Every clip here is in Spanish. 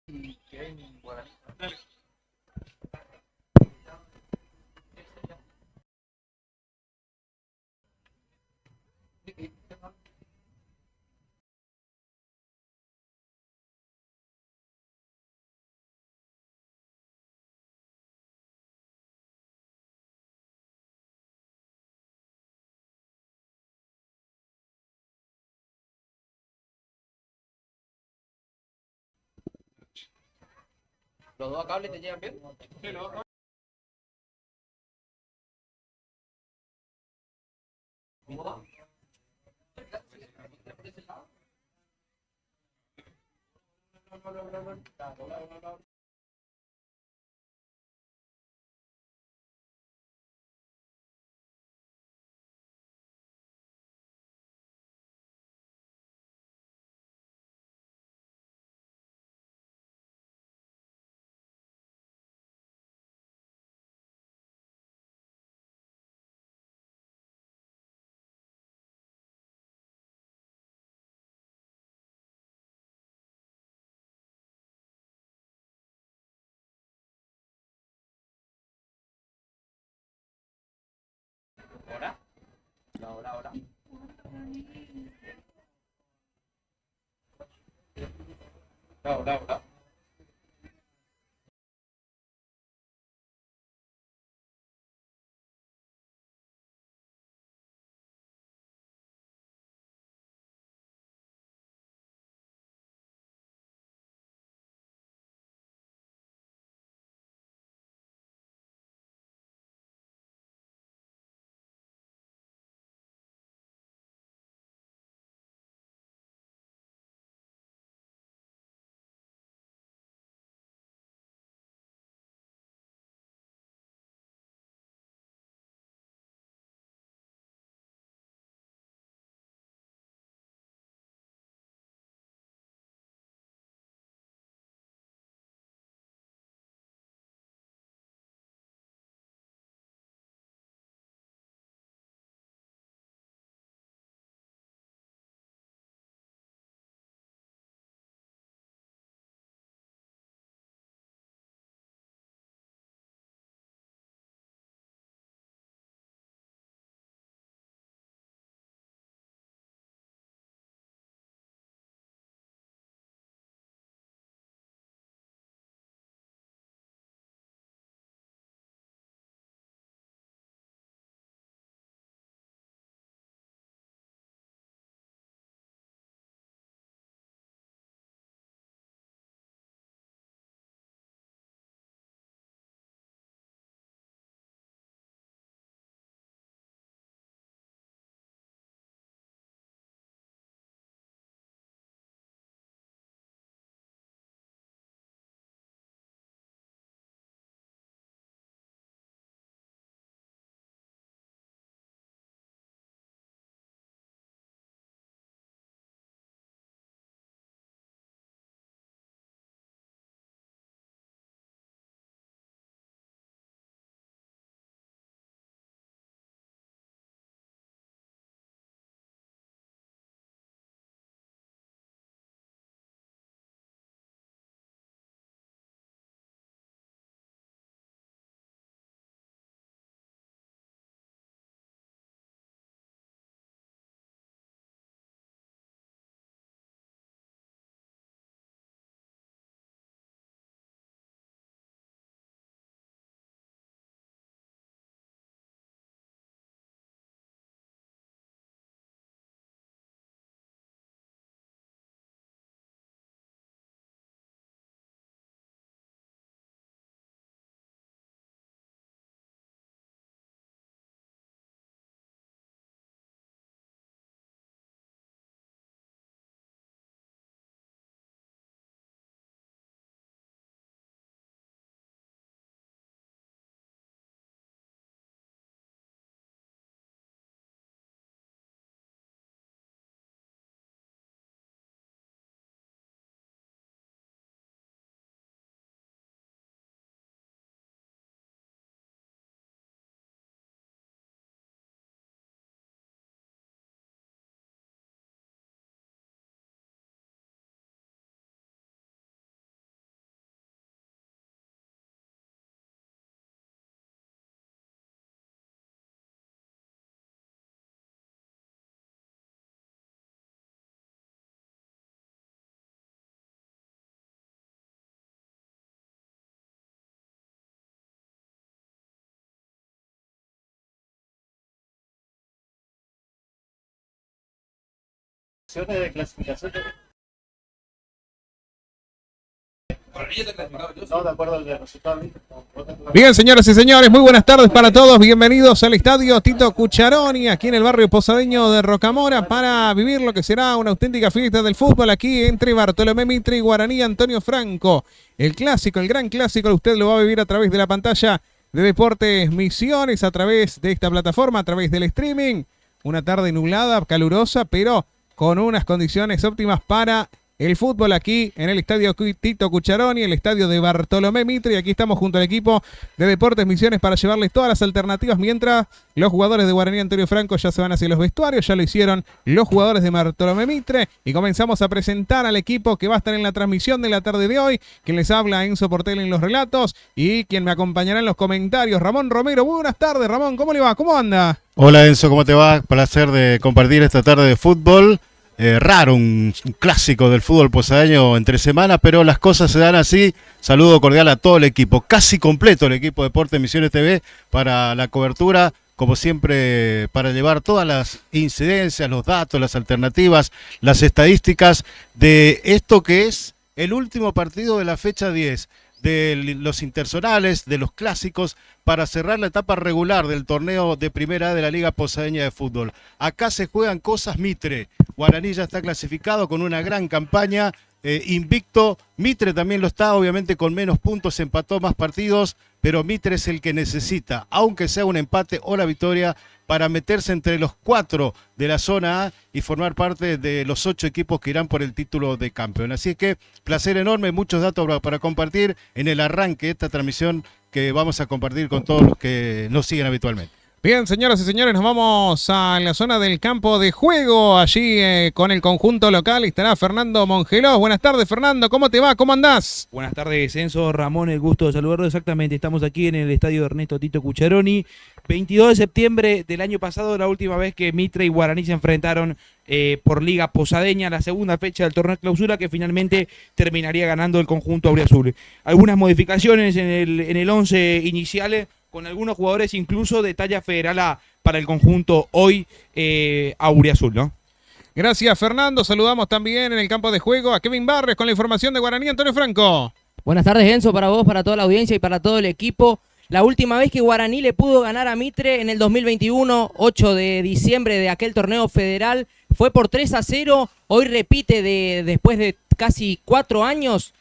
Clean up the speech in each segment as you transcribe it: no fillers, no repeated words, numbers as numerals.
y que hay en Guadalajara. ¿Los dos cables te llegan bien? Sí, lo ¿Cómo? ¿Ahora? Ahora. Ahora. de clasificación. No, de acuerdo al resultado. Bien, señoras y señores, muy buenas tardes para todos. Bienvenidos al estadio Tito Cucharoni, aquí en el barrio posadeño de Rocamora, para vivir lo que será una auténtica fiesta del fútbol aquí entre Bartolomé Mitre y Guaraní Antonio Franco. El clásico, el gran clásico, usted lo va a vivir a través de la pantalla de Deportes Misiones, a través de esta plataforma, a través del streaming. Una tarde nublada, calurosa, pero con unas condiciones óptimas para el fútbol aquí en el estadio Tito Cucharoni, el estadio de Bartolomé Mitre, y aquí estamos junto al equipo de Deportes Misiones para llevarles todas las alternativas, mientras los jugadores de Guaraní Antonio Franco ya se van hacia los vestuarios, ya lo hicieron los jugadores de Bartolomé Mitre, y comenzamos a presentar al equipo que va a estar en la transmisión de la tarde de hoy. Quien les habla, Enzo Portel en los relatos, y quien me acompañará en los comentarios, Ramón Romero. Muy buenas tardes, Ramón, ¿cómo le va? ¿Cómo anda? Hola Enzo, ¿cómo te va? Placer de compartir esta tarde de fútbol. Raro, un clásico del fútbol posadeño entre semana, pero las cosas se dan así. Saludo cordial a todo el equipo, casi completo el equipo de Deportes Misiones TV para la cobertura, como siempre, para llevar todas las incidencias, los datos, las alternativas, las estadísticas de esto que es el último partido de la fecha 10, de los interzonales, de los clásicos, para cerrar la etapa regular del torneo de primera A de la Liga Posadeña de Fútbol. Acá se juegan cosas Mitre. Guaraní ya está clasificado con una gran campaña, invicto. Mitre también lo está, obviamente con menos puntos, empató más partidos, pero Mitre es el que necesita, aunque sea un empate o la victoria, para meterse entre los 4 de la zona A y formar parte de los 8 equipos que irán por el título de campeón. Así que placer enorme, muchos datos para compartir en el arranque de esta transmisión que vamos a compartir con todos los que nos siguen habitualmente. Bien, señoras y señores, nos vamos a la zona del campo de juego. Allí con el conjunto local estará Fernando Mongelós. Buenas tardes, Fernando, ¿cómo te va? ¿Cómo andás? Buenas tardes, Enzo, Ramón, el gusto de saludarlo. Exactamente, estamos aquí en el estadio Ernesto Tito Cucharoni. 22 de septiembre del año pasado, la última vez que Mitre y Guaraní se enfrentaron por Liga Posadeña, la segunda fecha del torneo de clausura, que finalmente terminaría ganando el conjunto auriazul. Algunas modificaciones en el 11 inicial, con algunos jugadores incluso de talla federal A para el conjunto hoy auriazul, ¿no? Gracias, Fernando. Saludamos también en el campo de juego a Kevin Barres con la información de Guaraní Antonio Franco. Buenas tardes, Enzo, para vos, para toda la audiencia y para todo el equipo. La última vez que Guaraní le pudo ganar a Mitre en el 2021, 8 de diciembre de aquel torneo federal, fue por 3-0. Hoy repite después de casi 4 años.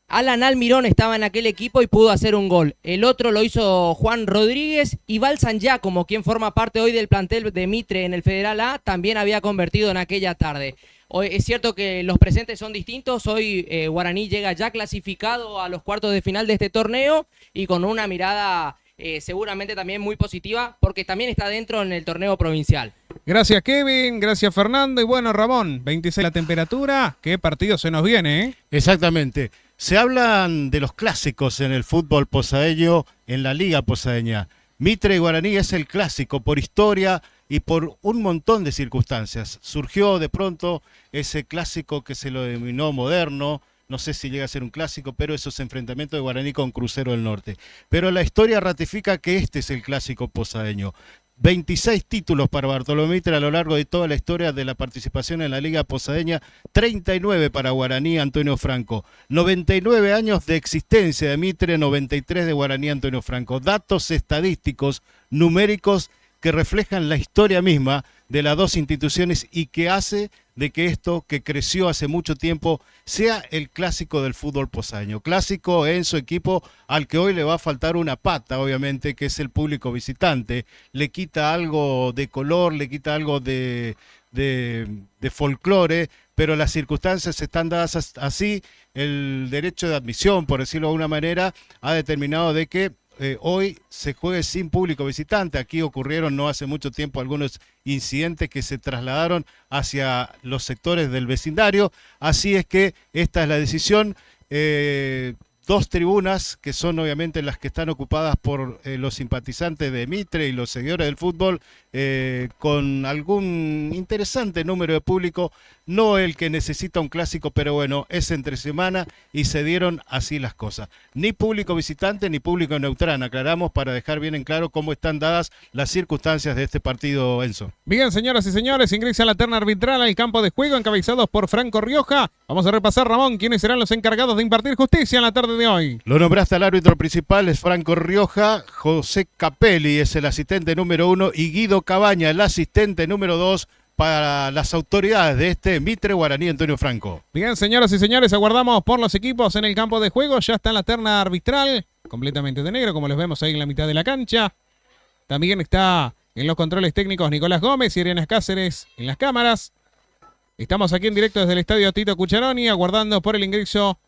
Alan Almirón estaba en aquel equipo y pudo hacer un gol. El otro lo hizo Juan Rodríguez, y Val Sangiacomo, quien forma parte hoy del plantel de Mitre en el Federal A, también había convertido en aquella tarde. Hoy es cierto que los presentes son distintos. Hoy Guaraní llega ya clasificado a los cuartos de final de este torneo y con una mirada seguramente también muy positiva, porque también está dentro en el torneo provincial. Gracias, Kevin, gracias, Fernando. Y bueno, Ramón, 26 la temperatura, ¿qué partido se nos viene, eh? Exactamente. Se hablan de los clásicos en el fútbol posadeño, en la Liga Posadeña. Mitre y Guaraní es el clásico por historia y por un montón de circunstancias. Surgió de pronto ese clásico que se lo denominó moderno, no sé si llega a ser un clásico, pero esos enfrentamientos de Guaraní con Crucero del Norte. Pero la historia ratifica que este es el clásico posadeño. 26 títulos para Bartolomé Mitre a lo largo de toda la historia de la participación en la Liga Posadeña, 39 para Guaraní Antonio Franco, 99 años de existencia de Mitre, 93 de Guaraní Antonio Franco. Datos estadísticos, numéricos, que reflejan la historia misma de las dos instituciones y que hace de que esto, que creció hace mucho tiempo, sea el clásico del fútbol posadeño. Clásico en su equipo al que hoy le va a faltar una pata, obviamente, que es el público visitante. Le quita algo de color, le quita algo de folclore, pero las circunstancias están dadas así. El derecho de admisión, por decirlo de alguna manera, ha determinado de que hoy se juegue sin público visitante. Aquí ocurrieron no hace mucho tiempo algunos incidentes que se trasladaron hacia los sectores del vecindario, así es que esta es la decisión. 2 tribunas que son obviamente las que están ocupadas por los simpatizantes de Mitre y los seguidores del fútbol, con algún interesante número de público, no el que necesita un clásico, pero bueno, es entre semana y se dieron así las cosas. Ni público visitante ni público neutral, aclaramos para dejar bien en claro cómo están dadas las circunstancias de este partido, Enzo. Bien, señoras y señores, ingresa la terna arbitral al campo de juego, encabezados por Franco Rioja. Vamos a repasar, Ramón, quiénes serán los encargados de impartir justicia en la tarde de hoy. Lo nombraste al árbitro principal, es Franco Rioja, José Capelli es el asistente número 1 y Guido Cabaña, el asistente número 2 para las autoridades de este Mitre Guaraní Antonio Franco. Bien, señoras y señores, aguardamos por los equipos en el campo de juego. Ya está en la terna arbitral, completamente de negro, como los vemos ahí en la mitad de la cancha. También está en los controles técnicos Nicolás Gómez y Irene Cáceres en las cámaras. Estamos aquí en directo desde el estadio Tito Cucharoni, aguardando por el ingreso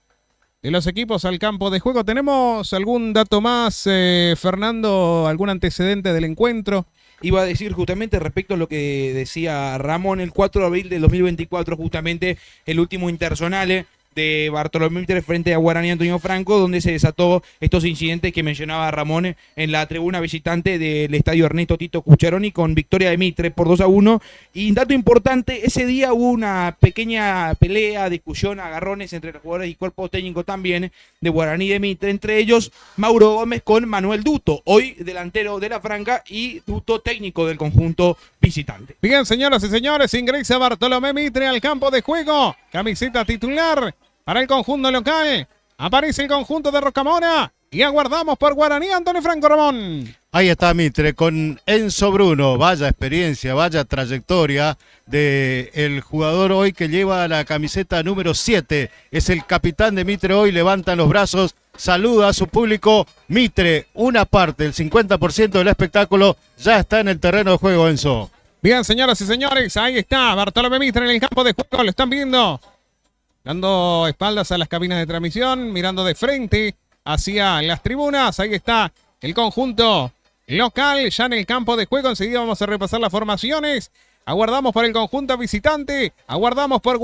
de los equipos al campo de juego. ¿Tenemos algún dato más, Fernando, algún antecedente del encuentro? Iba a decir justamente respecto a lo que decía Ramón, el 4 de abril del 2024, justamente el último Interzonale de Bartolomé Mitre frente a Guaraní Antonio Franco, donde se desató estos incidentes que mencionaba Ramón en la tribuna visitante del estadio Ernesto Tito Cucharoni, con victoria de Mitre por 2-1. Y dato importante, ese día hubo una pequeña pelea, discusión, agarrones entre los jugadores y cuerpo técnico también de Guaraní de Mitre, entre ellos Mauro Gómez con Manuel Duto, hoy delantero de la Franca y Duto técnico del conjunto visitante. Bien, señoras y señores, ingresa Bartolomé Mitre al campo de juego, camiseta titular para el conjunto local. Aparece el conjunto de Rocamora y aguardamos por Guaraní Antonio Franco, Ramón. Ahí está Mitre con Enzo Bruno, vaya experiencia, vaya trayectoria del jugador hoy que lleva la camiseta número 7. Es el capitán de Mitre hoy, levanta los brazos, saluda a su público. Mitre, una parte, el 50% del espectáculo ya está en el terreno de juego, Enzo. Bien, señoras y señores, ahí está Bartolomé Mitre en el campo de juego, lo están viendo. Dando espaldas a las cabinas de transmisión, mirando de frente hacia las tribunas. Ahí está el conjunto local, ya en el campo de juego. Enseguida vamos a repasar las formaciones. Aguardamos por el conjunto visitante. Aguardamos por...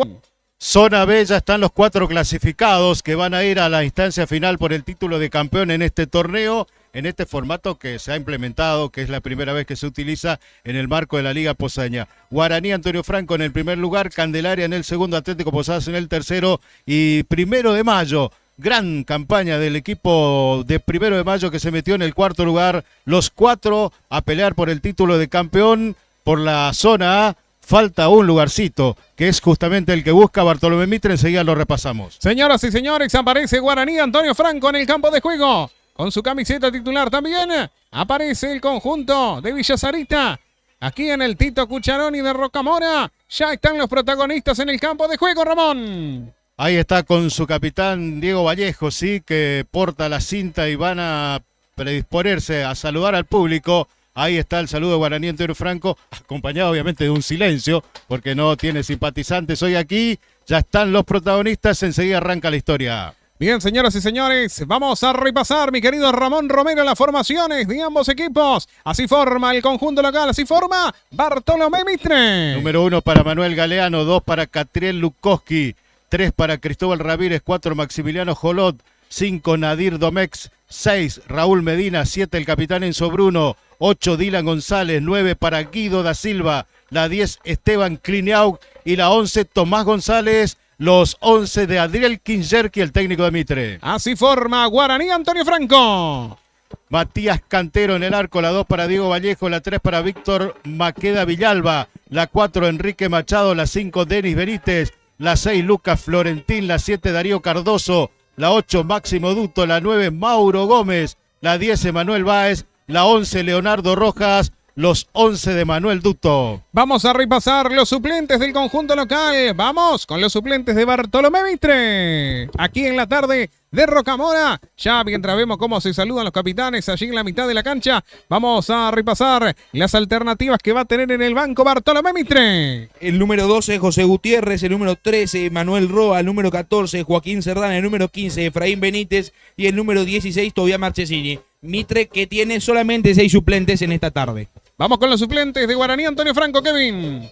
Zona B, ya están los 4 clasificados que van a ir a la instancia final por el título de campeón en este torneo, en este formato que se ha implementado, que es la primera vez que se utiliza en el marco de la Liga Posadeña. Guaraní Antonio Franco en el primer lugar, Candelaria en el segundo, Atlético Posadas en el tercero y 1 de mayo. Gran campaña del equipo de 1 de mayo que se metió en el cuarto lugar. Los 4 a pelear por el título de campeón por la zona A. Falta un lugarcito, que es justamente el que busca Bartolomé Mitre. Enseguida lo repasamos. Señoras y señores, aparece Guaraní Antonio Franco en el campo de juego. Con su camiseta titular también aparece el conjunto de Villa Sarita. Aquí en el Tito Cucharoni de Rocamora. Ya están los protagonistas en el campo de juego, Ramón. Ahí está con su capitán Diego Vallejo, sí, que porta la cinta y van a predisponerse a saludar al público. Ahí está el saludo de Guaraní Antonio Franco, acompañado obviamente de un silencio, porque no tiene simpatizantes hoy aquí. Ya están los protagonistas, enseguida arranca la historia. Bien, señoras y señores, vamos a repasar, mi querido Ramón Romero, las formaciones de ambos equipos. Así forma el conjunto local, así forma Bartolomé Mitre. Número 1 para Manuel Galeano, 2 para Catriel Lukowski, 3 para Cristóbal Ramírez, 4 Maximiliano Jolot, 5 Nadir Domex, 6 Raúl Medina, 7 el capitán Enzo Bruno, 8 Dylan González, 9 para Guido da Silva, la 10 Esteban Cliniaug y la 11 Tomás González. Los 11 de Adriel Kinjerki, el técnico de Mitre. Así forma Guaraní Antonio Franco. Matías Cantero en el arco, la 2 para Diego Vallejo, la 3 para Víctor Maqueda Villalba, la 4 Enrique Machado, la 5 Denis Benítez, la 6 Lucas Florentín, la 7 Darío Cardoso, la 8 Máximo Duto, la 9 Mauro Gómez, la 10 Emanuel Báez, la 11 Leonardo Rojas, los 11 de Manuel Duto. Vamos a repasar los suplentes del conjunto local. Vamos con los suplentes de Bartolomé Mitre. Aquí en la tarde de Rocamora. Ya mientras vemos cómo se saludan los capitanes allí en la mitad de la cancha, vamos a repasar las alternativas que va a tener en el banco Bartolomé Mitre. El número 12, José Gutiérrez. El número 13, Manuel Roa. El número 14, Joaquín Cerdán. El número 15, Efraín Benítez. Y el número 16, Tobias Marchesini. Mitre que tiene solamente 6 suplentes en esta tarde. Vamos con los suplentes de Guaraní Antonio Franco, Kevin.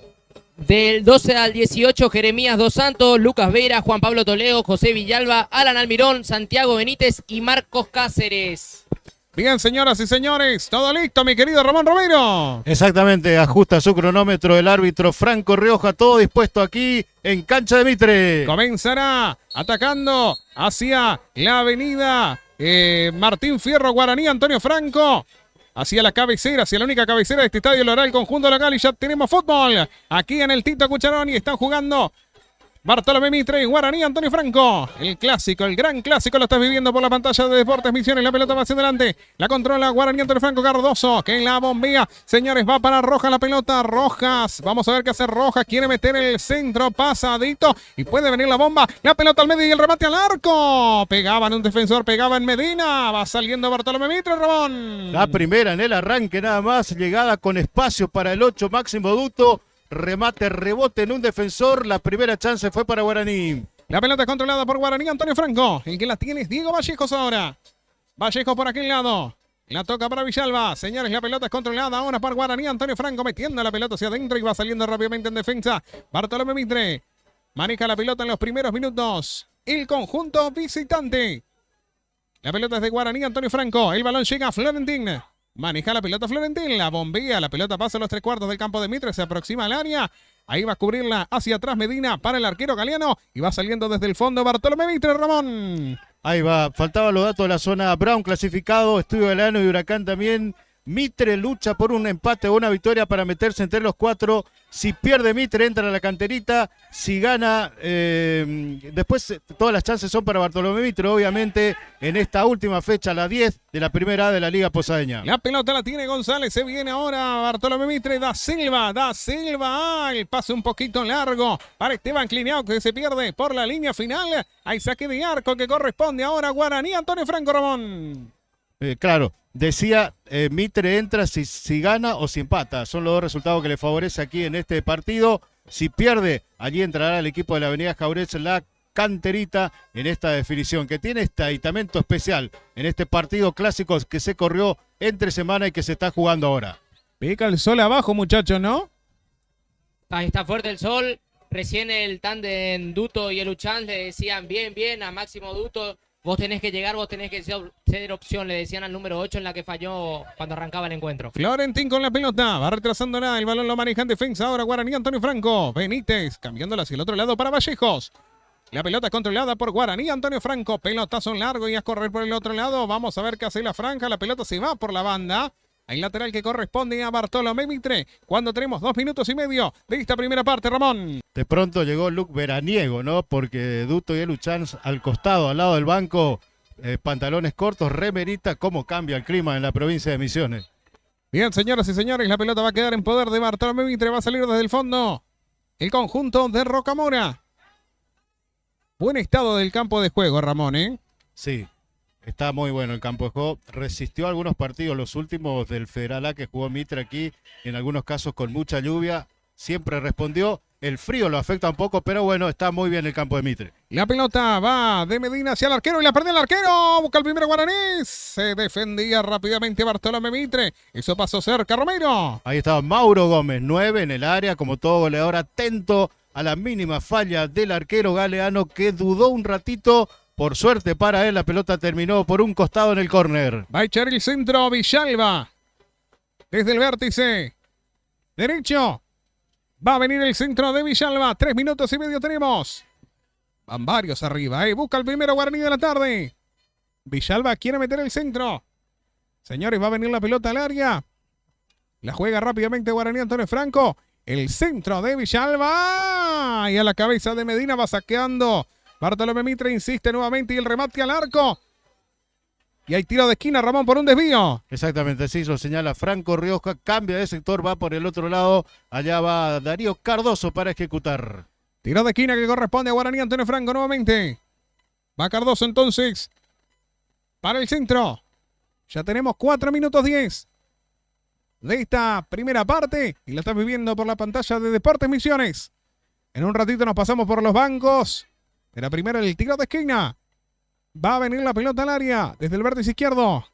Del 12 al 18, Jeremías Dos Santos, Lucas Vera, Juan Pablo Toledo, José Villalba, Alan Almirón, Santiago Benítez y Marcos Cáceres. Bien, señoras y señores, todo listo, mi querido Ramón Romero. Exactamente, ajusta su cronómetro el árbitro Franco Rioja, todo dispuesto aquí en Cancha de Mitre. Comenzará atacando hacia la avenida Martín Fierro, Guaraní, Antonio Franco. Hacia la cabecera, hacia la única cabecera de este estadio, lo hará el conjunto local y ya tenemos fútbol. Aquí en el Tito Cucharoni están jugando Bartolomé Mitre y Guaraní, Antonio Franco. El clásico, el gran clásico lo estás viviendo por la pantalla de Deportes Misiones. La pelota va hacia adelante. La controla Guaraní, Antonio Franco. Cardoso, que la bombea. Señores, va para Rojas la pelota. Rojas. Vamos a ver qué hace Rojas. Quiere meter el centro pasadito. Y puede venir la bomba. La pelota al medio y el remate al arco. Pegaba en un defensor, pegaba en Medina. Va saliendo Bartolomé Mitre, Ramón. La primera en el arranque nada más. Llegada con espacio para el 8, Máximo Duto. Remate, rebote en un defensor. La primera chance fue para Guaraní. La pelota es controlada por Guaraní, Antonio Franco. El que la tiene es Diego Vallejos ahora. Vallejos por aquel lado. La toca para Villalba. Señores, la pelota es controlada ahora por Guaraní, Antonio Franco metiendo la pelota hacia adentro y va saliendo rápidamente en defensa. Bartolomé Mitre maneja la pelota en los primeros minutos. El conjunto visitante. La pelota es de Guaraní, Antonio Franco. El balón llega a Florentín. Maneja la pelota Florentín, la bombea, la pelota pasa a los 3/4 del campo de Mitre, se aproxima al área. Ahí va a cubrirla hacia atrás Medina para el arquero Galeano y va saliendo desde el fondo Bartolomé Mitre, Ramón. Ahí va, faltaban los datos de la zona. Brown clasificado, Estudio Galeano y Huracán también. Mitre lucha por un empate o una victoria para meterse entre los 4. Si pierde Mitre, entra a la canterita. Si gana, después todas las chances son para Bartolomé Mitre, obviamente, en esta última fecha, la 10 de la primera A de la Liga Posadeña. La pelota la tiene González, se viene ahora Bartolomé Mitre, da Silva, el pase un poquito largo para Esteban Clineao que se pierde por la línea final. Hay saque de arco que corresponde ahora a Guaraní, Antonio Franco, Ramón. Claro, decía Mitre entra si gana o si empata. Son los dos resultados que le favorece aquí en este partido. Si pierde, allí entrará el equipo de la Avenida Jaurés, la canterita, en esta definición, que tiene este aditamento especial en este partido clásico que se corrió entre semana y que se está jugando ahora. Pica el sol abajo, muchachos, ¿no? Ahí está fuerte el sol. Recién el tándem Duto y el Uchán le decían bien a Máximo Duto. Vos tenés que llegar, vos tenés que ser opción, le decían al número 8 en la que falló cuando arrancaba el encuentro. Florentín con la pelota, va retrasándola, el balón lo maneja en defensa ahora Guaraní, Antonio Franco. Benítez, cambiándola hacia el otro lado para Vallejos. La pelota controlada por Guaraní, Antonio Franco. Pelotazo largo y a correr por el otro lado. Vamos a ver qué hace la franja, la pelota se va por la banda. Hay lateral que corresponde a Bartolomé Mitre. Cuando tenemos 2 minutos y medio de esta primera parte, Ramón. De pronto llegó Luke veraniego, ¿no? Porque Duto y el Uchán al costado, al lado del banco, pantalones cortos, remerita. ¿Cómo cambia el clima en la provincia de Misiones? Bien, señoras y señores, la pelota va a quedar en poder de Bartolomé Mitre. Va a salir desde el fondo el conjunto de Rocamora. Buen estado del campo de juego, Ramón, ¿eh? Sí, está muy bueno el campo de juego. Resistió algunos partidos, los últimos del Federal A que jugó Mitre aquí, en algunos casos con mucha lluvia. Siempre respondió. El frío lo afecta un poco, pero bueno, está muy bien el campo de Mitre. La pelota va de Medina hacia el arquero y la perdió el arquero. Busca el primero Guaraní. Se defendía rápidamente Bartolomé Mitre. Eso pasó cerca, Romero. Ahí estaba Mauro Gómez, 9 en el área, como todo goleador, atento a la mínima falla del arquero Galeano, que dudó un ratito. Por suerte para él, la pelota terminó por un costado en el córner. Va a echar el centro Villalba. Desde el vértice derecho. Va a venir el centro de Villalba. 3 minutos y medio tenemos. Van varios arriba. Busca el primero Guaraní de la tarde. Villalba quiere meter el centro. Señores, va a venir la pelota al área. La juega rápidamente Guaraní, Antonio Franco. El centro de Villalba. Y a la cabeza de Medina va saqueando. Bartolomé Mitre insiste nuevamente y el remate al arco. Y hay tiro de esquina, Ramón, por un desvío. Exactamente, sí, lo señala Franco Rioja. Cambia de sector, va por el otro lado. Allá va Darío Cardoso para ejecutar. Tiro de esquina que corresponde a Guaraní, Antonio Franco nuevamente. Va Cardoso entonces. Para el centro. Ya tenemos 4 minutos 10 de esta primera parte. Y la estás viviendo por la pantalla de Deportes Misiones. En un ratito nos pasamos por los bancos. Era primero el tiro de esquina. Va a venir la pelota al área desde el vértice izquierdo.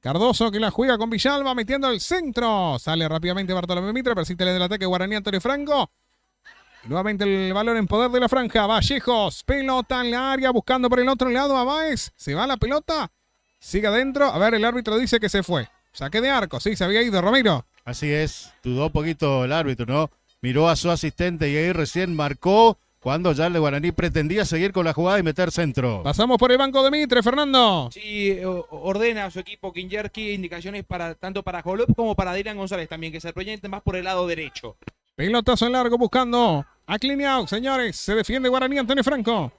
Cardoso que la juega con Villalba metiendo al centro. Sale rápidamente Bartolomé Mitre. Persiste el del ataque Guaraní, Antonio Franco. Nuevamente el balón en poder de la franja. Vallejos, pelota en la área, buscando por el otro lado a Báez. Se va la pelota, sigue adentro. A ver, el árbitro dice que se fue. Saque de arco, sí, se había ido Romero. Así es, dudó un poquito el árbitro, ¿no? Miró a su asistente y ahí recién marcó cuando ya el de Guaraní pretendía seguir con la jugada y meter centro. Pasamos por el banco de Mitre, Fernando. Sí, ordena a su equipo Kinjerki indicaciones tanto para Jolop como para Dylan González también, que se proyecte más por el lado derecho. Pelotazo en largo buscando a Cliniao, señores. Se defiende Guaraní, Antonio Franco.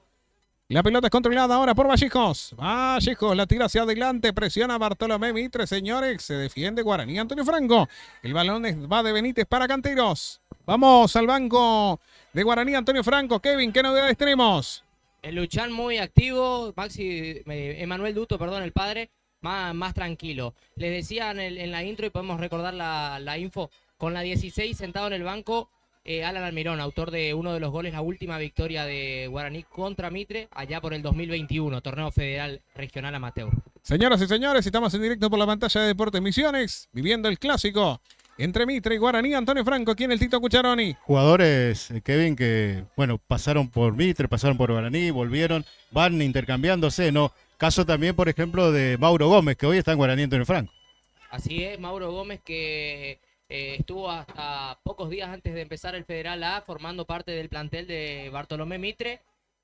La pelota es controlada ahora por Vallejos. Vallejos la tira hacia adelante. Presiona Bartolomé Mitre, señores. Se defiende Guaraní, Antonio Franco. El balón va de Benítez para Canteros. Vamos al banco de Guaraní, Antonio Franco. Kevin, ¿qué novedades tenemos? El Luchán muy activo. Emanuel Duto, perdón, el padre, más tranquilo. Les decía en la intro y podemos recordar la info. Con la 16 sentado en el banco, Alan Almirón, autor de uno de los goles, la última victoria de Guaraní contra Mitre, allá por el 2021, Torneo Federal Regional Amateur. Señoras y señores, estamos en directo por la pantalla de Deportes Misiones, viviendo el clásico entre Mitre y Guaraní. Antonio Franco, aquí en el Tito Cucharoni. Jugadores, Kevin, que, bueno, pasaron por Mitre, pasaron por Guaraní, volvieron, van intercambiándose, ¿no? Caso también, por ejemplo, de Mauro Gómez, que hoy está en Guaraní, Antonio Franco. Así es, Mauro Gómez, que estuvo hasta pocos días antes de empezar el Federal A formando parte del plantel de Bartolomé Mitre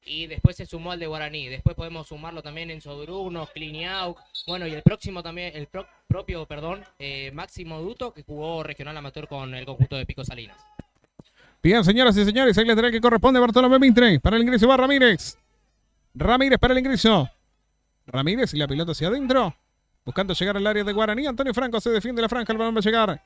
y después se sumó al de Guaraní. Después podemos sumarlo también en Bruno, Cliniau, bueno, y el próximo también, propio Máximo Duto, que jugó regional amateur con el conjunto de Pico Salinas. Bien, señoras y señores, ahí el lateral que corresponde a Bartolomé Mitre. Para el ingreso va Ramírez. Ramírez para el ingreso. Ramírez y la pelota hacia adentro. Buscando llegar al área de Guaraní. Antonio Franco se defiende la franja. El balón va a llegar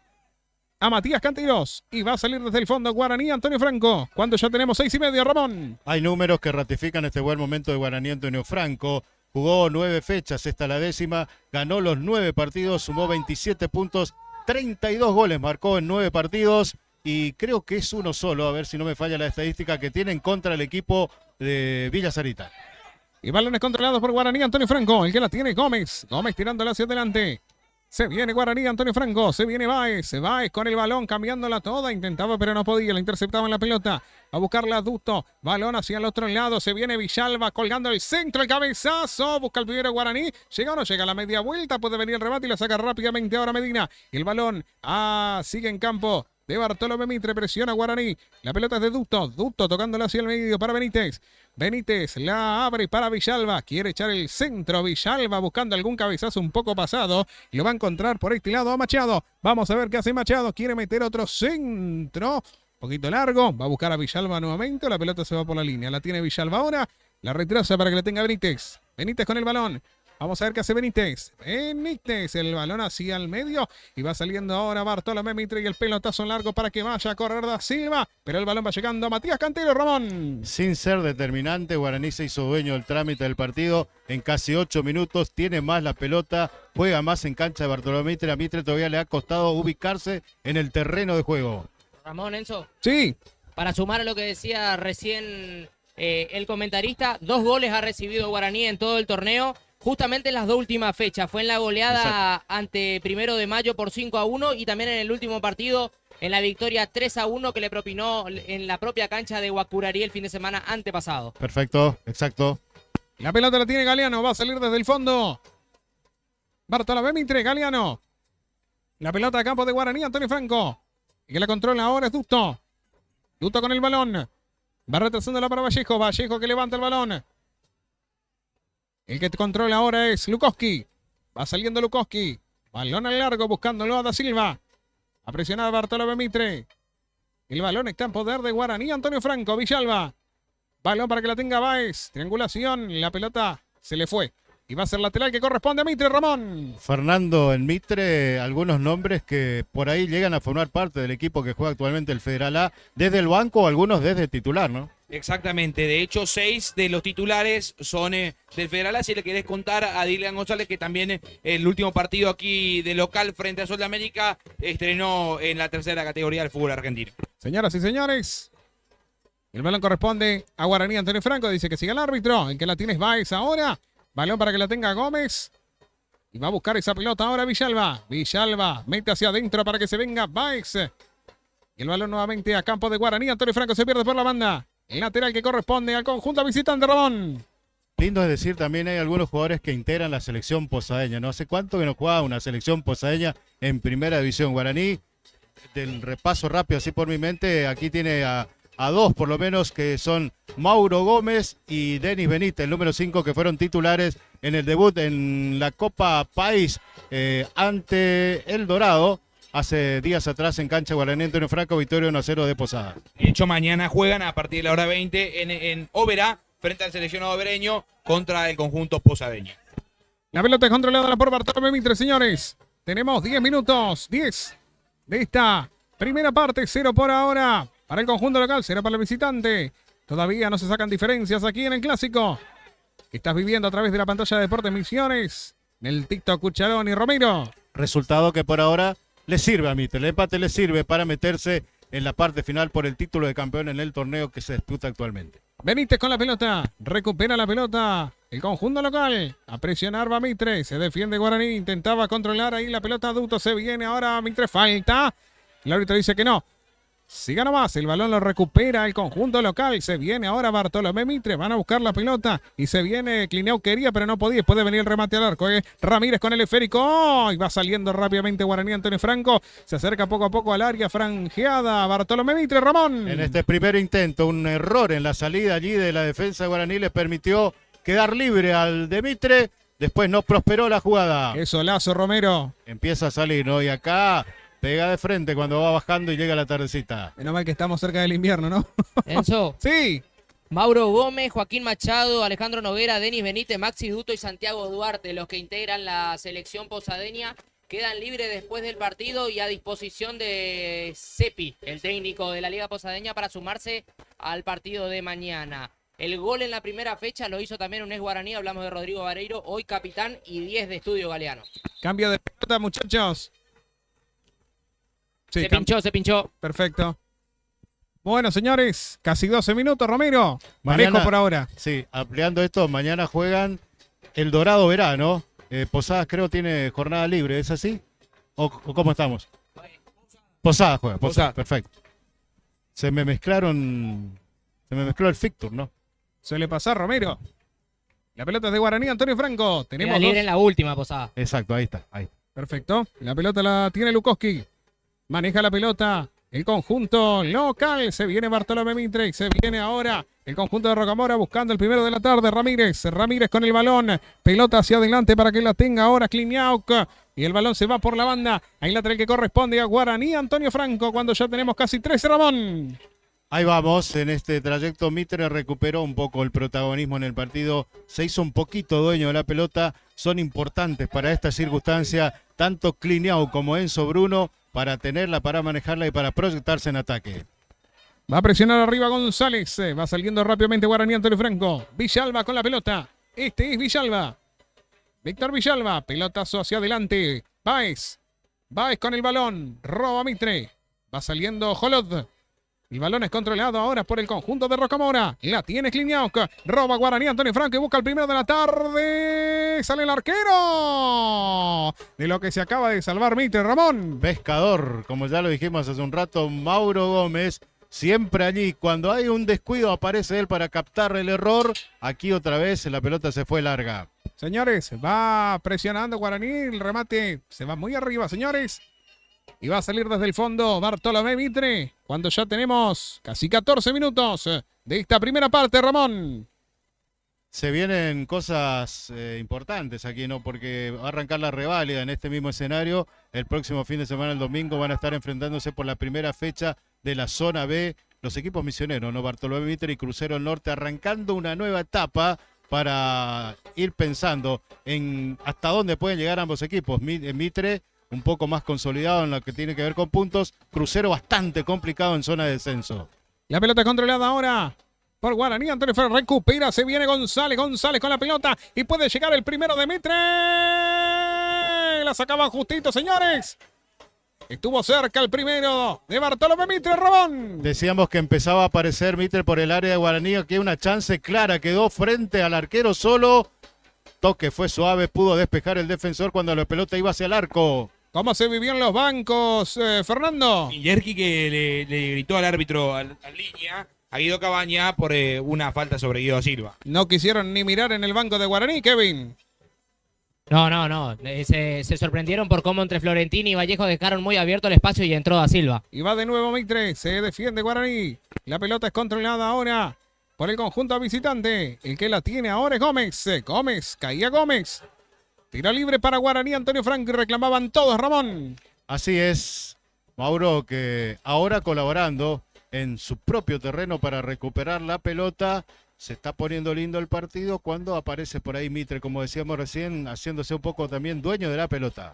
a Matías Canteros y va a salir desde el fondo Guaraní, Antonio Franco, cuando ya tenemos 6:30, Ramón. Hay números que ratifican este buen momento de Guaraní, Antonio Franco. Jugó 9 fechas, esta la 10ª, ganó los 9 partidos, sumó 27 puntos, 32 goles marcó en 9 partidos y creo que es uno solo, a ver si no me falla la estadística, que tiene en contra el equipo de Villa Sarita. Y balones controlados por Guaraní, Antonio Franco, el que la tiene Gómez. Gómez tirándola hacia adelante. Se viene Guaraní, Antonio Franco, se viene Báez con el balón, cambiándola toda, intentaba pero no podía, la interceptaba en la pelota, a buscarla Duto, balón hacia el otro lado, se viene Villalba colgando el centro, el cabezazo, busca el primero Guaraní, llega o no llega a la media vuelta, puede venir el remate y la saca rápidamente ahora Medina, y el balón, sigue en campo de Bartolomé Mitre, presiona Guaraní, la pelota es de Duto, Duto tocándola hacia el medio para Benítez, Benítez la abre para Villalba, quiere echar el centro, Villalba buscando algún cabezazo un poco pasado, y lo va a encontrar por este lado a Machado, vamos a ver qué hace Machado, quiere meter otro centro, un poquito largo, va a buscar a Villalba nuevamente, la pelota se va por la línea, la tiene Villalba ahora, la retrasa para que la tenga Benítez, Benítez con el balón, vamos a ver qué hace Benítez. Benítez, el balón hacia el medio. Y va saliendo ahora Bartolomé Mitre y el pelotazo largo para que vaya a correr Da Silva. Pero el balón va llegando a Matías Cantero, Ramón. Sin ser determinante, Guaraní se hizo dueño del trámite del partido en casi 8 minutos. Tiene más la pelota, juega más en cancha de Bartolomé Mitre. A Mitre todavía le ha costado ubicarse en el terreno de juego. Ramón, Enzo. Sí. Para sumar a lo que decía recién el comentarista, 2 goles ha recibido Guaraní en todo el torneo. Justamente en las 2 últimas fechas, fue en la goleada ante 1 de Mayo por 5-1 y también en el último partido en la victoria 3-1 que le propinó en la propia cancha de Guacurarí el fin de semana antepasado. Perfecto, exacto. La pelota la tiene Galeano, va a salir desde el fondo. Bartolomé Mitre, Galeano. La pelota a campo de Guaraní, Antonio Franco. Y que la controla ahora es Duto. Duto con el balón. Va retrasándola para Vallejo. Vallejo que levanta el balón. El que controla ahora es Lukowski. Va saliendo Lukowski. Balón al largo buscándolo a Da Silva. A presionar a Bartolomé Mitre. El balón está en poder de Guaraní. Antonio Franco, Villalba. Balón para que la tenga Báez. Triangulación. La pelota se le fue. Y va a ser lateral que corresponde a Mitre, Ramón. Fernando, en Mitre, algunos nombres que por ahí llegan a formar parte del equipo que juega actualmente el Federal A, desde el banco, algunos desde titular, ¿no? Exactamente, de hecho 6 de los titulares son del Federal A, si le querés contar a Dylan González, que también el último partido aquí de local frente a Sol de América estrenó en la 3ª categoría del fútbol argentino. Señoras y señores, el balón corresponde a Guaraní. Antonio Franco dice que siga el árbitro, el que la tiene es Báez ahora. Balón para que la tenga Gómez. Y va a buscar esa pelota ahora Villalba. Villalba mete hacia adentro para que se venga Báez. El balón nuevamente a campo de Guaraní. Antonio Franco se pierde por la banda. El lateral que corresponde al conjunto visitante, Ramón. Lindo es decir, también hay algunos jugadores que integran la selección posadeña. No hace cuánto que no jugaba una selección posadeña en primera división. Guaraní, del repaso rápido así por mi mente, aquí tiene a dos por lo menos, que son Mauro Gómez y Denis Benítez, el número 5, que fueron titulares en el debut en la Copa País ante El Dorado hace días atrás en cancha Guaraní. Antonio Franco, victoria 1-0 de Posadas. De hecho, mañana juegan a partir de la hora 20 en Oberá, frente al seleccionado obereño contra el conjunto posadeño. La pelota es controlada por Bartolomé Mitre, señores. Tenemos 10 minutos, 10 de esta primera parte, 0 por ahora para el conjunto local, 0 para el visitante. Todavía no se sacan diferencias aquí en el clásico que estás viviendo a través de la pantalla de Deportes Misiones, en el TikTok Cucharón y Romero. Resultado que por ahora le sirve a Mitre. El empate le sirve para meterse en la parte final por el título de campeón en el torneo que se disputa actualmente. Benítez con la pelota, recupera la pelota el conjunto local, a presionar va Mitre, se defiende Guaraní, intentaba controlar ahí la pelota, Duto se viene ahora Mitre, falta, el árbitro dice que no, siga nomás, el balón lo recupera el conjunto local, se viene ahora Bartolomé Mitre, van a buscar la pelota y se viene Clineu, quería pero no podía, puede venir el remate al arco, Ramírez con el esférico, y va saliendo rápidamente Guaraní. Antonio Franco se acerca poco a poco al área franjeada, Bartolomé Mitre, Ramón. En este primer intento, un error en la salida allí de la defensa de Guaraní le permitió quedar libre al de Mitre, después no prosperó la jugada. Qué solazo, Romero. Empieza a salir, ¿no? Y acá pega de frente cuando va bajando y llega la tardecita. Menos mal que estamos cerca del invierno, ¿no? Enzo, Sí. Mauro Gómez, Joaquín Machado, Alejandro Noguera, Denis Benítez, Maxi Duto y Santiago Duarte, los que integran la selección posadeña, quedan libres después del partido y a disposición de Cepi, el técnico de la Liga Posadeña, para sumarse al partido de mañana. El gol en la primera fecha lo hizo también un ex guaraní, hablamos de Rodrigo Vareiro, hoy capitán y 10 de Estudio Galeano. Cambio de pelota, muchachos. Sí, Se pinchó. perfecto. Bueno, señores, casi 12 minutos, Romero. Mañana- Parejo por ahora. Sí, ampliando esto, mañana juegan El Dorado Verano. Posadas creo tiene jornada libre, ¿es así? ¿O cómo estamos? Posadas juega, Posadas, perfecto. Se me mezcló el fixture, ¿no? Suele pasar, Romero. La pelota es de Guaraní, Antonio Franco. Tenemos Queda libre dos. en la última posada. Exacto, ahí está, ahí. Perfecto. La pelota la tiene Lukowski. Maneja la pelota el conjunto local. Se viene Bartolomé Mitre. Se viene ahora el conjunto de Rocamora buscando el primero de la tarde. Ramírez con el balón. Pelota hacia adelante para que la tenga ahora Kliniauk. Y el balón se va por la banda. Ahí lateral que corresponde a Guaraní, Antonio Franco. Cuando ya tenemos casi 13, Ramón. Ahí vamos, en este trayecto Mitre recuperó un poco el protagonismo en el partido, se hizo un poquito dueño de la pelota, son importantes para esta circunstancia, tanto Kliniau como Enzo Bruno, para tenerla, para manejarla y para proyectarse en ataque. Va a presionar arriba González. Va saliendo rápidamente Guaraní, Antonio Franco. Villalba con la pelota. Este es Villalba. Víctor Villalba. Pelotazo hacia adelante. Báez con el balón. Roba Mitre. Va saliendo Jolot. El balón es controlado ahora por el conjunto de Rocamora. La tiene Kliniauk. Roba Guaraní, Antonio Franco y busca el primero de la tarde. Sale el arquero. De lo que se acaba de salvar Mitre, Ramón. Pescador, como ya lo dijimos hace un rato, Mauro Gómez, siempre allí. Cuando hay un descuido aparece él para captar el error. Aquí otra vez la pelota se fue larga. Señores, va presionando Guaraní. El remate se va muy arriba, señores. Y va a salir desde el fondo Bartolomé Mitre. Cuando ya tenemos casi 14 minutos de esta primera parte, Ramón. Se vienen cosas importantes aquí, ¿no? Porque va a arrancar la reválida en este mismo escenario. El próximo fin de semana, el domingo, van a estar enfrentándose por la primera fecha de la zona B los equipos misioneros, ¿no? Bartolomé Mitre y Crucero del Norte, arrancando una nueva etapa para ir pensando en hasta dónde pueden llegar ambos equipos. Mitre un poco más consolidado en lo que tiene que ver con puntos. Crucero bastante complicado en zona de descenso. La pelota controlada ahora por Guaraní. Antonio Ferrer recupera. Se viene González con la pelota. Y puede llegar el primero de Mitre. La sacaban justito, señores. Estuvo cerca el primero de Bartolomé Mitre, Ramón. Decíamos que empezaba a aparecer Mitre por el área de Guaraní. Aquí una chance clara. Quedó frente al arquero solo. Toque fue suave. Pudo despejar el defensor cuando la pelota iba hacia el arco. ¿Cómo se vivió en los bancos, Fernando? Y Yerki que le gritó al árbitro al línea a Guido Cabaña por una falta sobre Guido Silva. No quisieron ni mirar en el banco de Guaraní, Kevin. No. Se sorprendieron por cómo entre Florentini y Vallejo dejaron muy abierto el espacio y entró Da Silva. Y va de nuevo Mitre, se defiende Guaraní. La pelota es controlada ahora por el conjunto visitante. El que la tiene ahora es Gómez. Caía Gómez. Tiro libre para Guaraní, Antonio Franco, y reclamaban todos, Ramón. Así es, Mauro, que ahora colaborando en su propio terreno para recuperar la pelota. Se está poniendo lindo el partido cuando aparece por ahí Mitre, como decíamos recién, haciéndose un poco también dueño de la pelota.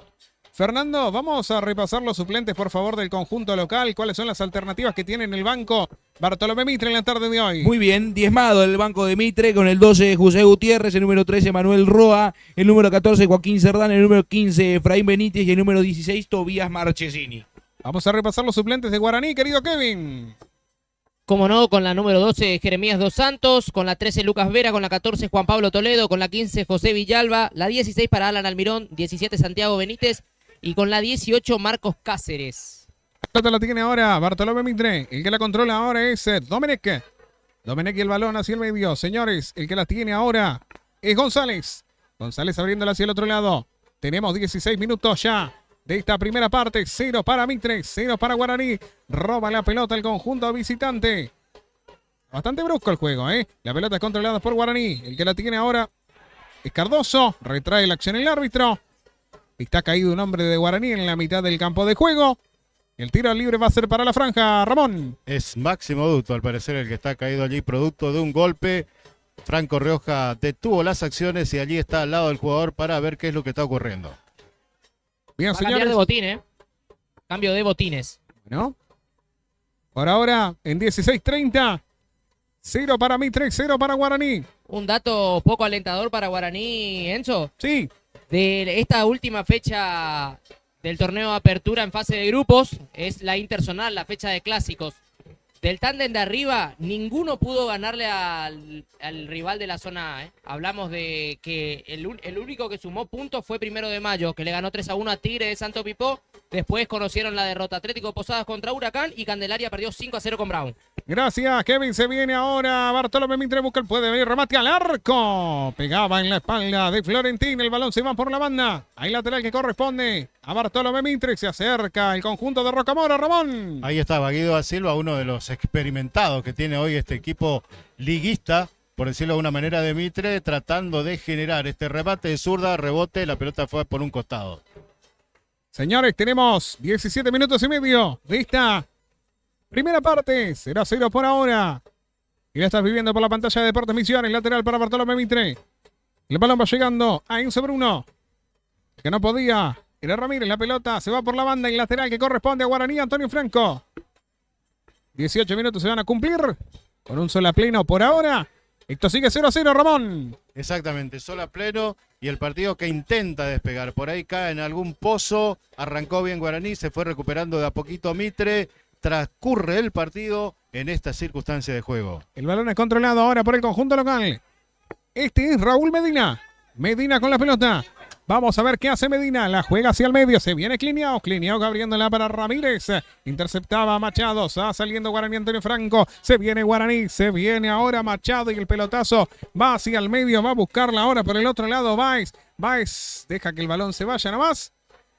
Fernando, vamos a repasar los suplentes, por favor, del conjunto local. ¿Cuáles son las alternativas que tiene en el banco Bartolomé Mitre en la tarde de hoy? Muy bien, diezmado el banco de Mitre con el 12 José Gutiérrez, el número 13 Manuel Roa, el número 14 Joaquín Cerdán, el número 15 Efraín Benítez y el número 16 Tobías Marchesini. Vamos a repasar los suplentes de Guaraní, querido Kevin. Como no, con la número 12 Jeremías Dos Santos, con la 13 Lucas Vera, con la 14 Juan Pablo Toledo, con la 15 José Villalba, la 16 para Alan Almirón, 17 Santiago Benítez y con la 18 Marcos Cáceres. La pelota la tiene ahora Bartolomé Mitre. El que la controla ahora es Domenech. Domenech y el balón hacia el medio. Señores, el que la tiene ahora es González. González abriéndola hacia el otro lado. Tenemos 16 minutos ya de esta primera parte. 0 para Mitre, 0 para Guaraní. Roba la pelota el conjunto visitante. Bastante brusco el juego, ¿eh? La pelota es controlada por Guaraní. El que la tiene ahora es Cardoso. Retrae la acción el árbitro. Está caído un hombre de Guaraní en la mitad del campo de juego. El tiro libre va a ser para la franja, Ramón. Es Máximo Duto, al parecer, el que está caído allí, producto de un golpe. Franco Rioja detuvo las acciones y allí está al lado del jugador para ver qué es lo que está ocurriendo. Bien, Va a cambiar señores. de botín, ¿eh? Cambio de botines. Bueno, por ahora en 16:30. 0 para Mitre, 0 para Guaraní. Un dato poco alentador para Guaraní, Enzo. Sí, De esta última fecha del torneo de apertura en fase de grupos, es la interzonal, la fecha de clásicos. Del tándem de arriba, ninguno pudo ganarle al rival de la zona A, ¿eh? Hablamos de que el único que sumó puntos fue 1 de Mayo, que le ganó 3-1 a Tigre de Santo Pipó. Después conocieron la derrota Atlético Posadas contra Huracán y Candelaria perdió 5-0 con Brown. gracias, Kevin. Se viene ahora Bartolomé Mitre, busca el puede venir, remate al arco. Pegaba en la espalda de Florentín. El balón se va por la banda. Hay lateral que corresponde a Bartolomé Mitre. Se acerca el conjunto de Rocamora, Ramón. Ahí estaba Guido da Silva, uno de los experimentados que tiene hoy este equipo liguista, por decirlo de una manera, de Mitre, tratando de generar este remate de zurda, rebote, la pelota fue por un costado. Señores, tenemos 17 minutos y medio de esta primera parte. 0-0 por ahora. Y la estás viviendo por la pantalla de Deportes Misiones. Lateral para Bartolomé Mitre. El balón va llegando a Enzo Bruno, que no podía. Era Ramírez, la pelota se va por la banda. El lateral que corresponde a Guaraní, Antonio Franco. 18 minutos se van a cumplir con un solo a pleno por ahora. Esto sigue 0-0, Ramón. Exactamente, solo a pleno y el partido que intenta despegar. Por ahí cae en algún pozo, arrancó bien Guaraní, se fue recuperando de a poquito Mitre. Transcurre el partido en esta circunstancia de juego. El balón es controlado ahora por el conjunto local. Este es Raúl Medina. Medina con la pelota. Vamos a ver qué hace Medina. La juega hacia el medio. Se viene Cliniao. Cliniao abriéndola para Ramírez. Interceptaba a Machado. Está saliendo Guaraní, Antonio Franco. Se viene Guaraní. Se viene ahora Machado y el pelotazo va hacia el medio. Va a buscarla ahora por el otro lado. Baez. Baez deja que el balón se vaya nomás.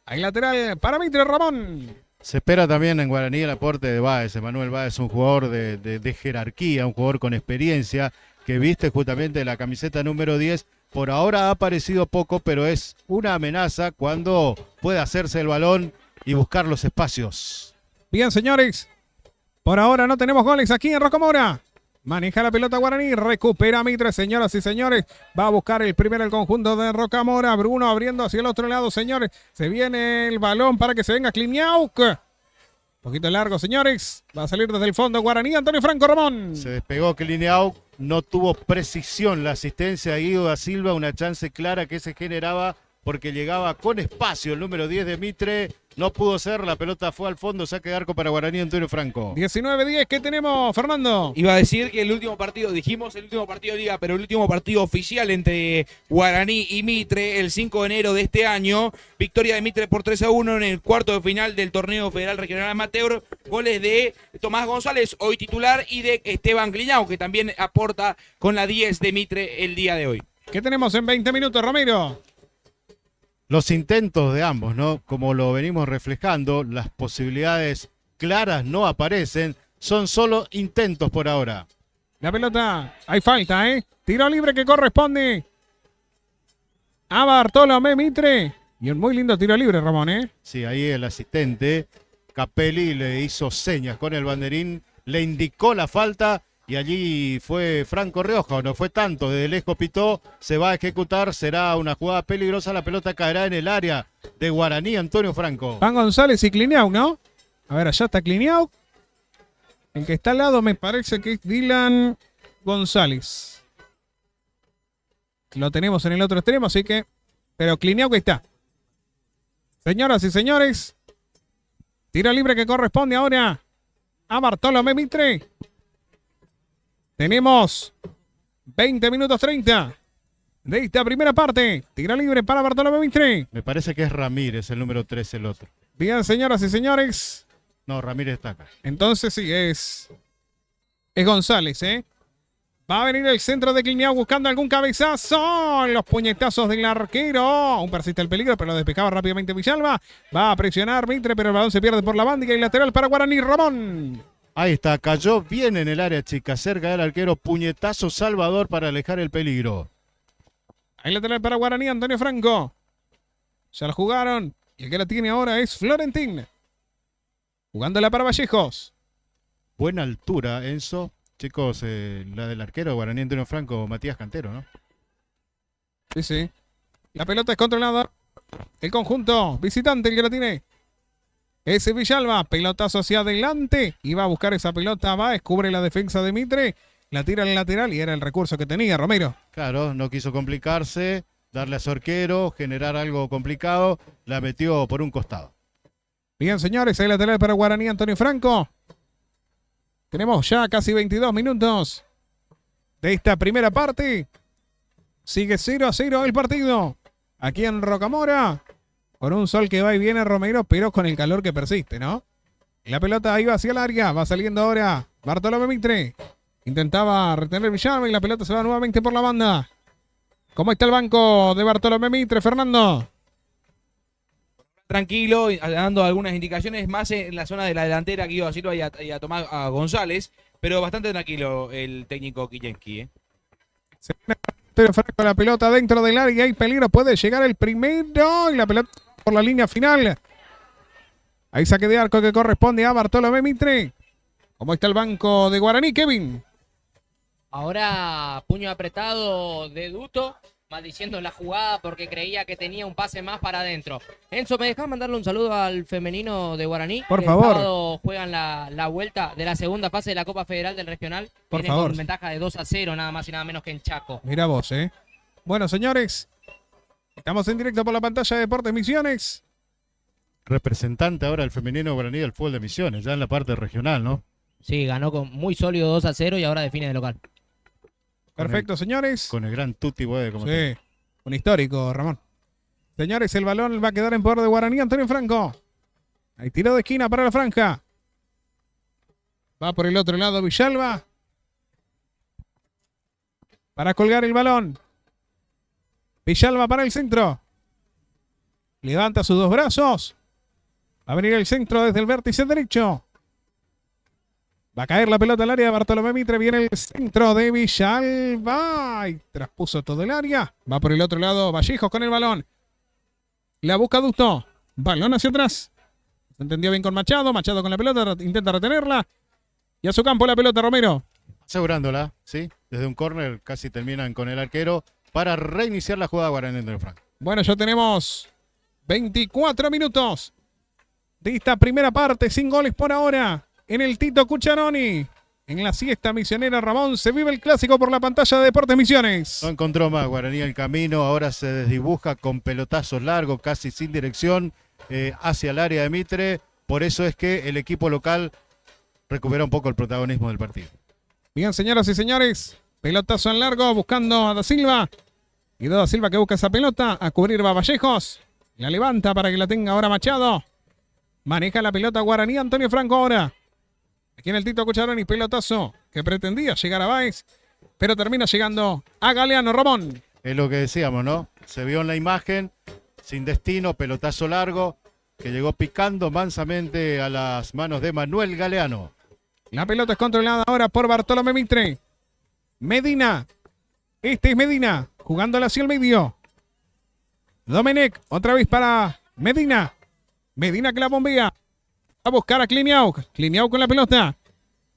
Hay lateral para Mitre, Ramón. Se espera también en Guaraní el aporte de Báez. Emanuel Báez, un jugador de jerarquía, un jugador con experiencia, que viste justamente la camiseta número 10. Por ahora ha aparecido poco, pero es una amenaza cuando puede hacerse el balón y buscar los espacios. Bien, señores. Por ahora no tenemos goles aquí en Rocamora. Maneja la pelota Guaraní, recupera Mitre, señoras y señores. Va a buscar el primero el conjunto de Rocamora. Bruno abriendo hacia el otro lado, señores. Se viene el balón para que se venga Kliniauk. Un poquito largo, señores. Va a salir desde el fondo Guaraní, Antonio Franco, Ramón. Se despegó Kliniauk, no tuvo precisión la asistencia de Guido da Silva, una chance clara que se generaba porque llegaba con espacio el número 10 de Mitre. no pudo ser, la pelota fue al fondo, saque de arco para Guaraní Antonio Franco. 19-10, ¿qué tenemos, Fernando? Iba a decir que el último partido, dijimos el último partido de Liga, pero el último partido oficial entre Guaraní y Mitre, el 5 de enero de este año, victoria de Mitre por 3-1 en el cuarto de final del torneo federal regional amateur, goles de Tomás González, hoy titular, y de Esteban Cliñao, que también aporta con la 10 de Mitre el día de hoy. ¿Qué tenemos en 20 minutos, Romero? Los intentos de ambos, ¿no? Como lo venimos reflejando, las posibilidades claras no aparecen, son solo intentos por ahora. La pelota, hay falta, ¿eh? Tiro libre que corresponde a Bartolomé Mitre. Y un muy lindo tiro libre, Ramón, ¿eh? Sí, ahí el asistente Capelli le hizo señas con el banderín, le indicó la falta y allí fue Franco Rioja, no fue tanto, desde lejos pitó, se va a ejecutar, será una jugada peligrosa, la pelota caerá en el área de Guaraní Antonio Franco. Van González y Cliñao, ¿no? A ver, allá está Cliñao. El que está al lado me parece que es Dylan González. Lo tenemos en el otro extremo, así que... Pero Cliñao que está. Señoras y señores, tiro libre que corresponde ahora a Bartolomé Mitre. Tenemos 20 minutos 30 de esta primera parte. Tiro libre para Bartolomé Mitre. Me parece que es Ramírez, el número 3, el otro. Bien, señoras y señores. No, Ramírez está acá. Entonces sí, es González, ¿eh? Va a venir el centro de Cliñao buscando algún cabezazo. Los puñetazos del arquero. Aún persiste el peligro, pero lo despejaba rápidamente Villalba. Va a presionar Mitre, pero el balón se pierde por la banda y el lateral para Guaraní. Ramón. Ahí está, cayó bien en el área chica, cerca del arquero, puñetazo Salvador para alejar el peligro. Ahí lateral para Guaraní, Antonio Franco. Se la jugaron y el que la tiene ahora es Florentín. Jugándola para Vallejos. Buena altura, Enzo. Chicos, la del arquero Guaraní Antonio Franco, Matías Cantero, ¿no? Sí, sí. La pelota es controlada. El conjunto visitante, el que la tiene. Ese Villalba, pelotazo hacia adelante. Y va a buscar esa pelota, va, descubre la defensa de Mitre. La tira al lateral y era el recurso que tenía Romero. Claro, no quiso complicarse, darle a su arquero, generar algo complicado. La metió por un costado. Bien, señores, el lateral para Guaraní Antonio Franco. Tenemos ya casi 22 minutos de esta primera parte. Sigue 0-0 el partido. Aquí en Rocamora. Con un sol que va y viene Romero, pero con el calor que persiste, ¿no? La pelota iba hacia el área. Va saliendo ahora Bartolomé Mitre. Intentaba retener Villalba y la pelota se va nuevamente por la banda. ¿Cómo está el banco de Bartolomé Mitre, Fernando? Tranquilo, dando algunas indicaciones más en la zona de la delantera, Guido da Silva y a Tomás a González, pero bastante tranquilo el técnico Kiyenski, ¿eh? Pero Franco, la pelota dentro del área, hay peligro, puede llegar el primero y la pelota por la línea final. Ahí saque de arco que corresponde a Bartolomé Mitre. ¿Cómo está el banco de Guaraní, Kevin? Ahora puño apretado de Duto, maldiciendo la jugada porque creía que tenía un pase más para adentro. Enzo, ¿me dejás mandarle un saludo al femenino de Guaraní? Por que favor. El sábado juegan la vuelta de la segunda fase de la Copa Federal del Regional. Por Vienen favor. con ventaja de 2-0, nada más y nada menos que en Chaco. Mira vos, ¿eh? Bueno, señores, estamos en directo por la pantalla de Deportes Misiones. Representante ahora del femenino Guaraní del fútbol de Misiones, ya en la parte regional, ¿no? Sí, ganó con muy sólido 2-0 y ahora define de local. Perfecto, señores. Con el gran Tutti Boe, como Sí, un histórico, Ramón. Señores, el balón va a quedar en poder de Guaraní, Antonio Franco. Hay tiro de esquina para la franja. Va por el otro lado Villalba. Para colgar el balón. Villalba para el centro. Levanta sus dos brazos. Va a venir el centro desde el vértice derecho. Va a caer la pelota al área de Bartolomé Mitre. Viene el centro de Villalba. Y traspuso todo el área. Va por el otro lado Vallejos con el balón. La busca Dusto. Balón hacia atrás. Se entendió bien con Machado. Machado con la pelota. Intenta retenerla. Y a su campo la pelota Romero. asegurándola, ¿sí? Desde un córner casi terminan con el arquero para reiniciar la jugada Guaraní de Franco. Bueno, ya tenemos 24 minutos de esta primera parte, sin goles por ahora, en el Tito Cucharoni. En la siesta misionera, Ramón, se vive el clásico por la pantalla de Deportes Misiones. No encontró más Guaraní el camino, ahora se desdibuja con pelotazos largos, casi sin dirección. hacia el área de Mitre. Por eso es que el equipo local recupera un poco el protagonismo del partido. Bien, señoras y señores. Pelotazo en largo buscando a Da Silva. Y Da Silva que busca esa pelota. A cubrir va Vallejos. La levanta para que la tenga ahora Machado. Maneja la pelota Guaraní Antonio Franco ahora. Aquí en el Tito Cucharoni, pelotazo que pretendía llegar a Báez, pero termina llegando a Galeano. Ramón. Es lo que decíamos, ¿no? Se vio en la imagen, sin destino, pelotazo largo, que llegó picando mansamente a las manos de Manuel Galeano. La pelota es controlada ahora por Bartolomé Mitre. Medina. Este es Medina, jugándola hacia el medio. Domenech, otra vez para Medina. Medina que la bombea. A buscar a Kliniauk. Kliniauk con la pelota.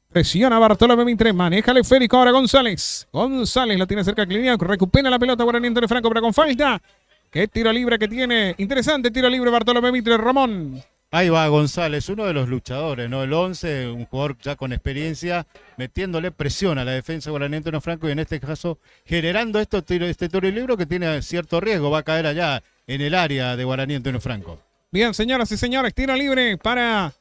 Presiona a Bartolomé Mitre. Maneja el esférico ahora González. González la tiene cerca a Kliniauk. Recupera la pelota Guaraní Antonio Franco, pero con falta. Qué tiro libre que tiene. Interesante tiro libre Bartolomé Mitre. Ramón. Ahí va González, uno de los luchadores, ¿no? El 11, un jugador ya con experiencia, metiéndole presión a la defensa Guaraní Antonio Franco y en este caso generando este tiro libre que tiene cierto riesgo. Va a caer allá en el área de Guaraní Antonio Franco. Bien, señoras y señores, tiro libre para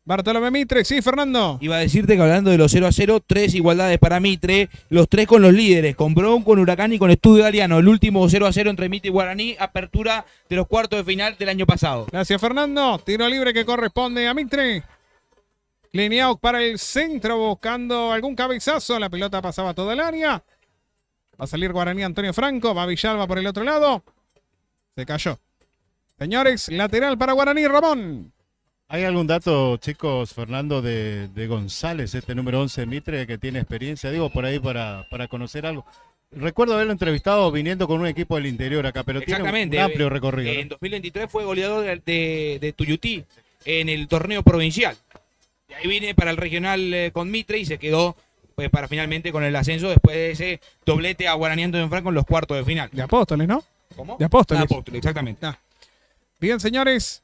Bartolomé Mitre. Sí, Fernando. Iba a decirte que hablando de los 0-0, 3 igualdades para Mitre, los 3 con los líderes, con Bron, con Huracán y con Estudio Galeano. El último 0-0 entre Mitre y Guaraní, apertura de los cuartos de final del año pasado. Gracias, Fernando. Tiro libre que corresponde a Mitre. Kliniauk para el centro buscando algún cabezazo. La pelota pasaba todo el área. Va a salir Guaraní Antonio Franco. Va Villalba por el otro lado. Se cayó. Señores, lateral para Guaraní, Ramón. ¿Hay algún dato, chicos, Fernando, de González, este número 11 de Mitre, que tiene experiencia? Digo, por ahí para conocer algo. Recuerdo haberlo entrevistado viniendo con un equipo del interior acá, pero tiene un amplio recorrido, ¿no? En 2023 fue goleador de Tuyutí en el torneo provincial. Y ahí vine para el regional con Mitre y se quedó pues, para finalmente con el ascenso después de ese doblete a Guaraní Antonio Franco en los cuartos de final. De Apóstoles, ¿no? ¿Cómo? De Apóstoles. De Apóstoles, exactamente. Bien, señores.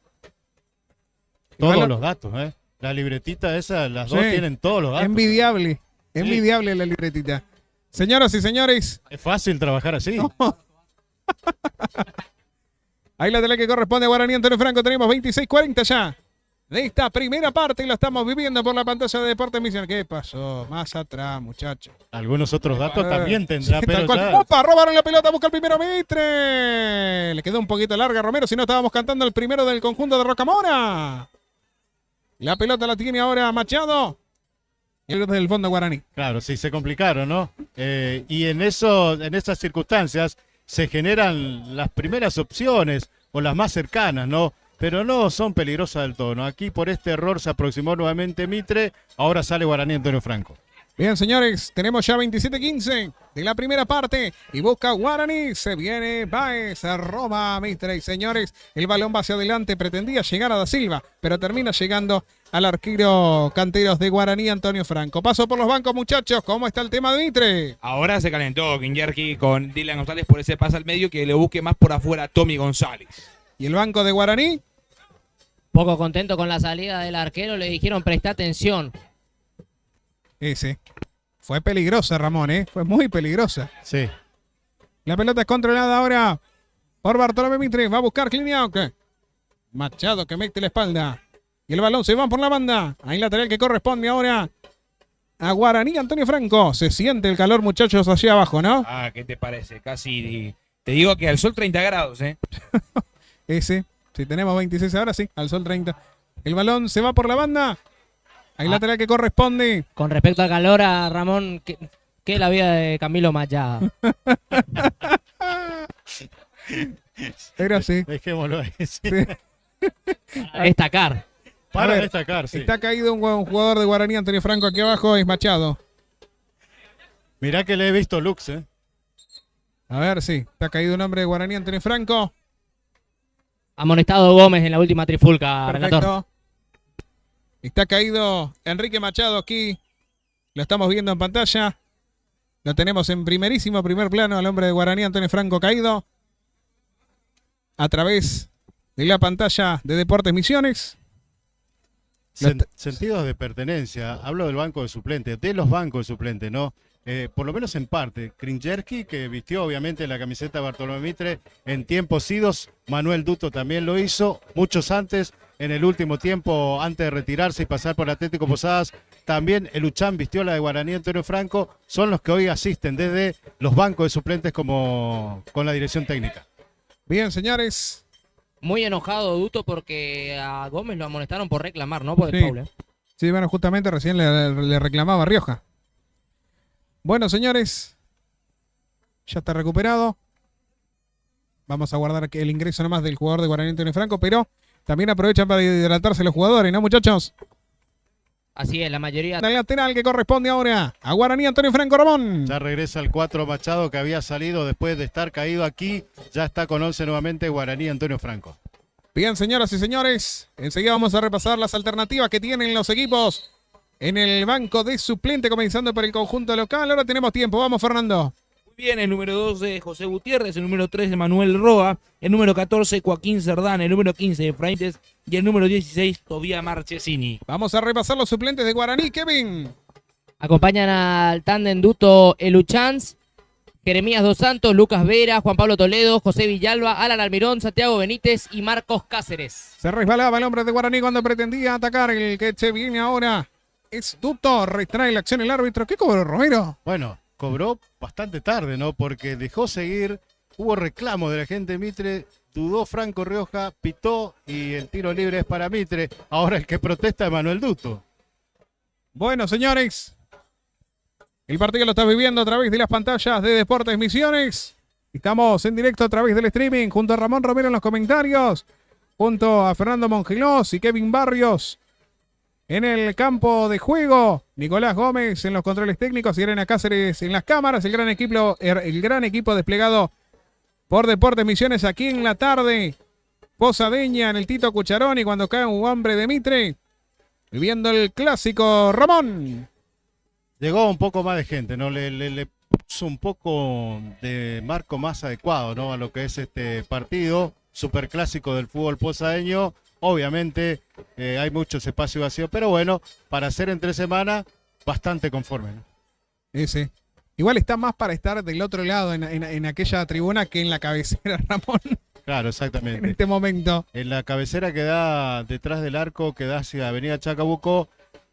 Todos los datos, ¿eh? La libretita esa, las dos tienen todos los datos. Envidiable. Envidiable la libretita. Señoras y señores. Es fácil trabajar así. No. Ahí la tele que corresponde a Guaraní Antonio Franco. Tenemos 26:40 ya. De esta primera parte y la estamos viviendo por la pantalla de Deportes Misión. ¿Qué pasó? Más atrás, muchachos. Algunos otros datos también tendrá, pero ya... ¡Opa! Robaron la pelota, busca el primero Mitre. Le quedó un poquito larga Romero, si no estábamos cantando el primero del conjunto de Rocamora. La pelota la tiene ahora Machado. Y el del fondo Guaraní. Claro, sí, se complicaron, ¿no? Y en esas circunstancias se generan las primeras opciones o las más cercanas, ¿no? Pero no son peligrosas del todo, ¿no? Aquí por este error se aproximó nuevamente Mitre, ahora sale Guaraní Antonio Franco. Bien, señores, tenemos ya 27:15 de la primera parte y busca Guaraní, se viene Báez, roba Mitre y señores, el balón va hacia adelante, pretendía llegar a Da Silva, pero termina llegando al arquero Canteros de Guaraní Antonio Franco. Paso por los bancos, muchachos, ¿cómo está el tema de Mitre? Ahora se calentó Guingerki con Dylan González por ese pase al medio que le busque más por afuera a Tommy González. ¿Y el banco de Guaraní? Poco contento con la salida del arquero, le dijeron presta atención. Ese. Fue peligrosa, Ramón, ¿eh? Fue muy peligrosa. Sí. La pelota es controlada ahora por Bartolomé Mitre. Va a buscar Kliniauk. Machado que mete la espalda. Y el balón se va por la banda. Ahí lateral que corresponde ahora a Guaraní Antonio Franco. Se siente el calor, muchachos, allá abajo, ¿no? Ah, ¿qué te parece? Casi, te digo que al sol 30 grados, ¿eh? Ese. Si tenemos 26 ahora, sí, al sol 30. El balón se va por la banda. Ahí lateral que corresponde. Con respecto al calor, a Ramón, ¿qué es la vida de Camilo Machado? Pero sí. Dejémoslo ahí. Sí. Para destacar. Para destacar, sí. Está caído un jugador de Guaraní Antonio Franco aquí abajo, es Machado. Mirá que le he visto Lux, ¿eh? A ver, sí. Está caído un hombre de Guaraní Antonio Franco. Amonestado Gómez en la última trifulca, Perfecto. relator. Está caído Enrique Machado aquí. Lo estamos viendo en pantalla. Lo tenemos en primerísimo primer plano al hombre de Guaraní Antonio Franco caído. A través de la pantalla de Deportes Misiones. Sentidos de pertenencia. Hablo del banco de suplentes, de los bancos de suplentes, ¿no? Por lo menos en parte. Krinjerski, que vistió obviamente la camiseta de Bartolomé Mitre en tiempos idos. Manuel Duto también lo hizo. Muchos antes, en el último tiempo, antes de retirarse y pasar por Atlético Posadas. También el Uchán vistió la de Guaraní Antonio Franco. Son los que hoy asisten desde los bancos de suplentes como con la dirección técnica. Bien, señores. Muy enojado Duto porque a Gómez lo amonestaron por reclamar, ¿no? Por el Sí. foul, ¿eh? Sí, bueno, justamente recién le reclamaba a Rioja. Bueno, señores, ya está recuperado. Vamos a guardar el ingreso nomás del jugador de Guaraní Antonio Franco, pero también aprovechan para hidratarse los jugadores, ¿no, muchachos? Así es, la mayoría. El lateral que corresponde ahora a Guaraní Antonio Franco Ramón. Ya regresa el 4 Machado, que había salido después de estar caído aquí. Ya está con 11 nuevamente Guaraní Antonio Franco. Bien, señoras y señores, enseguida vamos a repasar las alternativas que tienen los equipos en el banco de suplente, comenzando por el conjunto local. Ahora tenemos tiempo, vamos, Fernando. Muy bien, el número 12, José Gutiérrez, el número 13, Manuel Roa, el número 14, Joaquín Cerdán, el número 15, Fraites y el número 16, Tobía Marchesini. Vamos a repasar los suplentes de Guaraní, Kevin. Acompañan al tándem Duto Eluchans, Jeremías Dos Santos, Lucas Vera, Juan Pablo Toledo, José Villalba, Alan Almirón, Santiago Benítez y Marcos Cáceres. Se resbalaba el hombre de Guaraní cuando pretendía atacar. El que se viene ahora es Duto, retrae la acción el árbitro. ¿Qué cobró Romero? Bueno, cobró bastante tarde, ¿no? Porque dejó seguir, hubo reclamo de la gente de Mitre, dudó Franco Rioja, pitó y el tiro libre es para Mitre. Ahora el que protesta es Manuel Duto. Bueno, señores, el partido lo está viviendo a través de las pantallas de Deportes Misiones. Estamos en directo a través del streaming junto a Ramón Romero en los comentarios, junto a Fernando Mongelós y Kevin Barrios en el campo de juego, Nicolás Gómez en los controles técnicos y Irene Cáceres en las cámaras, el gran equipo desplegado por Deportes Misiones aquí en la tarde posadeña en el Tito Cucharoni cuando cae un hombre de Mitre, viviendo el clásico. Ramón. Llegó un poco más de gente, ¿no? Le puso un poco de marco más adecuado, ¿no? A lo que es este partido superclásico del fútbol posadeño. Obviamente hay muchos espacios vacíos, pero bueno, para hacer entre semana, bastante conforme, ¿no? Ese. Igual está más para estar del otro lado en aquella tribuna que en la cabecera, Ramón, Claro, en exactamente. este momento. En la cabecera que da detrás del arco, que da hacia Avenida Chacabuco,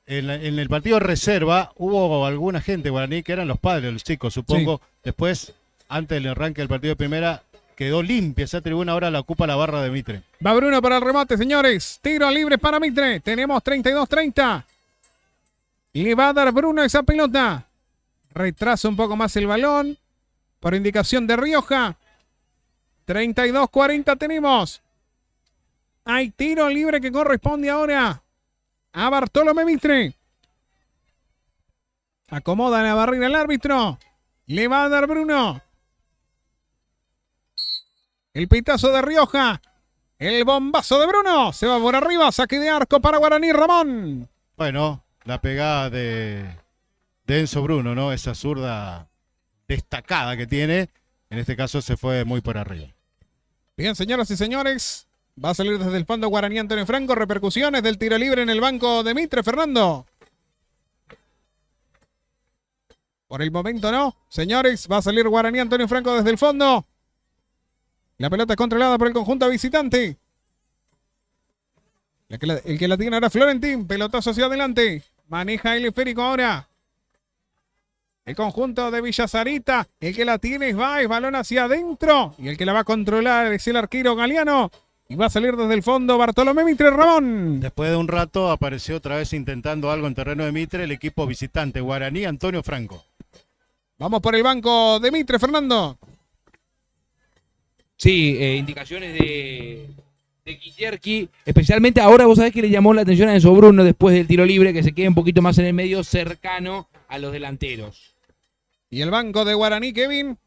en el partido reserva hubo alguna gente guaraní que eran los padres, los chicos, supongo. Después, antes del arranque del partido de primera, quedó limpia esa tribuna, ahora la ocupa la barra de Mitre. Va Bruno para el remate, señores. Tiro libre para Mitre. Tenemos 32-30. Le va a dar Bruno esa pelota. Retrasa un poco más el balón. Por indicación de Rioja. 32-40 tenemos. Hay tiro libre que corresponde ahora a Bartolomé Mitre. Acomoda la barrera el árbitro. Le va a dar Bruno. El pitazo de Rioja. El bombazo de Bruno. Se va por arriba. Saque de arco para Guaraní, Ramón. Bueno, la pegada de Enzo Bruno, ¿no? Esa zurda destacada que tiene. En este caso se fue muy por arriba. Bien, señoras y señores. Va a salir desde el fondo Guaraní Antonio Franco. Repercusiones del tiro libre en el banco de Mitre, Fernando. Por el momento no. Señores, va a salir Guaraní Antonio Franco desde el fondo. La pelota controlada por el conjunto visitante. El que la tiene ahora Florentín. Pelotazo hacia adelante. Maneja el esférico ahora. El conjunto de Villa Sarita. El que la tiene es Baez. Balón hacia adentro. Y el que la va a controlar es el arquero Galeano. Y va a salir desde el fondo Bartolomé Mitre, Ramón. Después de un rato apareció otra vez intentando algo en terreno de Mitre el equipo visitante, Guaraní Antonio Franco. Vamos por el banco de Mitre, Fernando. Sí, indicaciones de Guillerki. Especialmente ahora vos sabés que le llamó la atención a Enzo Bruno después del tiro libre, que se quede un poquito más en el medio, cercano a los delanteros. Y el banco de Guaraní, Kevin.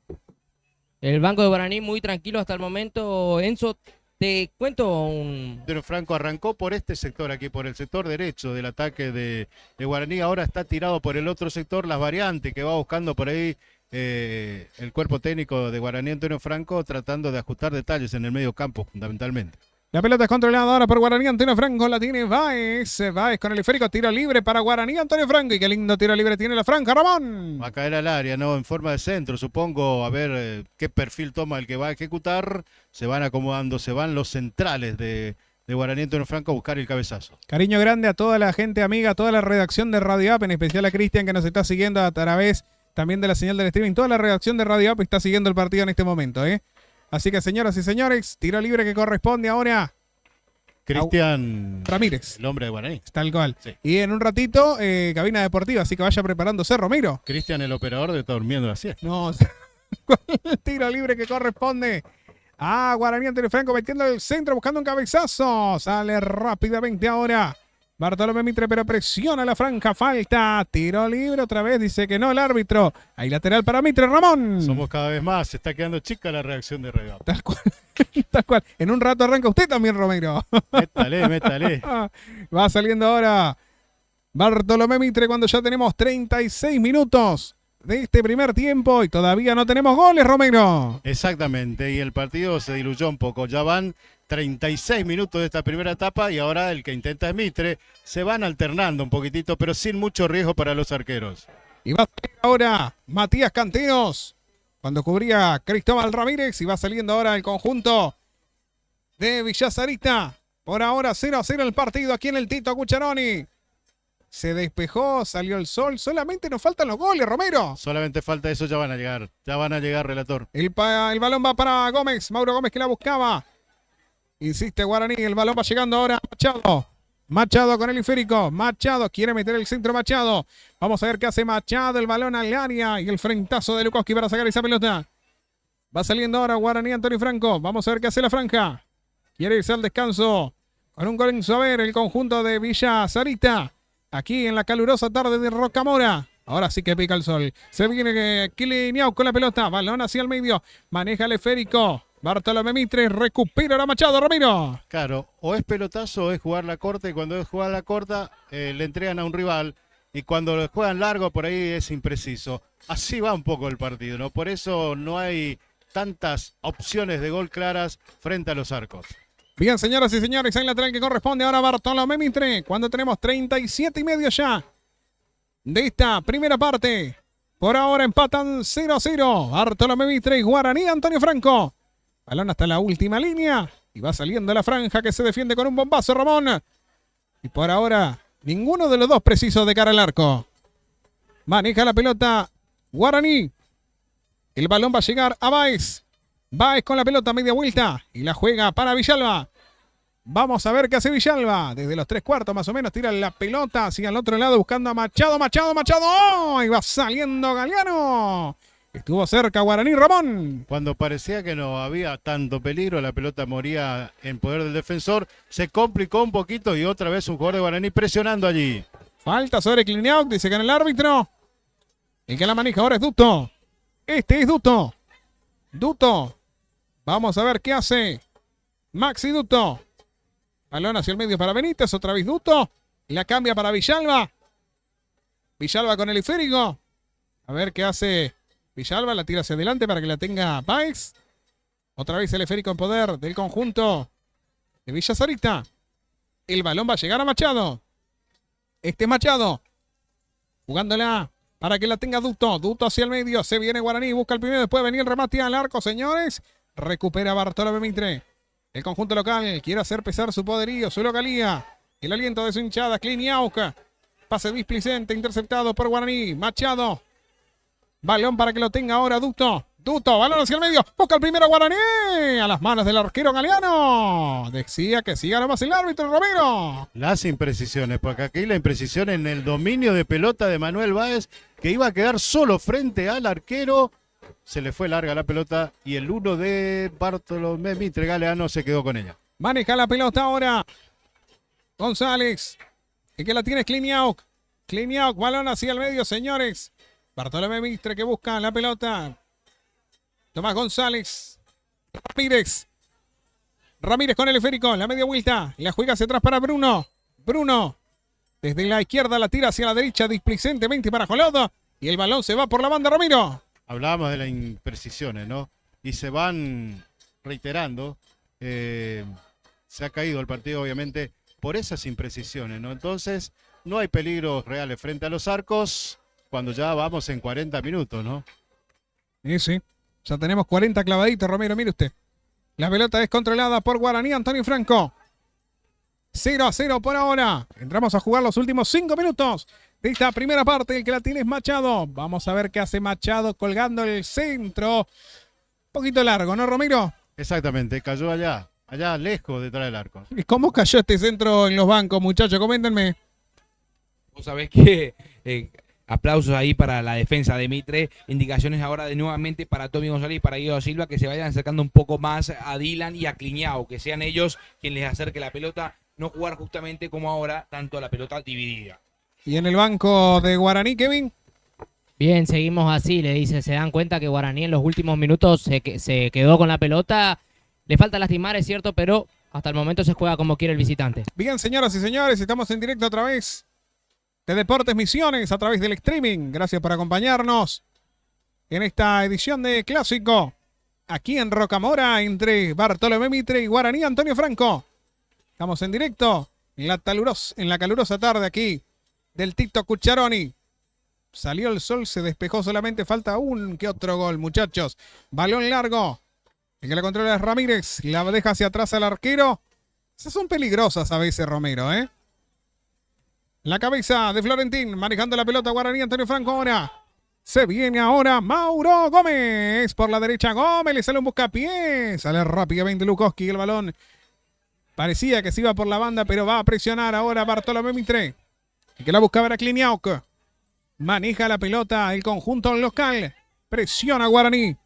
El banco de Guaraní muy tranquilo hasta el momento. Enzo, te cuento un... Antonio Franco arrancó por este sector aquí, por el sector derecho del ataque de Guaraní. Ahora está tirado por el otro sector, las variantes que va buscando por ahí el cuerpo técnico de Guaraní Antonio Franco, tratando de ajustar detalles en el medio campo, fundamentalmente. La pelota es controlada ahora por Guaraní. Antonio Franco la tiene Báez. Báez con el esférico. Tiro libre para Guaraní. Antonio Franco. Y qué lindo tiro libre tiene la franja, Ramón. Va a caer al área, ¿no? En forma de centro, supongo. A ver qué perfil toma el que va a ejecutar. Se van acomodando, se van los centrales de Guaraní Antonio Franco a buscar el cabezazo. Cariño grande a toda la gente amiga, a toda la redacción de Radio App, en especial a Cristian que nos está siguiendo a través también de la señal del streaming. Toda la redacción de Radio App está siguiendo el partido en este momento, ¿eh? Así que, señoras y señores, tiro libre que corresponde ahora Cristian Ramírez. El hombre de Guaraní. Tal cual. Sí. Y en un ratito, cabina deportiva, así que vaya preparándose, Romero. Cristian, el operador, de estar durmiendo la siesta. No, el tiro libre que corresponde a Guaraní Antonio Franco metiendo el centro, buscando un cabezazo. Sale rápidamente ahora Bartolomé Mitre, pero presiona la franja, falta. Tiro libre otra vez, dice que no el árbitro. Hay lateral para Mitre, Ramón. Somos cada vez más, se está quedando chica la reacción de Regao. Tal cual, tal cual. En un rato arranca usted también, Romero. Métale, métale. Va saliendo ahora Bartolomé Mitre cuando ya tenemos 36 minutos de este primer tiempo y todavía no tenemos goles, Romero. Exactamente, y el partido se diluyó un poco. Ya van 36 minutos de esta primera etapa y ahora el que intenta es Mitre. Se van alternando un poquitito, pero sin mucho riesgo para los arqueros. Y va a salir ahora Matías Canteros cuando cubría Cristóbal Ramírez y va saliendo ahora el conjunto de Villazarita. Por ahora 0-0 el partido aquí en el Tito Cucharoni. Se despejó, salió el sol. Solamente nos faltan los goles, Romero. Solamente falta eso, ya van a llegar, relator. El balón va para Gómez, Mauro Gómez que la buscaba. Insiste Guaraní, el balón va llegando ahora Machado. Machado con el esférico. Machado quiere meter el centro Machado. Vamos a ver qué hace Machado. El balón al área y el frentazo de Lukowski para sacar esa pelota. Va saliendo ahora Guaraní Antonio Franco. Vamos a ver qué hace la franja. Quiere irse al descanso. Con un gol en su haber el conjunto de Villa Sarita. Aquí en la calurosa tarde de Rocamora. Ahora sí que pica el sol. Se viene Kiliñao con la pelota. Balón hacia el medio. Maneja el esférico. Bartolomé Mitre recupera a Machado, Ramiro. Claro, o es pelotazo o es jugar la corta, y cuando es jugar la corta le entregan a un rival, y cuando lo juegan largo por ahí es impreciso. Así va un poco el partido, ¿no? Por eso no hay tantas opciones de gol claras frente a los arcos. Bien, señoras y señores, hay lateral que corresponde ahora a Bartolomé Mitre, cuando tenemos 37 y medio ya de esta primera parte. Por ahora empatan 0-0. Bartolomé Mitre y Guaraní Antonio Franco. Balón hasta la última línea. Y va saliendo la franja que se defiende con un bombazo, Ramón. Y por ahora, ninguno de los dos preciso de cara al arco. Maneja la pelota Guaraní. El balón va a llegar a Báez. Báez con la pelota media vuelta. Y la juega para Villalba. Vamos a ver qué hace Villalba. Desde los 3/4 más o menos tira la pelota hacia el otro lado buscando a Machado. Machado. ¡Oh! Y va saliendo Galeano. Estuvo cerca Guaraní, Ramón. Cuando parecía que no había tanto peligro, la pelota moría en poder del defensor. Se complicó un poquito y otra vez un jugador de Guaraní presionando allí. Falta sobre Kiliñao, dice que en el árbitro. El que la maneja ahora es Duto. Este es Duto. Duto. Vamos a ver qué hace Maxi Duto. Balón hacia el medio para Benítez. Otra vez Duto. La cambia para Villalba. Villalba con el esférico. A ver qué hace Villalba. La tira hacia adelante para que la tenga Páez. Otra vez el esférico en poder del conjunto de Villa Sarita. El balón va a llegar a Machado. Este Machado. Jugándola para que la tenga Duto. Duto hacia el medio. Se viene Guaraní. Busca el primero. Después venir el remate al arco, señores. Recupera Bartolomé Mitre. El conjunto local quiere hacer pesar su poderío, su localía. El aliento de su hinchada. Kiliñao. Pase displicente. Interceptado por Guaraní. Machado. Balón para que lo tenga ahora Duto. Duto, balón hacia el medio. Busca el primero Guaraní. A las manos del arquero Galeano. Decía que siga nomás el árbitro Romero. Las imprecisiones, porque aquí la imprecisión en el dominio de pelota de Manuel Báez, que iba a quedar solo frente al arquero. Se le fue larga la pelota y el 1 de Bartolomé Mitre Galeano se quedó con ella. Maneja la pelota ahora González. El que la tiene es Kiliñao. Kiliñao, balón hacia el medio, señores. Bartolomé Mitre que busca la pelota. Tomás González. Ramírez. Ramírez con el esférico. La media vuelta. La juega hacia atrás para Bruno. Bruno. Desde la izquierda la tira hacia la derecha displicentemente para Jolodo. Y el balón se va por la banda, Ramiro. Hablábamos de las imprecisiones, ¿no? Y se van reiterando. se ha caído el partido obviamente por esas imprecisiones, ¿no? Entonces, no hay peligros reales frente a los arcos cuando ya vamos en 40 minutos, ¿no? Sí. Ya tenemos 40 clavaditos, Romero, mire usted. La pelota es controlada por Guaraní, Antonio Franco. 0-0 por ahora. Entramos a jugar los últimos 5 minutos de esta primera parte. El que la tiene es Machado. Vamos a ver qué hace Machado colgando el centro. Un poquito largo, ¿no, Romero? Exactamente, cayó allá lejos detrás del arco. ¿Y cómo cayó este centro en los bancos, muchachos? Coméntenme. Vos sabés que aplausos ahí para la defensa de Mitre. Indicaciones ahora de nuevamente para Tommy González y para Guido Silva que se vayan acercando un poco más a Dylan y a Cliñao, que sean ellos quienes les acerque la pelota, no jugar justamente como ahora, tanto la pelota dividida. Y en el banco de Guaraní, Kevin. Bien, seguimos así, le dice. Se dan cuenta que Guaraní en los últimos minutos se quedó con la pelota. Le falta lastimar, es cierto, pero hasta el momento se juega como quiere el visitante. Bien, señoras y señores, estamos en directo otra vez de Deportes Misiones a través del streaming. Gracias por acompañarnos en esta edición de Clásico aquí en Rocamora entre Bartolomé Mitre y Guaraní Antonio Franco. Estamos en directo en la calurosa tarde aquí del Tito Cucharoni. Salió el sol, se despejó solamente, falta un que otro gol, muchachos. Balón largo. El que la controla es Ramírez, la deja hacia atrás al arquero. Esas son peligrosas a veces, Romero, ¿eh? La cabeza de Florentín, manejando la pelota Guaraní, Antonio Franco ahora. Se viene ahora Mauro Gómez. Por la derecha Gómez, le sale un buscapiés. Sale rápidamente Lukowski, el balón. Parecía que se iba por la banda, pero va a presionar ahora Bartolomé Mitre. El que la buscaba era Kliniauk. Maneja la pelota el conjunto local. Presiona Guaraní.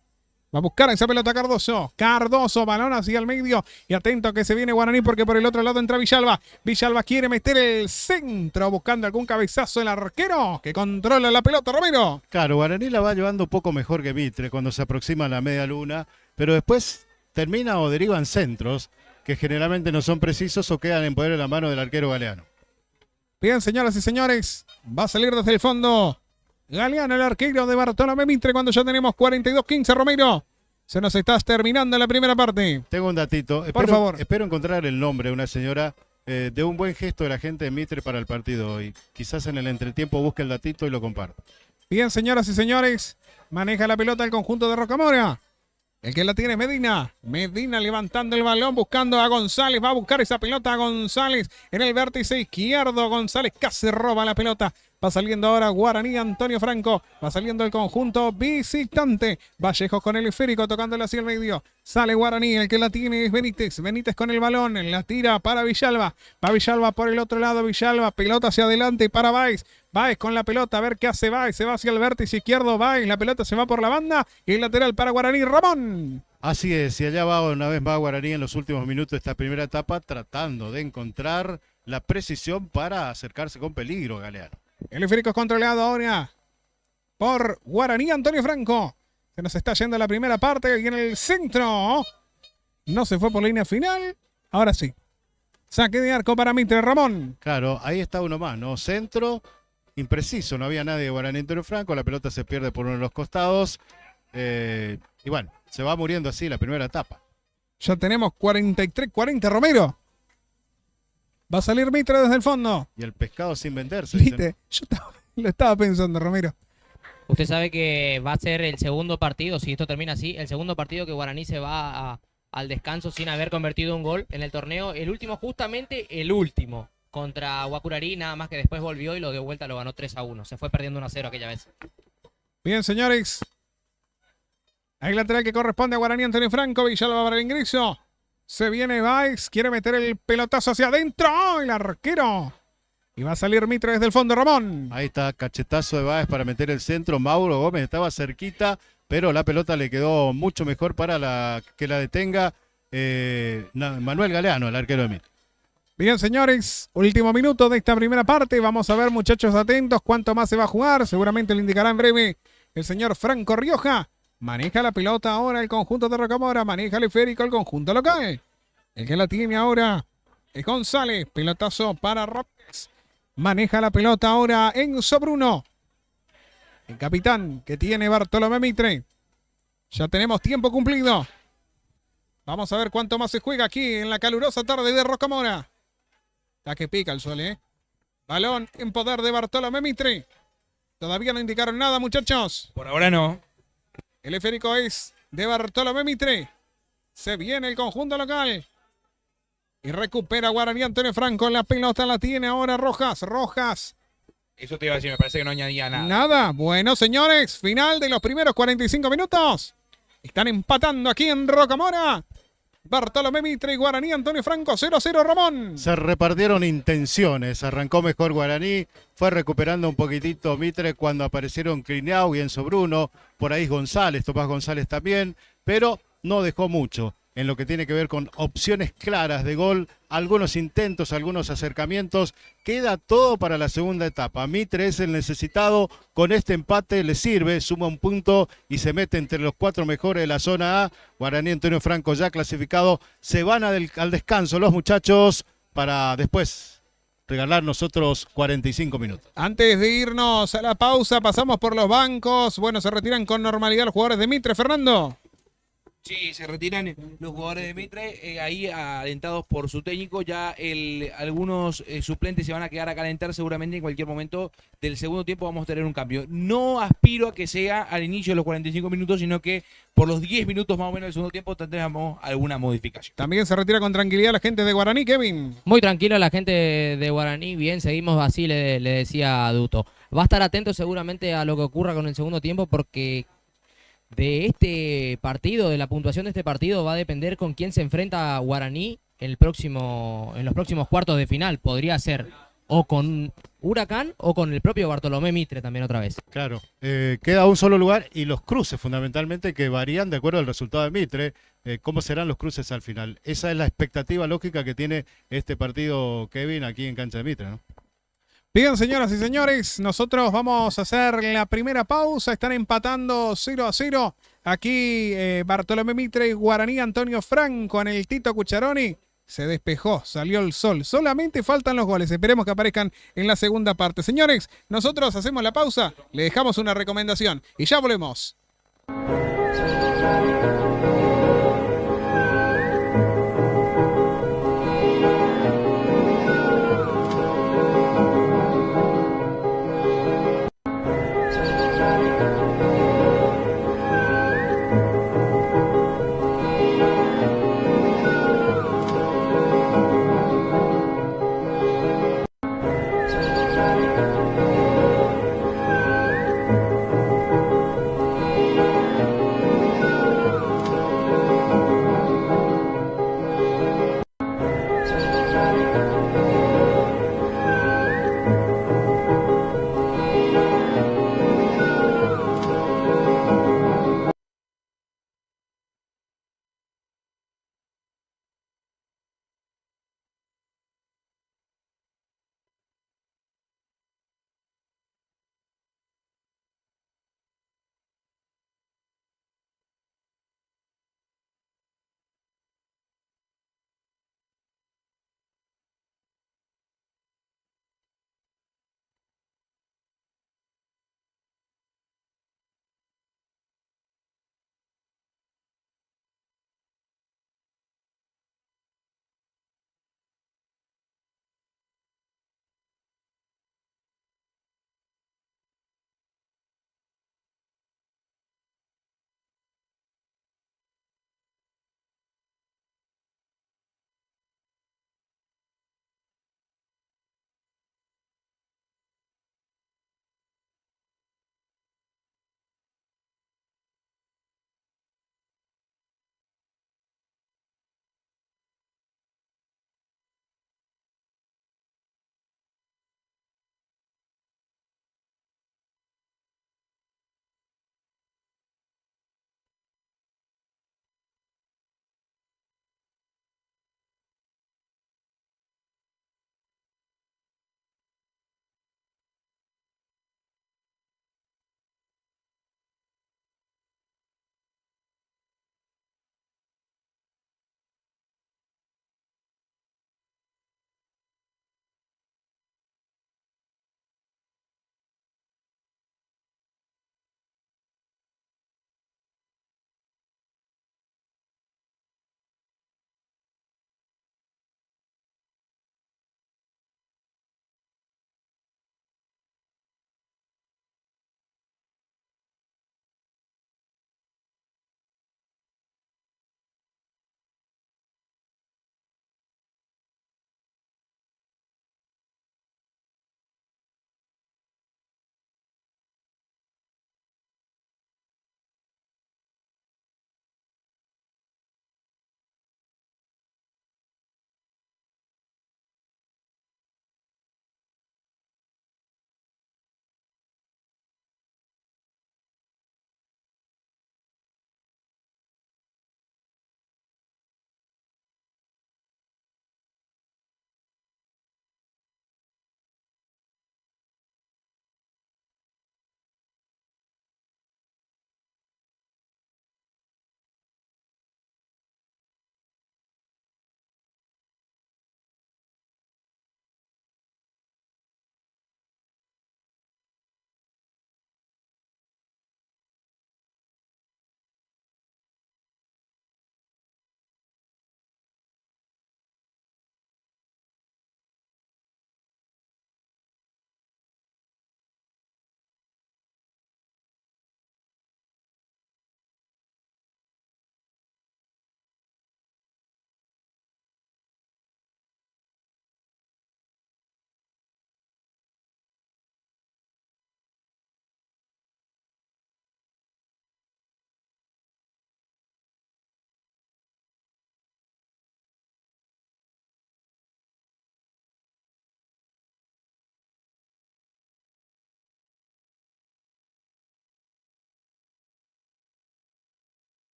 Va a buscar esa pelota Cardoso. Cardoso, balón hacia el medio. Y atento que se viene Guaraní porque por el otro lado entra Villalba. Villalba quiere meter el centro buscando algún cabezazo el arquero que controla la pelota, Romero. Claro, Guaraní la va llevando un poco mejor que Mitre cuando se aproxima a la media luna, pero después termina o derivan centros que generalmente no son precisos o quedan en poder de la mano del arquero Galeano. Bien, señoras y señores, va a salir desde el fondo Galeano, el arquero de Bartolomé Mitre, cuando ya tenemos 42-15, Romero. Se nos está terminando la primera parte. Tengo un datito. Por favor. Espero encontrar el nombre de una señora de un buen gesto de la gente de Mitre para el partido hoy. Quizás en el entretiempo busque el datito y lo comparto. Bien, señoras y señores, maneja la pelota el conjunto de Rocamora. El que la tiene es Medina. Medina levantando el balón, buscando a González. Va a buscar esa pelota a González en el vértice izquierdo. González casi roba la pelota. Va saliendo ahora Guaraní, Antonio Franco. Va saliendo el conjunto visitante. Vallejos con el esférico tocándole hacia el medio. Sale Guaraní, el que la tiene es Benítez. Benítez con el balón, la tira para Villalba. Va Villalba por el otro lado, Villalba. Pelota hacia adelante para Báez. Báez con la pelota, a ver qué hace Báez. Se va hacia el vértice izquierdo, Báez. La pelota se va por la banda. Y el lateral para Guaraní, Ramón. Así es, y allá va una vez más Guaraní en los últimos minutos de esta primera etapa, tratando de encontrar la precisión para acercarse con peligro, Galeano. El esférico es controlado ahora por Guaraní, Antonio Franco. Se nos está yendo la primera parte y en el centro. No se fue por línea final. Ahora sí. Saque de arco para Mitre, Ramón. Claro, ahí está uno más, ¿no? Centro, impreciso, no había nadie de Guaraní, Antonio Franco. La pelota se pierde por uno de los costados. Y bueno, se va muriendo así la primera etapa. Ya tenemos 43-40, Romero. Va a salir Mitre desde el fondo. Y el pescado sin venderse. ¿Viste? Yo lo estaba pensando, Romero. Usted sabe que va a ser el segundo partido, si esto termina así, el segundo partido que Guaraní se va al descanso sin haber convertido un gol en el torneo. El último, justamente el último, contra Guacurarí, nada más que después volvió y lo de vuelta lo ganó 3-1. Se fue perdiendo 1-0 aquella vez. Bien, señores. Hay lateral que corresponde a Guaraní, Antonio Franco. Villalba para el ingreso. Se viene Báez, quiere meter el pelotazo hacia adentro. ¡Oh! El arquero. Y va a salir Mitre desde el fondo, Ramón. Ahí está, cachetazo de Báez para meter el centro. Mauro Gómez estaba cerquita, pero la pelota le quedó mucho mejor para que la detenga Manuel Galeano, el arquero de Mitre. Bien, señores, último minuto de esta primera parte. Vamos a ver, muchachos, atentos, cuánto más se va a jugar. Seguramente lo indicará en breve el señor Franco Rioja. Maneja la pelota ahora el conjunto de Rocamora. Maneja el esférico el conjunto local. El que la tiene ahora es González. Pelotazo para Rópez. Maneja la pelota ahora Enzo Bruno. El capitán que tiene Bartolomé Mitre. Ya tenemos tiempo cumplido. Vamos a ver cuánto más se juega aquí en la calurosa tarde de Rocamora. La que pica el sol, ¿eh? Balón en poder de Bartolomé Mitre. Todavía no indicaron nada, muchachos. Por ahora no. El esférico es de Bartolomé Mitre. Se viene el conjunto local. Y recupera Guaraní Antonio Franco. La pelota la tiene ahora Rojas. Rojas. Eso te iba a decir, me parece que no añadía nada. Nada. Bueno, señores, final de los primeros 45 minutos. Están empatando aquí en Rocamora. Bartolomé Mitre y Guaraní Antonio Franco 0-0, Ramón. Se repartieron intenciones, arrancó mejor Guaraní, fue recuperando un poquitito Mitre cuando aparecieron Crineau y Enzo Bruno, por ahí González, Tomás González también, pero no dejó mucho en lo que tiene que ver con opciones claras de gol, algunos intentos, algunos acercamientos, queda todo para la segunda etapa. Mitre es el necesitado, con este empate le sirve, suma un punto y se mete entre los 4 mejores de la zona A. Guaraní Antonio Franco ya clasificado, se van al descanso los muchachos para después regalar nosotros 45 minutos. Antes de irnos a la pausa, pasamos por los bancos. Bueno, se retiran con normalidad los jugadores de Mitre, Fernando. Sí, se retiran los jugadores de Mitre, ahí alentados por su técnico. Ya algunos suplentes se van a quedar a calentar seguramente en cualquier momento del segundo tiempo. Vamos a tener un cambio. No aspiro a que sea al inicio de los 45 minutos, sino que por los 10 minutos más o menos del segundo tiempo tendremos alguna modificación. También se retira con tranquilidad la gente de Guaraní, Kevin. Muy tranquila la gente de Guaraní, bien, seguimos así, le decía a Duto. Va a estar atento seguramente a lo que ocurra con el segundo tiempo porque de este partido, de la puntuación de este partido, va a depender con quién se enfrenta a Guaraní en los próximos cuartos de final. Podría ser o con Huracán o con el propio Bartolomé Mitre también otra vez. Claro, queda un solo lugar y los cruces fundamentalmente que varían de acuerdo al resultado de Mitre. ¿Cómo serán los cruces al final? Esa es la expectativa lógica que tiene este partido, Kevin, aquí en cancha de Mitre, ¿no? Bien, señoras y señores, nosotros vamos a hacer la primera pausa. Están empatando 0-0. Aquí Bartolomé Mitre y Guaraní Antonio Franco en el Tito Cucharoni. Se despejó, salió el sol. Solamente faltan los goles. Esperemos que aparezcan en la segunda parte. Señores, nosotros hacemos la pausa. Le dejamos una recomendación y ya volvemos.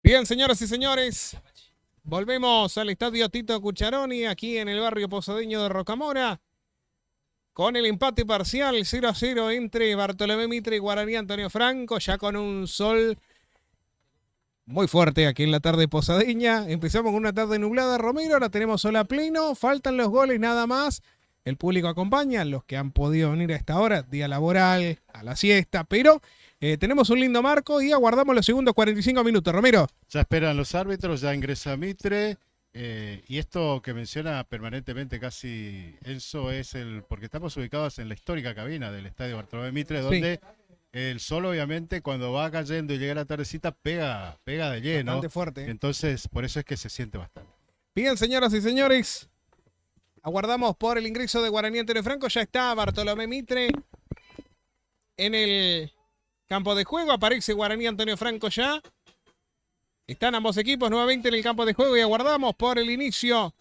Bien, señoras y señores, volvemos al estadio Tito Cucharoni, aquí en el barrio posadeño de Rocamora, con el empate parcial 0-0 entre Bartolomé Mitre y Guaraní Antonio Franco, ya con un sol muy fuerte aquí en la tarde posadeña. Empezamos con una tarde nublada, Romero, ahora tenemos sol a pleno, faltan los goles nada más. El público acompaña, los que han podido venir a esta hora, día laboral, a la siesta, pero tenemos un lindo marco y aguardamos los segundos 45 minutos. Romero. Ya esperan los árbitros, ya ingresa Mitre. Y esto que menciona permanentemente casi Enzo es porque estamos ubicados en la histórica cabina del estadio Bartolomé Mitre, donde el sol obviamente cuando va cayendo y llega la tardecita pega de lleno. Bastante fuerte. Entonces por eso es que se siente bastante. Bien, señoras y señores, aguardamos por el ingreso de Guaraní Antonio Franco. Ya está Bartolomé Mitre en el campo de juego. Aparece Guaraní Antonio Franco ya. Están ambos equipos nuevamente en el campo de juego y aguardamos por el inicio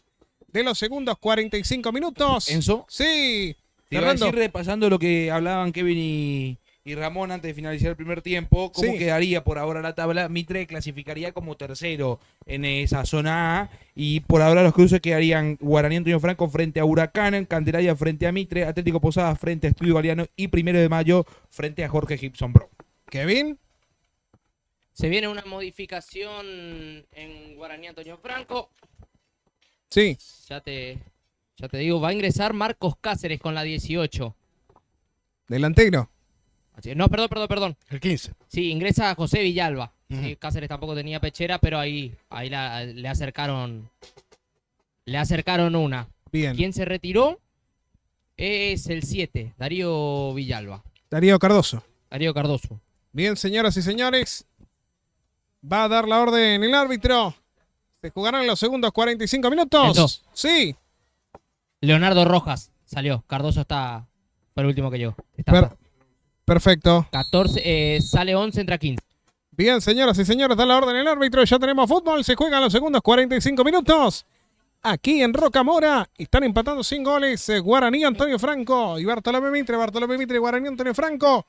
de los segundos 45 minutos. Enzo, Sí. te iba a decir, repasando lo que hablaban Kevin y Ramón antes de finalizar el primer tiempo, ¿cómo Sí. quedaría por ahora la tabla? Mitre clasificaría como tercero en esa zona A y por ahora los cruces quedarían Guaraní Antonio Franco frente a Huracán, Candelaria frente a Mitre, Atlético Posadas frente a Estudio Galeano y 1 de mayo frente a Jorge Gibson Bro. Kevin. Se viene una modificación en Guaraní Antonio Franco. Sí. Ya te digo, va a ingresar Marcos Cáceres con la 18. Delantero. Así, no, perdón. El 15. Sí, ingresa José Villalba. Ujú. Sí, Cáceres tampoco tenía pechera, pero ahí le acercaron una. Bien. Quien se retiró es el 7, Darío Villalba. Darío Cardoso. Darío Cardoso. Bien, señoras y señores. Va a dar la orden el árbitro. Se jugarán los segundos 45 minutos. Enzo. Sí. Leonardo Rojas salió. Cardoso fue el último que llegó. Perfecto. 14, sale 11, entra 15. Bien, señoras y señores, da la orden el árbitro. Ya tenemos fútbol. Se juegan los segundos 45 minutos. Aquí en Rocamora están empatando sin goles Guaraní Antonio Franco y Bartolomé Mitre. Bartolomé Mitre y Guaraní Antonio Franco.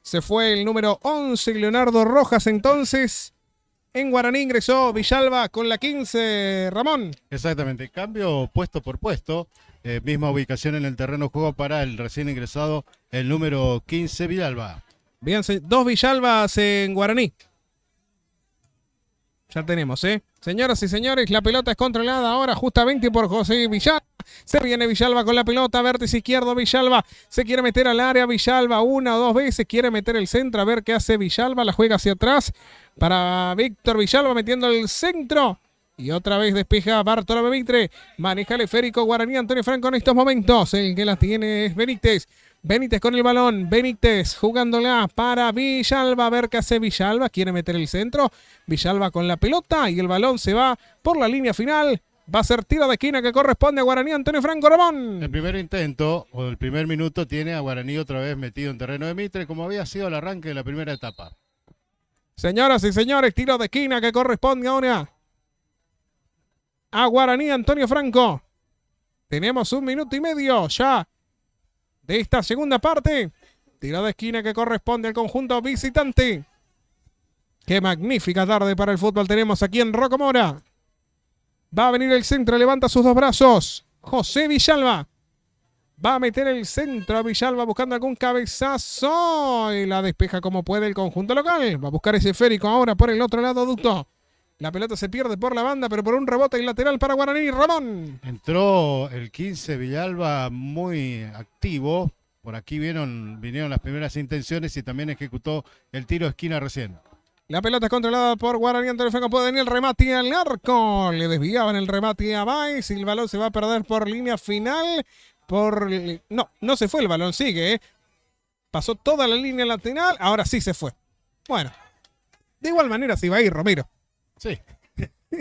Se fue el número 11, Leonardo Rojas. Entonces, en Guaraní ingresó Villalba con la 15, Ramón. Exactamente, cambio puesto por puesto. Misma ubicación en el terreno de juego para el recién ingresado, el número 15, Villalba. Bien, dos Villalbas en Guaraní. Ya tenemos, Señoras y señores, la pelota es controlada ahora justamente por José Villalba. Se viene Villalba con la pelota, vértice izquierdo, Villalba se quiere meter al área, Villalba una o dos veces, quiere meter el centro, a ver qué hace Villalba, la juega hacia atrás para Víctor Villalba metiendo el centro. Y otra vez despeja Bartolomé Mitre, maneja el esférico Guaraní Antonio Franco en estos momentos, el que la tiene es Benítez. Benítez con el balón, Benítez jugándola para Villalba, a ver qué hace Villalba, quiere meter el centro, Villalba con la pelota y el balón se va por la línea final, va a ser tiro de esquina que corresponde a Guaraní Antonio Franco. Ramón. El primer intento o el primer minuto tiene a Guaraní otra vez metido en terreno de Mitre, como había sido el arranque de la primera etapa. Señoras y señores, tiro de esquina que corresponde ahora a Guaraní Antonio Franco. Tenemos 1 minuto y medio ya de esta segunda parte. Tiro de esquina que corresponde al conjunto visitante. Qué magnífica tarde para el fútbol tenemos aquí en Rocamora. Va a venir el centro, levanta sus dos brazos. José Villalba. Va a meter el centro a Villalba buscando algún cabezazo. Y la despeja como puede el conjunto local. Va a buscar ese esférico ahora por el otro lado, Ducto. La pelota se pierde por la banda, pero por un rebote y lateral para Guaraní. Ramón. Entró el 15 Villalba muy activo. Por aquí vinieron las primeras intenciones y también ejecutó el tiro de esquina recién. La pelota es controlada por Guaraní Antonio Franco. Puede venir el remate al arco. Le desviaban el remate a Baez y el balón se va a perder por línea final. No se fue el balón, sigue. Pasó toda la línea lateral. Ahora sí se fue. Bueno, de igual manera se iba a ir Romero. Sí,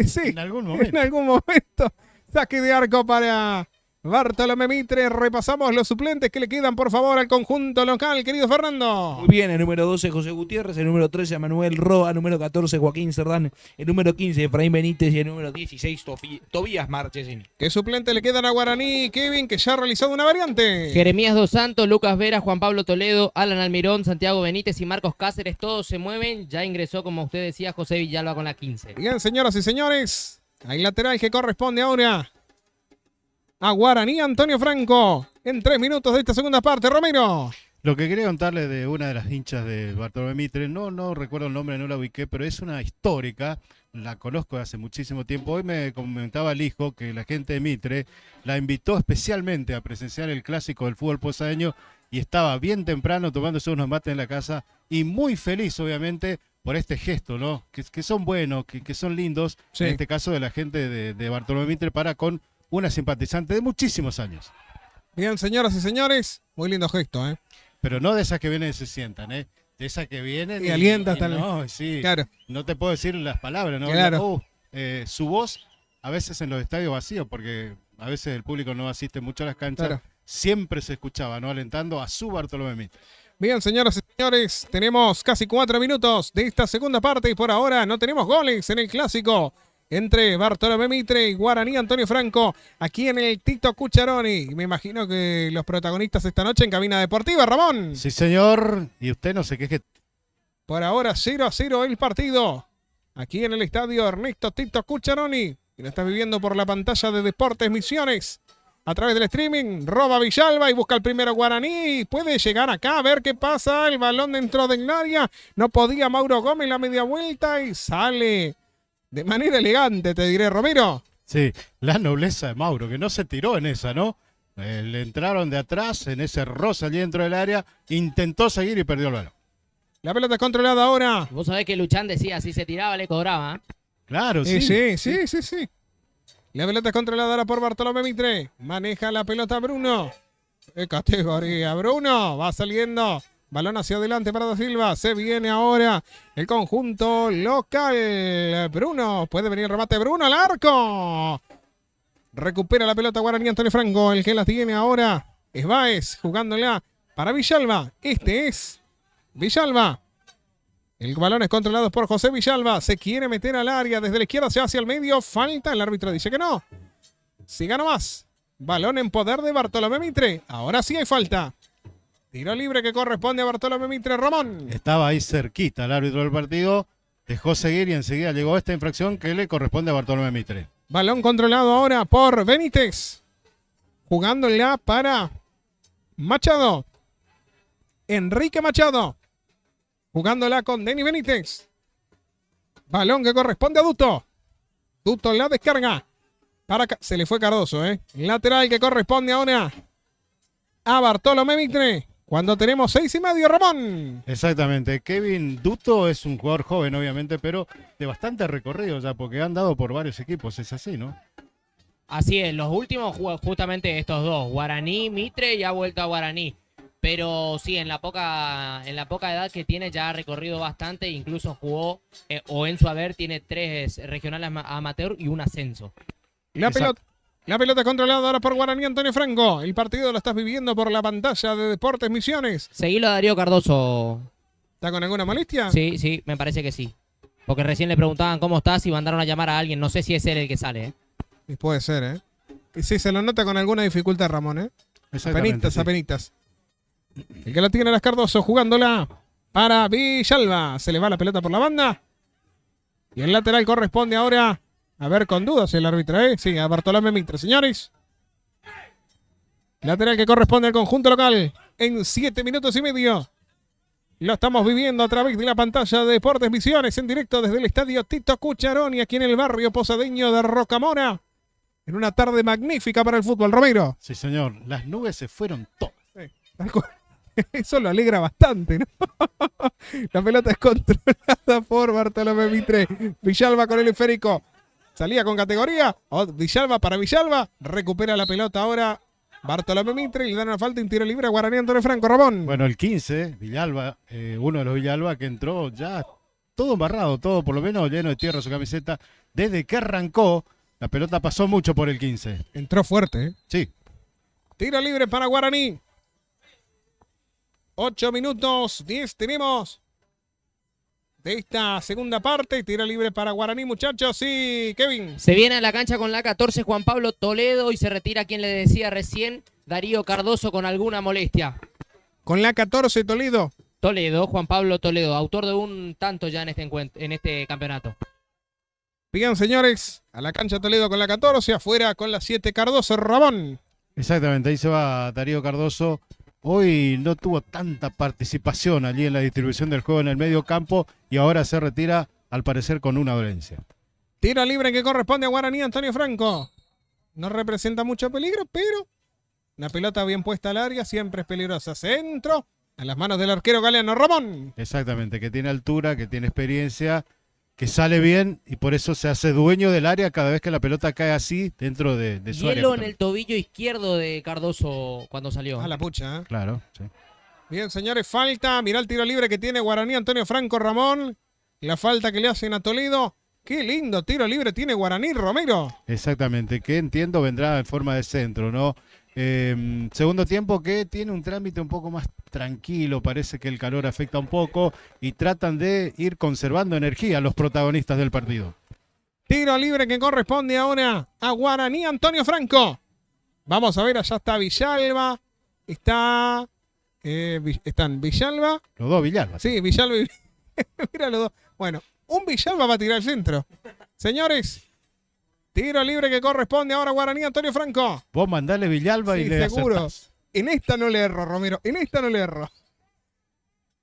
Sí, en algún momento. en algún momento. Saque de arco para Bartolomé Mitre. Repasamos los suplentes que le quedan, por favor, al conjunto local, querido Fernando. Muy bien, el número 12 José Gutiérrez, el número 13 Manuel Roa, el número 14 Joaquín Cerdán, el número 15 Efraín Benítez y el número 16 Tobías Marchesini. ¿Qué suplentes le quedan a Guaraní, Kevin, que ya ha realizado una variante? Jeremías Dos Santos, Lucas Vera, Juan Pablo Toledo, Alan Almirón, Santiago Benítez y Marcos Cáceres, todos se mueven. Ya ingresó, como usted decía, José Villalba con la 15. Bien, señoras y señores, hay lateral que corresponde ahora a Guaraní, Antonio Franco. En 3 minutos de esta segunda parte, Romero. Lo que quería contarle de una de las hinchas de Bartolomé Mitre, no recuerdo el nombre, no la ubiqué, pero es una histórica, la conozco de hace muchísimo tiempo. Hoy me comentaba el hijo que la gente de Mitre la invitó especialmente a presenciar el clásico del fútbol posadeño y estaba bien temprano tomándose unos mates en la casa y muy feliz, obviamente, por este gesto, ¿no? Que son buenos, que son lindos, Sí. en este caso de la gente de Bartolomé Mitre para con una simpatizante de muchísimos años. Bien, señoras y señores, muy lindo gesto, ¿eh? Pero no de esas que vienen y se sientan, ¿eh? De esas que vienen Y alienta hasta no, sí. Claro. No te puedo decir las palabras, ¿no? Claro. Su voz, a veces en los estadios vacíos, porque a veces el público no asiste mucho a las canchas, Claro. siempre se escuchaba, ¿no? Alentando a su Bartolomé Mitre. Bien, señoras y señores, tenemos casi 4 minutos de esta segunda parte y por ahora no tenemos goles en el clásico entre Bartolomé Mitre y Guaraní, Antonio Franco, aquí en el Tito Cucharoni. Me imagino que los protagonistas esta noche en Cabina Deportiva, Ramón. Sí, señor, y usted no se queje. Por ahora 0-0 el partido, aquí en el estadio Ernesto Tito Cucharoni, y lo está viviendo por la pantalla de Deportes Misiones. A través del streaming, roba Villalba y busca el primero Guaraní. Puede llegar acá a ver qué pasa. El balón dentro del área. No podía Mauro Gómez la media vuelta y sale de manera elegante, te diré, Romero. Sí, la nobleza de Mauro, que no se tiró en esa, ¿no? Le entraron de atrás, en ese roce allí dentro del área, intentó seguir y perdió el balón. La pelota controlada ahora. Vos sabés que Luchán decía, si se tiraba le cobraba, ¿eh? Claro, Sí, sí. sí. La pelota controlada ahora por Bartolomé Mitre. Maneja la pelota Bruno. ¡Qué categoría, Bruno! Va saliendo. Balón hacia adelante para Da Silva. Se viene ahora el conjunto local. Bruno. Puede venir el remate. Bruno al arco. Recupera la pelota Guaraní, Antonio Franco. El que la tiene ahora es Báez. Jugándola para Villalba. Este es Villalba. El balón es controlado por José Villalba. Se quiere meter al área. Desde la izquierda se hacia el medio. Falta. El árbitro dice que no. Siga nomás. Balón en poder de Bartolomé Mitre. Ahora sí hay falta. Tiro libre que corresponde a Bartolomé Mitre, Ramón. Estaba ahí cerquita el árbitro del partido, dejó seguir y enseguida llegó esta infracción que le corresponde a Bartolomé Mitre. Balón controlado ahora por Benítez. Jugándola para Machado. Enrique Machado. Jugándola con Denis Benítez. Balón que corresponde a Duto. Duto la descarga. Se le fue Cardoso, ¿eh? Lateral que corresponde ahora a Bartolomé Mitre. Cuando tenemos 6:30, Ramón. Exactamente, Kevin Duto es un jugador joven obviamente, pero de bastante recorrido ya, porque han dado por varios equipos, es así, ¿no? Así es, los últimos justamente estos dos, Guaraní, Mitre y ha vuelto a Guaraní. Pero sí, en la poca edad que tiene ya ha recorrido bastante, incluso jugó, o en su haber tiene 3 regionales amateur y un ascenso. La pelota controlada ahora por Guaraní, Antonio Franco. El partido lo estás viviendo por la pantalla de Deportes Misiones. Seguilo a Darío Cardoso. ¿Está con alguna molestia? Sí, me parece que sí. Porque recién le preguntaban cómo estás y mandaron a llamar a alguien. No sé si es él el que sale, ¿eh? Y puede ser, ¿eh? Y sí, se lo nota con alguna dificultad, Ramón, ¿eh? Exactamente, Apenitas, sí. apenitas. El que la tiene es Cardoso, jugándola para Villalba. Se le va la pelota por la banda. Y el lateral corresponde ahora, a ver, con dudas el árbitro, ¿eh? Sí, a Bartolomé Mitre, señores. Lateral que corresponde al conjunto local en 7 minutos y medio. Lo estamos viviendo a través de la pantalla de Deportes Misiones en directo desde el estadio Tito Cucharoni, aquí en el barrio posadeño de Rocamora. En una tarde magnífica para el fútbol, Romero. Sí, señor, las nubes se fueron todas. Tal cual. Eso lo alegra bastante, ¿no? La pelota es controlada por Bartolomé Mitre. Villalba con el esférico. Salía con categoría. Villalba para Villalba. Recupera la pelota ahora Bartolomé Mitre. Y le dan una falta, un tiro libre a Guaraní, Antonio Franco, Ramón. Bueno, el 15, Villalba, uno de los Villalba que entró ya todo embarrado, todo por lo menos lleno de tierra su camiseta. Desde que arrancó, la pelota pasó mucho por el 15. Entró fuerte, ¿eh? Sí, Tiro libre para Guaraní. 8 minutos 10 tenemos de esta segunda parte. Tiro libre para Guaraní, muchachos. Sí, Kevin. Se viene a la cancha con la 14 Juan Pablo Toledo y se retira quien le decía recién, Darío Cardoso con alguna molestia. Con la 14 Toledo. Toledo, Juan Pablo Toledo, autor de un tanto ya en este campeonato. Bien, señores, a la cancha Toledo con la 14, afuera con la 7 Cardoso, Ramón. Exactamente, ahí se va Darío Cardoso. Hoy no tuvo tanta participación allí en la distribución del juego en el medio campo y ahora se retira, al parecer, con una dolencia. Tiro libre que corresponde a Guaraní, Antonio Franco. No representa mucho peligro, pero una pelota bien puesta al área, siempre es peligrosa. Centro, en las manos del arquero galeano, Ramón. Exactamente, que tiene altura, que tiene experiencia, que sale bien y por eso se hace dueño del área cada vez que la pelota cae así dentro de su área. Hielo en el tobillo izquierdo de Cardoso cuando salió. A la pucha, ¿eh? Claro, sí. Bien, señores, falta. Mirá el tiro libre que tiene Guaraní, Antonio Franco, Ramón. La falta que le hacen a Toledo. Qué lindo tiro libre tiene Guaraní, Romero. Exactamente, que entiendo vendrá en forma de centro, ¿no? Segundo tiempo que tiene un trámite un poco más tranquilo, parece que el calor afecta un poco y tratan de ir conservando energía los protagonistas del partido. Tiro libre que corresponde ahora a Guaraní, Antonio Franco. Vamos a ver, allá está Villalba. Están Villalba. Los dos Villalba. Sí, Villalba y... Mira los dos. Bueno, un Villalba va a tirar al centro. Señores, tiro libre que corresponde ahora a Guaraní, Antonio Franco. Vos mandale Villalba y Sí, le seguro. acertás. En esta no le erro, Romero. En esta no le erro.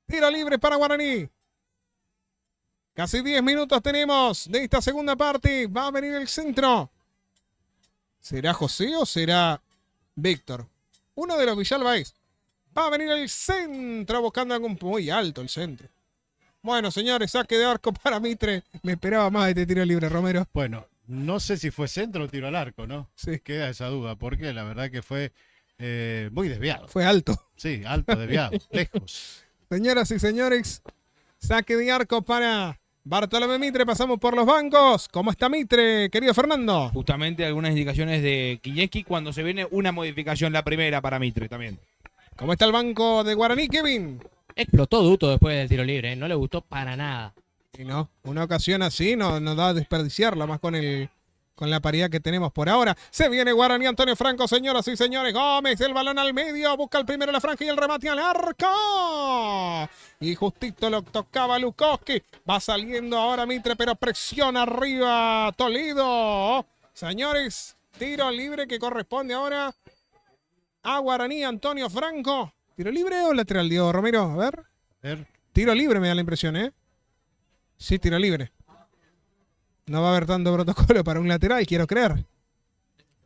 Tiro libre para Guaraní. Casi 10 minutos tenemos de esta segunda parte. Va a venir el centro. ¿Será José o será Víctor? Uno de los Villalba es. Va a venir el centro buscando algún... Muy alto el centro. Bueno, señores, saque de arco para Mitre. Me esperaba más de este tiro libre, Romero. Bueno, no sé si fue centro o tiro al arco, ¿no? Sí. Queda esa duda, porque la verdad que fue muy desviado. Fue alto. Sí, alto, desviado, lejos. Señoras y señores, saque de arco para Bartolomé Mitre. Pasamos por los bancos. ¿Cómo está Mitre, querido Fernando? Justamente algunas indicaciones de Kiñeski cuando se viene una modificación, la primera para Mitre también. ¿Cómo está el banco de Guaraní, Kevin? Explotó Duto después del tiro libre, ¿eh? No le gustó para nada. Y no, una ocasión así no da a desperdiciarla, más con la paridad que tenemos por ahora. Se viene Guaraní, Antonio Franco, señoras y señores. Gómez, el balón al medio, busca el primero la franja y el remate al arco. Y justito lo tocaba Lukowski. Va saliendo ahora Mitre, pero presiona arriba Toledo. Señores, tiro libre que corresponde ahora a Guaraní, Antonio Franco. ¿Tiro libre o lateral, Diego Romero? A ver. Tiro libre me da la impresión, ¿eh? Sí, tiro libre. No va a haber tanto protocolo para un lateral, quiero creer.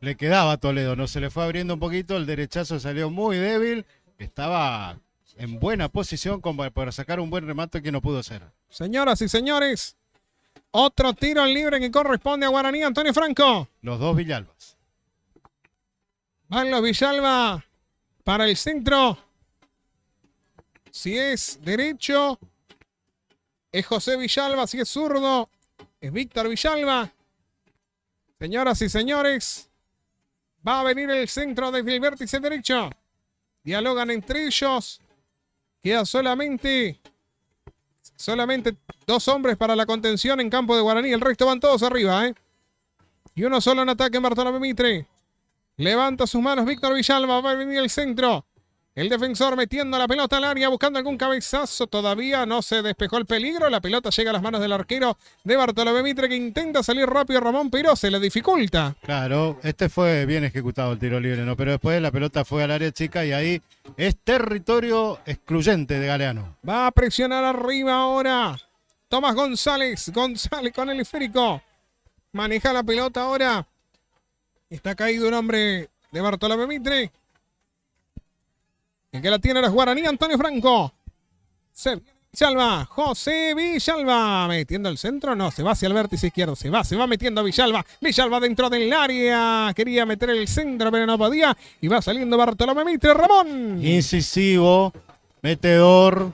Le quedaba a Toledo, no se le fue abriendo un poquito, el derechazo salió muy débil, estaba en buena posición como para sacar un buen remate que no pudo hacer. Señoras y señores, otro tiro libre que corresponde a Guaraní, Antonio Franco. Los dos Villalbas. Van los Villalba para el centro. Si es derecho, es José Villalba. Si es zurdo, es Víctor Villalba. Señoras y señores, va a venir el centro desde el vértice derecho. Dialogan entre ellos. Queda solamente dos hombres para la contención en campo de Guaraní. El resto van todos arriba, ¿eh? Y uno solo en ataque en Bartolomé Mitre. Levanta sus manos Víctor Villalba. Va a venir el centro. El defensor metiendo la pelota al área, buscando algún cabezazo. Todavía no se despejó el peligro. La pelota llega a las manos del arquero de Bartolomé Mitre, que intenta salir rápido Ramón, pero se le dificulta. Claro, este fue bien ejecutado el tiro libre, ¿no? Pero después la pelota fue al área chica y ahí es territorio excluyente de Galeano. Va a presionar arriba ahora Tomás González. González con el esférico. Maneja la pelota ahora. Está caído un hombre de Bartolomé Mitre. El que la tiene era Guaraní, Antonio Franco. Se viene Villalba, José Villalba, metiendo el centro, no, se va hacia el vértice izquierdo, se va metiendo Villalba. Villalba dentro del área, quería meter el centro pero no podía. Y va saliendo Bartolomé Mitre, Ramón. Incisivo, metedor,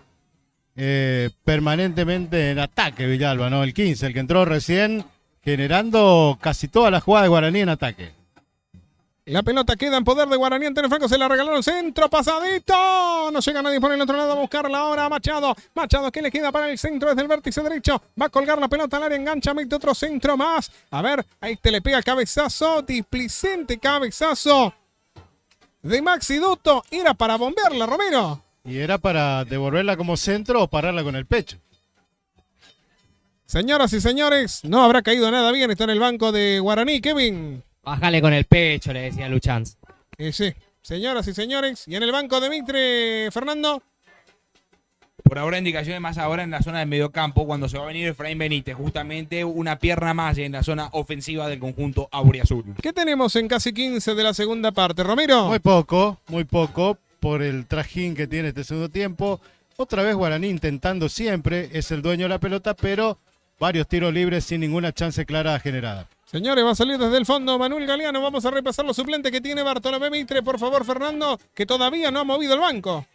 permanentemente en ataque Villalba, ¿no? El 15, el que entró recién, generando casi todas las jugadas de Guaraní en ataque. La pelota queda en poder de Guaraní. Antonio Franco se la regalaron. Centro pasadito. No llega nadie por el otro lado a buscarla ahora. Machado. Machado que le queda para el centro desde el vértice derecho. Va a colgar la pelota al área. Engancha. Mete otro centro más. A ver. Ahí te le pega el cabezazo. Displicente cabezazo de Maxi Dutto. Era para bombearla, Romero. ¿Y era para devolverla como centro o pararla con el pecho? Señoras y señores, no habrá caído nada bien. Está en el banco de Guaraní. Kevin. Bájale con el pecho, le decía Luchanz. Sí, señoras y señores. Y en el banco de Mitre, Fernando. Por ahora indicaciones más ahora en la zona del mediocampo cuando se va a venir Efraín Benítez. Justamente una pierna más en la zona ofensiva del conjunto auriazul. ¿Qué tenemos en casi 15 de la segunda parte, Romero? Muy poco por el trajín que tiene este segundo tiempo. Otra vez Guaraní intentando siempre, es el dueño de la pelota, pero varios tiros libres sin ninguna chance clara generada. Señores, va a salir desde el fondo Manuel Galeano. Vamos a repasar los suplentes que tiene Bartolomé Mitre. Por favor, Fernando, que todavía no ha movido el banco.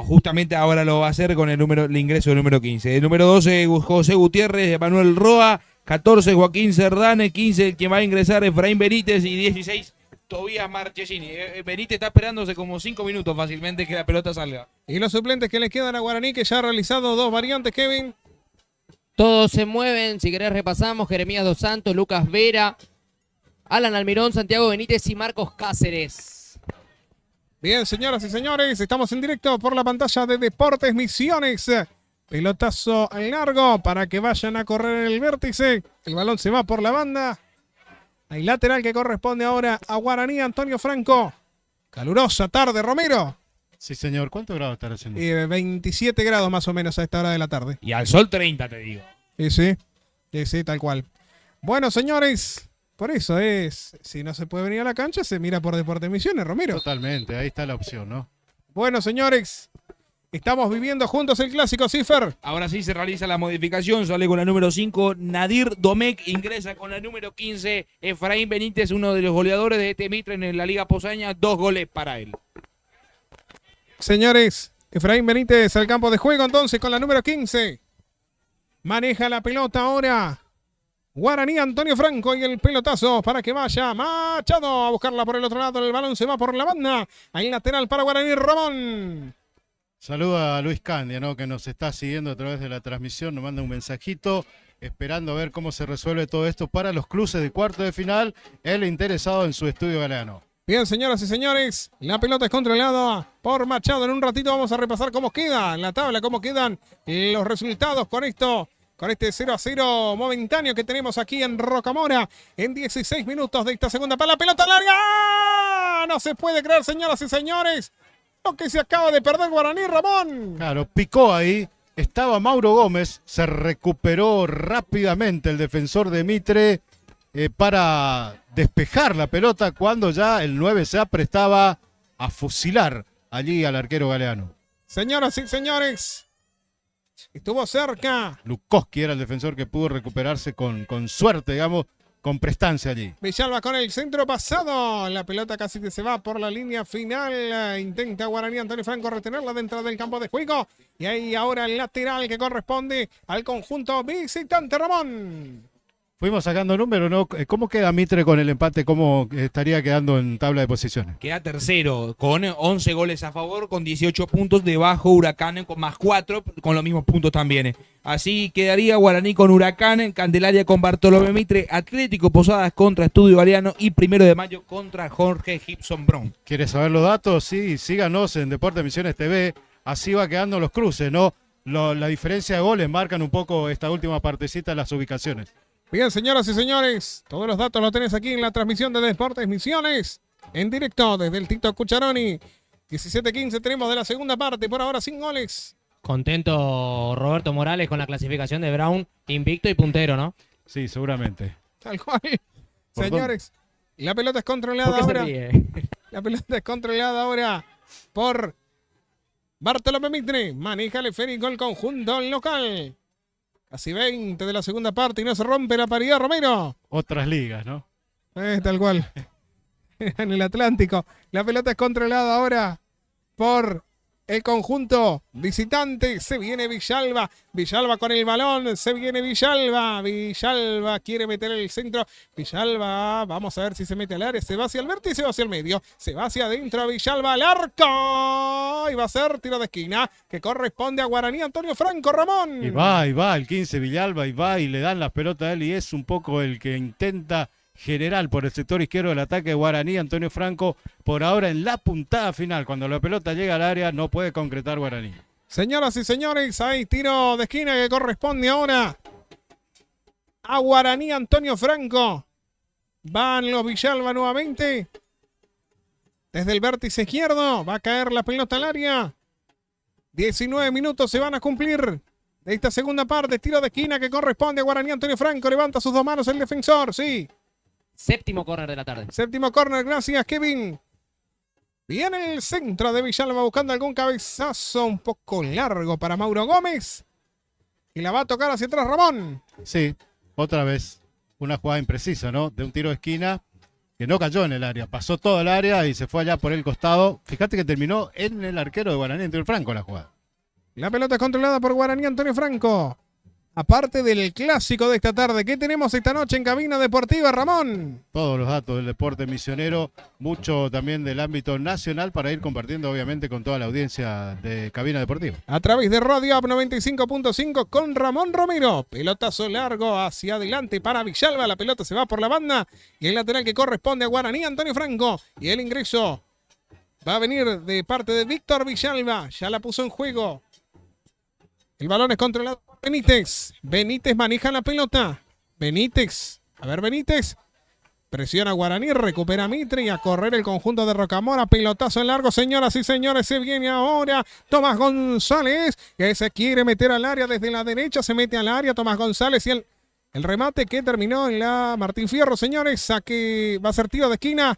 Justamente ahora lo va a hacer con el ingreso del número 15. El número 12, José Gutiérrez, Manuel Roa. 14, Joaquín Cerdane. 15, el que va a ingresar, Efraín Benítez. Y 16, Tobías Marchesini. Benítez está esperándose como 5 minutos fácilmente que la pelota salga. Y los suplentes que le quedan a Guaraní, que ya ha realizado 2 variantes, Kevin. Todos se mueven, si querés repasamos, Jeremías Dos Santos, Lucas Vera, Alan Almirón, Santiago Benítez y Marcos Cáceres. Bien, señoras y señores, estamos en directo por la pantalla de Deportes Misiones. Pelotazo al largo para que vayan a correr el vértice. El balón se va por la banda. Hay lateral que corresponde ahora a Guaraní, Antonio Franco. Calurosa tarde, Romero. Sí, señor. ¿Cuántos grados estará haciendo? 27 grados más o menos a esta hora de la tarde. Y al sol 30, te digo. Sí, tal cual. Bueno, señores, por eso es, si no se puede venir a la cancha, se mira por Deportes Misiones, Romero. Totalmente, ahí está la opción, ¿no? Bueno, señores, estamos viviendo juntos el clásico, Cifer. Ahora sí se realiza la modificación, sale con la número 5, Nadir Domecq, ingresa con la número 15, Efraín Benítez, uno de los goleadores de este Mitre en la Liga Posadeña, 2 goles para él. Señores, Efraín Benítez al campo de juego entonces con la número 15. Maneja la pelota ahora Guaraní, Antonio Franco, y el pelotazo para que vaya Machado a buscarla por el otro lado. El balón se va por la banda. Ahí lateral para Guaraní, Ramón. Saluda a Luis Candia, ¿no? Que nos está siguiendo a través de la transmisión, nos manda un mensajito, esperando a ver cómo se resuelve todo esto para los cruces de cuarto de final. Él interesado en su estudio Galeano. Bien, señoras y señores, la pelota es controlada por Machado. En un ratito vamos a repasar cómo queda en la tabla, cómo quedan los resultados con esto, con este 0-0 momentáneo que tenemos aquí en Rocamora en 16 minutos de esta segunda para la pelota larga. No se puede creer, señoras y señores, lo que se acaba de perder Guaraní, Ramón. Claro, picó ahí, estaba Mauro Gómez, se recuperó rápidamente el defensor de Mitre para despejar la pelota cuando ya el 9 se aprestaba a fusilar allí al arquero Galeano. Señoras y señores, estuvo cerca. Lukoski era el defensor que pudo recuperarse con suerte, digamos, con prestancia allí. Villalba con el centro pasado. La pelota casi que se va por la línea final. Intenta Guaraní, Antonio Franco retenerla dentro del campo de juego. Y ahí ahora el lateral que corresponde al conjunto visitante, Ramón. Fuimos sacando números, ¿no? ¿Cómo queda Mitre con el empate? ¿Cómo estaría quedando en tabla de posiciones? Queda tercero, con 11 goles a favor, con 18 puntos, debajo Huracán con más 4, con los mismos puntos también. Así quedaría Guaraní con Huracán, Candelaria con Bartolomé Mitre, Atlético Posadas contra Estudio Galeano y 1 de mayo contra Jorge Gibson Brown. ¿Quieres saber los datos? Sí, síganos en Deportes Misiones TV, así va quedando los cruces, ¿no? La diferencia de goles marcan un poco esta última partecita de las ubicaciones. Bien, señoras y señores, todos los datos los tenés aquí en la transmisión de Deportes Misiones, en directo desde el Tito Cucharoni. 17-15 tenemos de la segunda parte, por ahora sin goles. Contento Roberto Morales con la clasificación de Brown, invicto y puntero, ¿no? Sí, seguramente. Tal cual. ¿Por Señores, la pelota es controlada ¿Por qué se ahora. ríe? La pelota es controlada ahora por Bartolomé Mitre. Maneja el esférico el conjunto local. Casi 20 de la segunda parte y no se rompe la paridad, Romero. Otras ligas, ¿no? Tal cual. En el Atlántico. La pelota es controlada ahora por el conjunto visitante. Se viene Villalba. Villalba con el balón. Se viene Villalba. Villalba quiere meter el centro. Villalba, vamos a ver si se mete al área. Se va hacia el vértice, se va hacia el medio. Se va hacia adentro. Villalba al arco. Y va a ser tiro de esquina que corresponde a Guaraní Antonio Franco, Ramón. Y va el 15 Villalba, y va y le dan las pelotas a él, y es un poco el que intenta general por el sector izquierdo del ataque de Guaraní. Antonio Franco por ahora en la puntada final, cuando la pelota llega al área no puede concretar Guaraní. Señoras y señores, hay tiro de esquina que corresponde ahora a Guaraní Antonio Franco. Van los Villalba nuevamente. Desde el vértice izquierdo va a caer la pelota al área. 19 minutos se van a cumplir de esta segunda parte. Tiro de esquina que corresponde a Guaraní Antonio Franco. Levanta sus dos manos el defensor, sí. Séptimo córner de la tarde. Séptimo córner, gracias Kevin. Viene el centro de Villalba buscando algún cabezazo un poco largo para Mauro Gómez. Y la va a tocar hacia atrás Ramón. Sí, otra vez una jugada imprecisa, ¿no? De un tiro de esquina que no cayó en el área, pasó todo el área y se fue allá por el costado. Fíjate que terminó en el arquero de Guaraní Antonio Franco la jugada. La pelota es controlada por Guaraní Antonio Franco. Aparte del clásico de esta tarde, ¿qué tenemos esta noche en Cabina Deportiva, Ramón? Todos los datos del deporte misionero, mucho también del ámbito nacional para ir compartiendo obviamente con toda la audiencia de Cabina Deportiva. A través de Radio Up 95.5 con Ramón Romero. Pelotazo largo hacia adelante para Villalba. La pelota se va por la banda y el lateral que corresponde a Guaraní Antonio Franco. Y el ingreso va a venir de parte de Víctor Villalba. Ya la puso en juego. El balón es controlado por Benítez. Benítez maneja la pelota. Benítez. A ver, Benítez. Presiona Guaraní, recupera Mitre y a correr el conjunto de Rocamora. Pelotazo en largo, señoras y señores. Se viene ahora Tomás González, que se quiere meter al área desde la derecha. Se mete al área Tomás González y el remate que terminó en la Martín Fierro, señores. Saque, va a ser tiro de esquina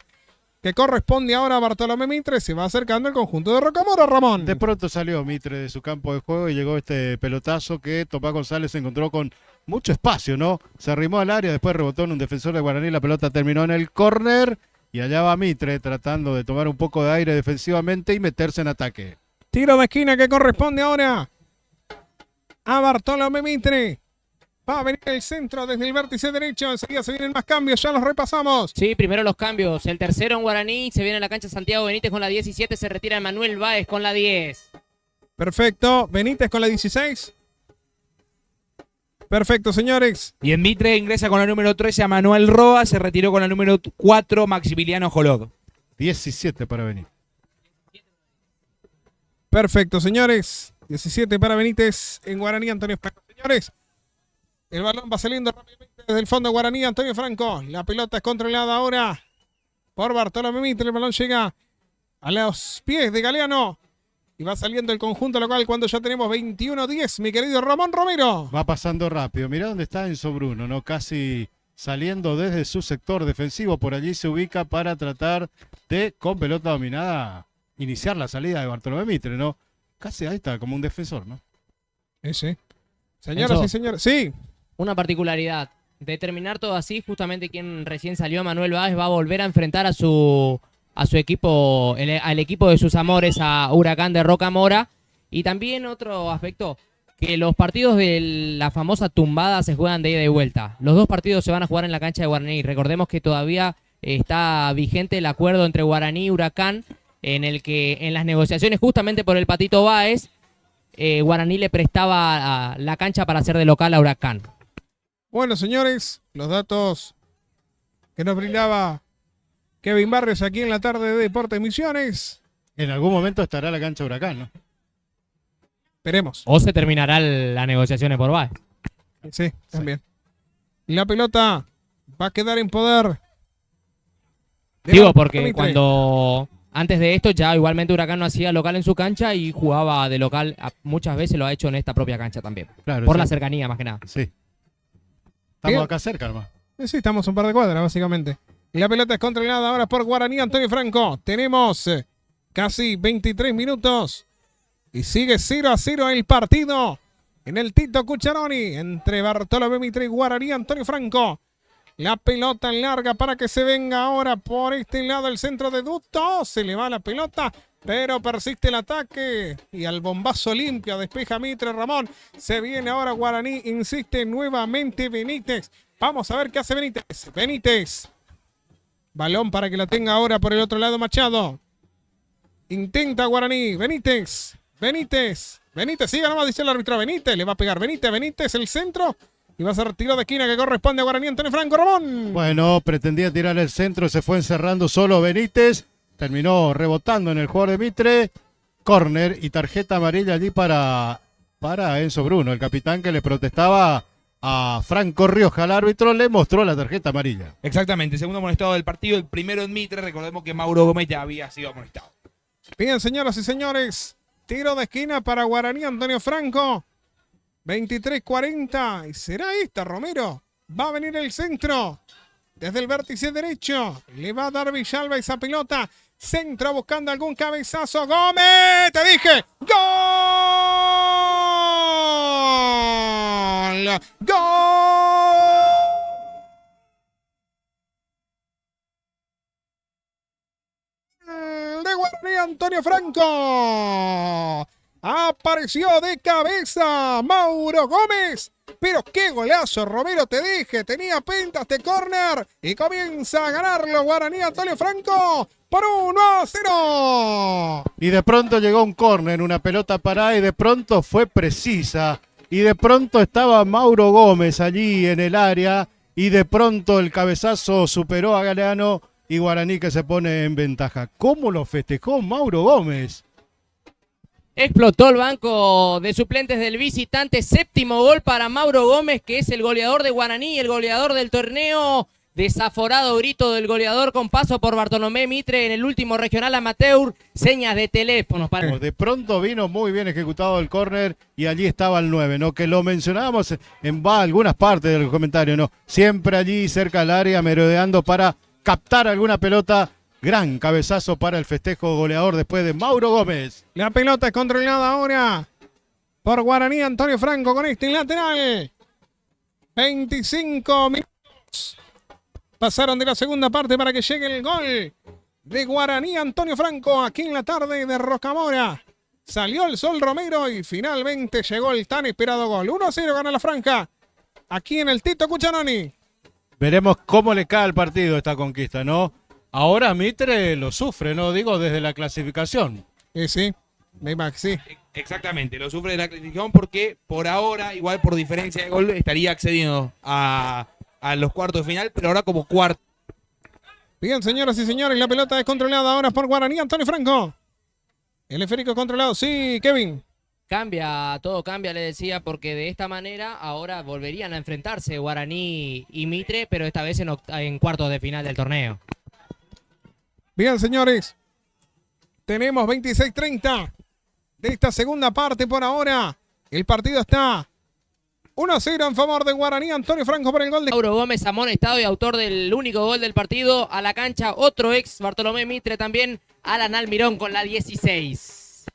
que corresponde ahora a Bartolomé Mitre. Se va acercando el conjunto de Rocamora, Ramón. De pronto salió Mitre de su campo de juego y llegó este pelotazo que Tomás González se encontró con mucho espacio, ¿no? Se arrimó al área, después rebotó en un defensor de Guaraní, la pelota terminó en el córner y allá va Mitre tratando de tomar un poco de aire defensivamente y meterse en ataque. Tiro de esquina que corresponde ahora a Bartolomé Mitre. Va a venir el centro desde el vértice derecho. Enseguida se vienen más cambios, ya los repasamos. Sí, primero los cambios. El tercero en Guaraní. Se viene a la cancha Santiago Benítez con la 17. Se retira Manuel Báez con la 10. Perfecto. Benítez con la 16. Perfecto, señores. Y en Mitre ingresa con la número 13 a Manuel Roa. Se retiró con la número 4 Maximiliano Jolod. 17 para venir. Perfecto, señores. 17 para Benítez en Guaraní Antonio Franco. Señores, el balón va saliendo rápidamente desde el fondo de Guaraní Antonio Franco. La pelota es controlada ahora por Bartolomé Mitre. El balón llega a los pies de Galeano. Y va saliendo el conjunto local cuando ya tenemos 21-10, mi querido Ramón Romero. Va pasando rápido. Mirá dónde está Enzo Bruno, ¿no? Casi saliendo desde su sector defensivo. Por allí se ubica para tratar de, con pelota dominada, iniciar la salida de Bartolomé Mitre, ¿no? Casi ahí está, como un defensor, ¿no? Sí. Señoras Enzo. y señores, sí. Una particularidad. De terminar todo así, justamente quien recién salió, Manuel Báez, va a volver a enfrentar a su equipo, al equipo de sus amores, a Huracán de Rocamora. Y también otro aspecto, que los partidos de la famosa tumbada se juegan de ida y vuelta. Los dos partidos se van a jugar en la cancha de Guaraní. Recordemos que todavía está vigente el acuerdo entre Guaraní y Huracán, en el que en las negociaciones justamente por el Patito Báez, Guaraní le prestaba la cancha para hacer de local a Huracán. Bueno, señores, los datos que nos brindaba Kevin Barrios aquí en la tarde de Deportes Misiones. En algún momento estará la cancha Huracán, ¿no? Esperemos. O se terminarán las negociaciones por Báez. Sí, también. La pelota va a quedar en poder de Digo, Bartolomé porque Mitre. cuando antes de esto ya igualmente Huracán no hacía local en su cancha y jugaba de local, muchas veces lo ha hecho en esta propia cancha también. Claro, Por sí. la cercanía más que nada. Sí. Estamos Bien. acá cerca, hermano. Sí, estamos un par de cuadras, básicamente. Y la pelota es controlada ahora por Guaraní Antonio Franco. Tenemos casi 23 minutos. Y sigue 0-0 el partido en el Tito Cucharoni entre Bartolomé Mitre y Guaraní Antonio Franco. La pelota larga para que se venga ahora por este lado el centro de Duto. Se le va la pelota, pero persiste el ataque. Y al bombazo limpio despeja Mitre Ramón. Se viene ahora Guaraní. Insiste nuevamente Benítez. Vamos a ver qué hace Benítez. Benítez. Balón para que la tenga ahora por el otro lado Machado. Intenta Guaraní. Benítez. Benítez. Benítez. Siga nomás, dice el árbitro. Benítez. Le va a pegar Benítez. Benítez el centro. Y va a ser tiro de esquina que corresponde a Guaraní. Antonio Franco Ramón. Bueno, pretendía tirar el centro, se fue encerrando solo Benítez. Terminó rebotando en el jugador de Mitre. Córner y tarjeta amarilla allí para Enzo Bruno, el capitán que le protestaba a Franco Rioja. El árbitro le mostró la tarjeta amarilla. Exactamente, segundo amonestado del partido, el primero en Mitre. Recordemos que Mauro Gómez ya había sido amonestado. Bien, señoras y señores. Tiro de esquina para Guaraní. Antonio Franco. 23-40. ¿Y será esta, Romero? Va a venir el centro. Desde el vértice derecho. Le va a dar Villalba esa pelota. Centro buscando algún cabezazo. ¡Gómez! ¡Te dije! ¡Gol! ¡Gol! De Guaraní, Antonio Franco. Apareció de cabeza Mauro Gómez. Pero qué golazo, Romero, te dije. Tenía pinta este córner. Y comienza a ganarlo Guaraní, Antonio Franco. Por 1-0. Y de pronto llegó un córner, una pelota parada y de pronto fue precisa. Y de pronto estaba Mauro Gómez allí en el área. Y de pronto el cabezazo superó a Galeano y Guaraní que se pone en ventaja. ¿Cómo lo festejó Mauro Gómez? Explotó el banco de suplentes del visitante. Séptimo gol para Mauro Gómez, que es el goleador de Guaraní, el goleador del torneo. Desaforado grito del goleador con paso por Bartolomé Mitre en el último regional amateur. Señas de teléfonos para... De pronto vino muy bien ejecutado el córner y allí estaba el 9, ¿no? Que lo mencionábamos en algunas partes del comentario, ¿no? Siempre allí cerca del área merodeando para captar alguna pelota. Gran cabezazo para el festejo goleador después de Mauro Gómez. La pelota es controlada ahora por Guaraní, Antonio Franco con este lateral. 25 minutos. Pasaron de la segunda parte para que llegue el gol de Guaraní, Antonio Franco, aquí en la tarde de Rocamora. Salió el sol Romero y finalmente llegó el tan esperado gol. 1-0 gana la franja aquí en el Tito Cucharoni. Veremos cómo le cae al partido esta conquista, ¿no? Ahora Mitre lo sufre, ¿no? Digo, desde la clasificación. Sí, sí. Exactamente, lo sufre de la clasificación porque por ahora, igual por diferencia de gol, estaría accediendo a los cuartos de final, pero ahora como cuarto. Bien, señoras y señores, la pelota es controlada ahora por Guaraní, Antonio Franco. El esférico controlado, sí, Kevin. Todo cambia, le decía, porque de esta manera ahora volverían a enfrentarse Guaraní y Mitre, pero esta vez en cuartos de final del torneo. Bien, señores. Tenemos 26-30 de esta segunda parte por ahora. El partido está 1-0 en favor de Guaraní. Antonio Franco por el gol de Mauro Gómez, amonestado y autor del único gol del partido. A la cancha otro ex Bartolomé Mitre también, Alan Almirón con la 16.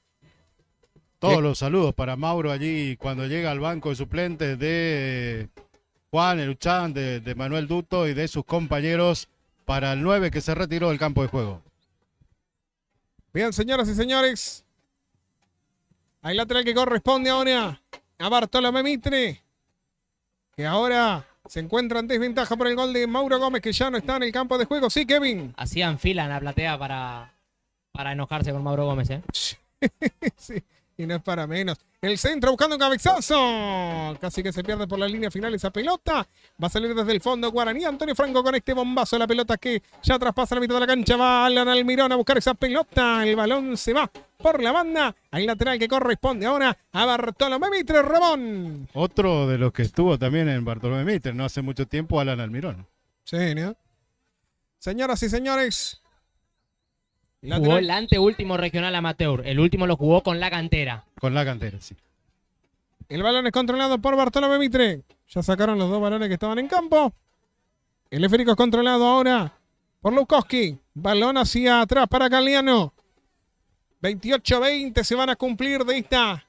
Todos los saludos para Mauro allí cuando llega al banco de suplentes de Juan Eluchán, de Manuel Duto y de sus compañeros para el 9 que se retiró del campo de juego. Bien, señoras y señores. Hay lateral que corresponde ahora a Bartolomé Mitre, que ahora se encuentra en desventaja por el gol de Mauro Gómez, que ya no está en el campo de juego. Sí, Kevin. Hacían fila en la platea para enojarse con Mauro Gómez, ¿eh? Sí, y no es para menos. El centro buscando un cabezazo. Casi que se pierde por la línea final esa pelota. Va a salir desde el fondo Guaraní. Antonio Franco con este bombazo. La pelota que ya traspasa la mitad de la cancha. Va Alan Almirón a buscar esa pelota. El balón se va por la banda. Hay lateral que corresponde ahora a Bartolomé Mitre Ramón. Otro de los que estuvo también en Bartolomé Mitre, no hace mucho tiempo, Alan Almirón. Sí, ¿no? Señoras y señores. Jugó el anteúltimo regional amateur. El último lo jugó con la cantera. Con la cantera, sí. El balón es controlado por Bartolomé Mitre. Ya sacaron los dos balones que estaban en campo. El esférico es controlado ahora por Lukowski. Balón hacia atrás para Galeano. 28-20 se van a cumplir de esta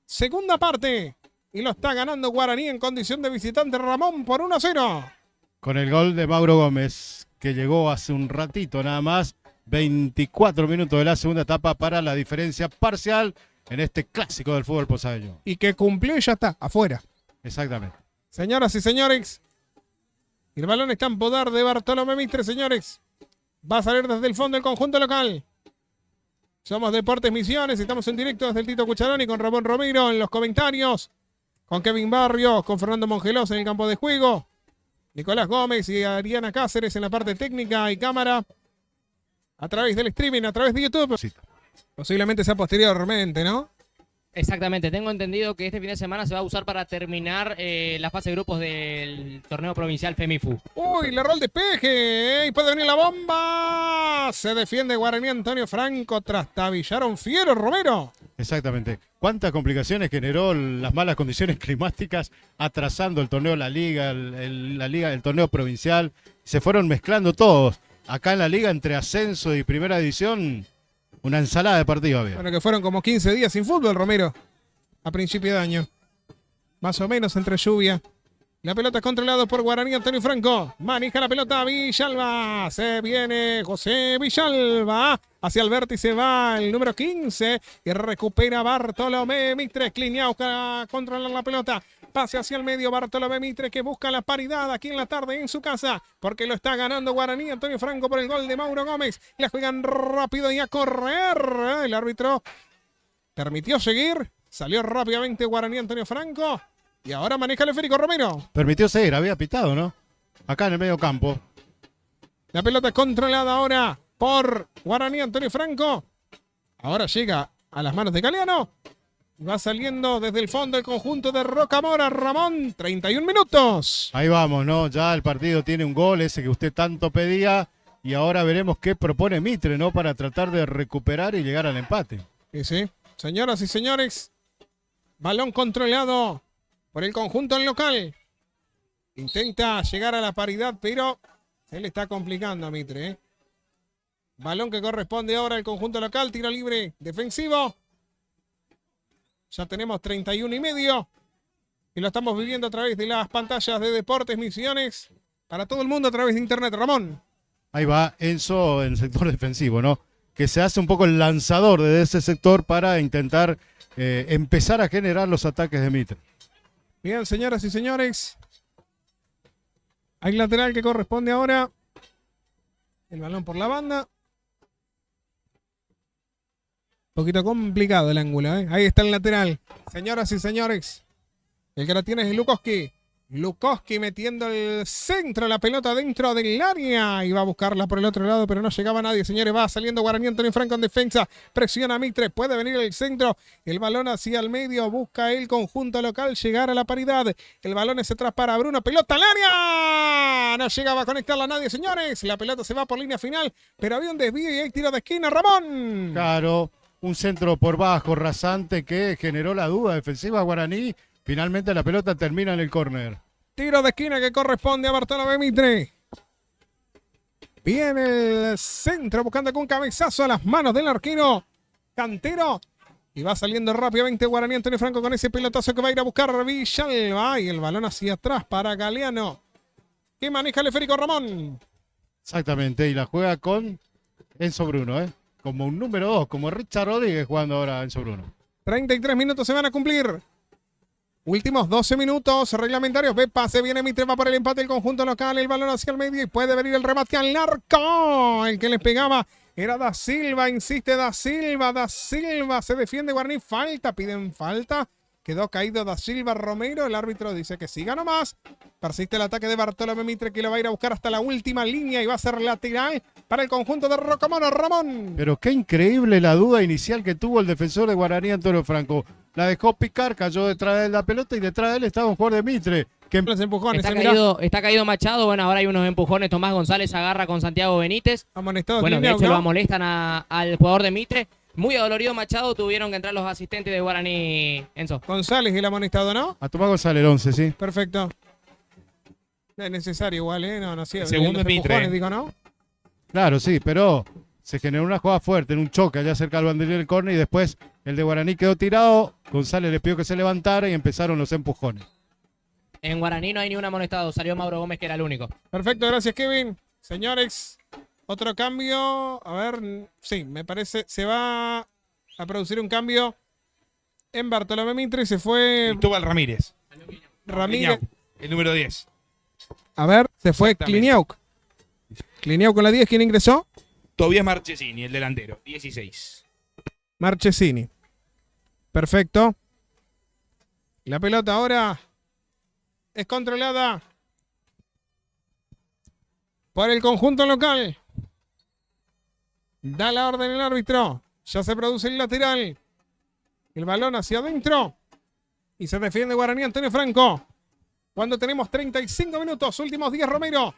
segunda parte. Y lo está ganando Guaraní en condición de visitante Ramón por 1-0. Con el gol de Mauro Gómez, que llegó hace un ratito nada más. 24 minutos de la segunda etapa para la diferencia parcial en este clásico del fútbol posadeño. Y que cumplió y ya está, afuera. Exactamente. Señoras y señores, el balón está en poder de Bartolomé Mitre, señores. Va a salir desde el fondo del conjunto local. Somos Deportes Misiones, estamos en directo desde el Tito Cucharoni con Ramón Romero en los comentarios, con Kevin Barrios, con Fernando Mongelos en el campo de juego, Nicolás Gómez y Ariana Cáceres en la parte técnica y cámara, a través del streaming, a través de YouTube. Sí. Posiblemente sea posteriormente, ¿no? Exactamente, tengo entendido que este fin de semana se va a usar para terminar la fase de grupos del torneo provincial FEMIFU. Uy, le rol despeje, y puede venir la bomba. Se defiende Guaraní Antonio Franco, trastabillaron Fiero Romero. Exactamente. ¿Cuántas complicaciones generó las malas condiciones climáticas atrasando el torneo de la Liga, el torneo provincial? Se fueron mezclando todos. Acá en la Liga, entre ascenso y primera división, una ensalada de partidos había. Bueno, que fueron como 15 días sin fútbol, Romero, a principio de año. Más o menos entre lluvia. La pelota es controlada por Guaraní Antonio Franco. Maneja la pelota Villalba. Se viene José Villalba. Hacia el vértice va el número 15. Y recupera Bartolomé Mitre. Cliniauca a controlar la pelota. Pase hacia el medio Bartolomé Mitre, que busca la paridad aquí en la tarde en su casa. Porque lo está ganando Guaraní Antonio Franco por el gol de Mauro Gómez. La juegan rápido y a correr. El árbitro permitió seguir. Salió rápidamente Guaraní Antonio Franco. Y ahora maneja el esférico Romero. Permitió seguir, había pitado, ¿no? Acá en el medio campo. La pelota es controlada ahora por Guaraní Antonio Franco. Ahora llega a las manos de Galeano. Va saliendo desde el fondo el conjunto de Rocamora. Ramón, 31 minutos. Ahí vamos, ¿no? Ya el partido tiene un gol, ese que usted tanto pedía. Y ahora veremos qué propone Mitre, ¿no? Para tratar de recuperar y llegar al empate. Sí. Señoras y señores, balón controlado por el conjunto local. Intenta llegar a la paridad, pero se le está complicando a Mitre, ¿eh? Balón que corresponde ahora al conjunto local. Tiro libre defensivo. Ya tenemos 31 y medio. Y lo estamos viviendo a través de las pantallas de Deportes Misiones. Para todo el mundo a través de internet. Ramón. Ahí va Enzo en el sector defensivo, ¿no? Que se hace un poco el lanzador de ese sector para intentar empezar a generar los ataques de Mitre. Bien, señoras y señores. Hay lateral que corresponde ahora. El balón por la banda. Un poquito complicado el ángulo, ¿eh? Ahí está el lateral. Señoras y señores. El que la tiene es Lukowski. Lukowski metiendo el centro, la pelota dentro del área. Y va a buscarla por el otro lado, pero no llegaba nadie, señores. Va saliendo Guaraní Antonio Franco en defensa. Presiona a Mitre. Puede venir el centro. El balón hacia el medio. Busca el conjunto local llegar a la paridad. El balón es atrás para Bruno. Pelota al área. No llegaba a conectarla a nadie, señores. La pelota se va por línea final. Pero había un desvío y hay tiro de esquina. Ramón. Claro, un centro por bajo, rasante, que generó la duda defensiva a Guaraní. Finalmente la pelota termina en el córner. Tiro de esquina que corresponde a Bartolomé Mitre. Viene el centro buscando con un cabezazo a las manos del arquero Cantero. Y va saliendo rápidamente Guaraní Antonio Franco con ese pelotazo que va a ir a buscar Villalba. Y el balón hacia atrás para Galeano, que maneja el esférico Ramón. Exactamente, y la juega con Enzo Bruno, ¿eh? Como un número 2, como Richard Rodríguez jugando ahora Enzo Bruno. 33 minutos se van a cumplir. Últimos 12 minutos reglamentarios. Ve, pase, viene Mitre, va por el empate el conjunto local. El balón hacia el medio y puede venir el remate al arco. El que le pegaba era Da Silva, insiste Da Silva. Da Silva se defiende Guaraní. Falta, piden falta. Quedó caído Da Silva Romero. El árbitro dice que siga nomás. Persiste el ataque de Bartolomé Mitre, que lo va a ir a buscar hasta la última línea y va a ser lateral para el conjunto de Rocamora. Ramón. Pero qué increíble la duda inicial que tuvo el defensor de Guaraní Antonio Franco. La dejó picar, cayó detrás de la pelota y detrás de él estaba un jugador de Mitre. Que Los empujones. Está caído Machado. Bueno, ahora hay unos empujones. Tomás González agarra con Santiago Benítez. Amonestados. Bueno, de hecho ¿no? lo amonestan al jugador de Mitre. Muy adolorido Machado. Tuvieron que entrar los asistentes de Guaraní, Enzo. González el amonestado, ¿no? A Tomás González, el 11, sí. Perfecto. No es necesario igual, ¿eh? No, sí. El segundo los es Mitre. empujones, digo, ¿no? Claro, sí, pero se generó una jugada fuerte, en un choque allá cerca del banderín del córner y después el de Guaraní quedó tirado. González le pidió que se levantara y empezaron los empujones. En Guaraní no hay ni un amonestado. Salió Mauro Gómez, que era el único. Perfecto, gracias Kevin. Señores, otro cambio. A ver, sí, me parece, se va a producir un cambio en Bartolomé Mitre. Se fue Cristóbal Ramírez. Ramírez. El número 10. A ver, se fue Exactamente. Kliniauk. Kliniauk con la 10, ¿quién ingresó? Tobias Marchesini, el delantero. 16. Marchesini. Perfecto. La pelota ahora es controlada por el conjunto local. Da la orden el árbitro. Ya se produce el lateral. El balón hacia adentro. Y se defiende Guaraní Antonio Franco. Cuando tenemos 35 minutos, últimos 10 Romero.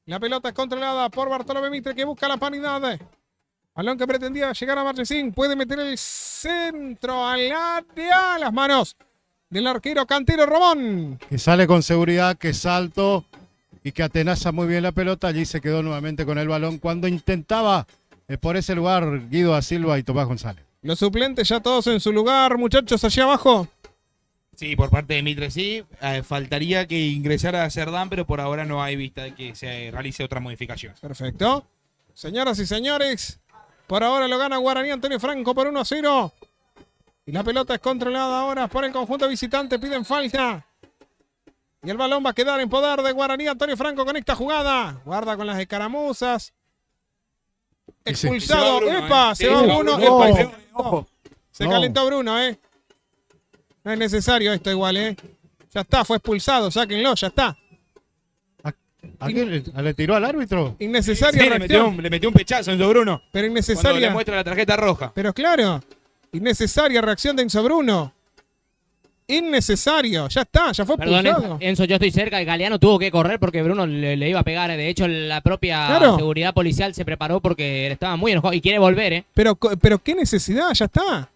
La pelota es controlada por Bartolomé Mitre, que busca la paridad. Balón que pretendía llegar a Marchesín. Puede meter el centro al área. Las manos del arquero Cantero Ramón. Que sale con seguridad, que salto y que atenaza muy bien la pelota. Allí se quedó nuevamente con el balón cuando intentaba por ese lugar Guido da Silva y Tomás González. Los suplentes ya todos en su lugar, muchachos, allá abajo. Sí, por parte de Mitre sí. Faltaría que ingresara a Cerdán, pero por ahora no hay vista de que se realice otra modificación. Perfecto. Señoras y señores, por ahora lo gana Guaraní Antonio Franco por 1-0. Y la pelota es controlada ahora por el conjunto visitante. Piden falta. Y el balón va a quedar en poder de Guaraní Antonio Franco con esta jugada. Guarda con las escaramuzas. Expulsado. Se va Bruno, ¡Epa! Se va Bruno. No. Epa, Ojo. se No. calentó Bruno, No es necesario esto igual, Ya está, fue expulsado. Sáquenlo, ya está. ¿A quién le tiró al árbitro? Innecesaria Sí, reacción. le metió un pechazo Enzo Bruno. Pero Cuando le innecesaria. muestra la tarjeta roja. Pero claro, innecesaria reacción de Enzo Bruno. Innecesario, ya está, ya fue Perdón, expulsado. Enzo, yo estoy cerca. El Galeano tuvo que correr porque Bruno le iba a pegar. De hecho, la propia Claro. seguridad policial se preparó porque estaba muy enojado y quiere volver, Pero qué necesidad, ya está.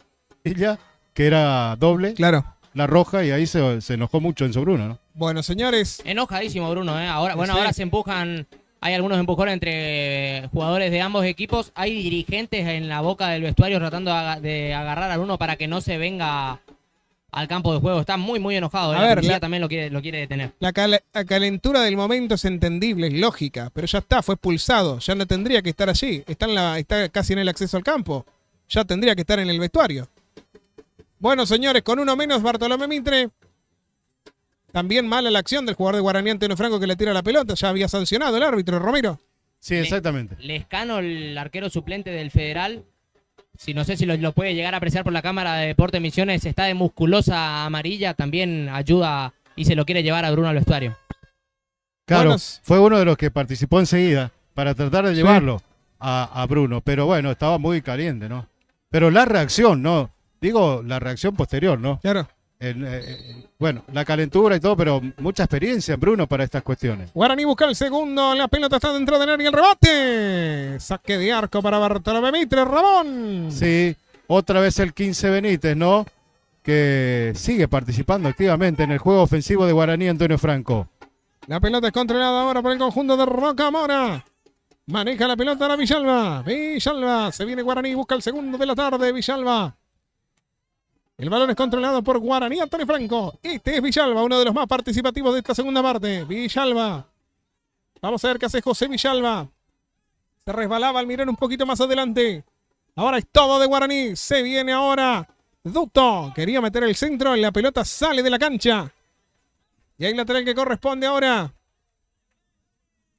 Ella, que era doble, Claro. la roja, y ahí se enojó mucho Enzo Bruno, ¿no? Bueno, señores, Enojadísimo Bruno, Ahora, bueno, Sí. ahora se empujan. Hay algunos empujones entre jugadores de ambos equipos. Hay dirigentes en la boca del vestuario tratando de agarrar a Bruno para que no se venga al campo de juego. Está muy, muy enojado. A La ver, policía la- también lo quiere detener. la calentura del momento es entendible, es lógica, pero ya está, fue expulsado, ya no tendría que estar allí, está casi en el acceso al campo, ya tendría que estar en el vestuario. Bueno, señores, con uno menos Bartolomé Mitre. También mala la acción del jugador de Guaraní Antonio Franco que le tira la pelota, ya había sancionado el árbitro Romero. Sí, exactamente. Lescano, el arquero suplente del Federal, no sé si lo puede llegar a apreciar por la cámara de Deporte Misiones, está de musculosa amarilla, también ayuda y se lo quiere llevar a Bruno al vestuario. Claro, Bueno, fue uno de los que participó enseguida para tratar de Sí. llevarlo a Bruno, pero bueno, estaba muy caliente, ¿no? Pero la reacción, ¿no? Digo, la reacción posterior, ¿no? Claro. Bueno, la calentura y todo, pero mucha experiencia en Bruno para estas cuestiones. Guaraní busca el segundo, la pelota está dentro del área, el rebate. Saque de arco para Bartolomé Mitre, Ramón. Sí, otra vez el 15 Benítez, ¿no? Que sigue participando activamente en el juego ofensivo de Guaraní Antonio Franco. La pelota es controlada ahora por el conjunto de Rocamora. Maneja la pelota ahora Villalba. Villalba, se viene Guaraní, busca el segundo de la tarde, Villalba. El balón es controlado por Guaraní Antonio Franco. Este es Villalba, uno de los más participativos de esta segunda parte. Villalba. Vamos a ver qué hace José Villalba. Se resbalaba al mirar un poquito más adelante. Ahora es todo de Guaraní. Se viene ahora Ducto. Quería meter el centro. La pelota sale de la cancha. Y hay lateral que corresponde ahora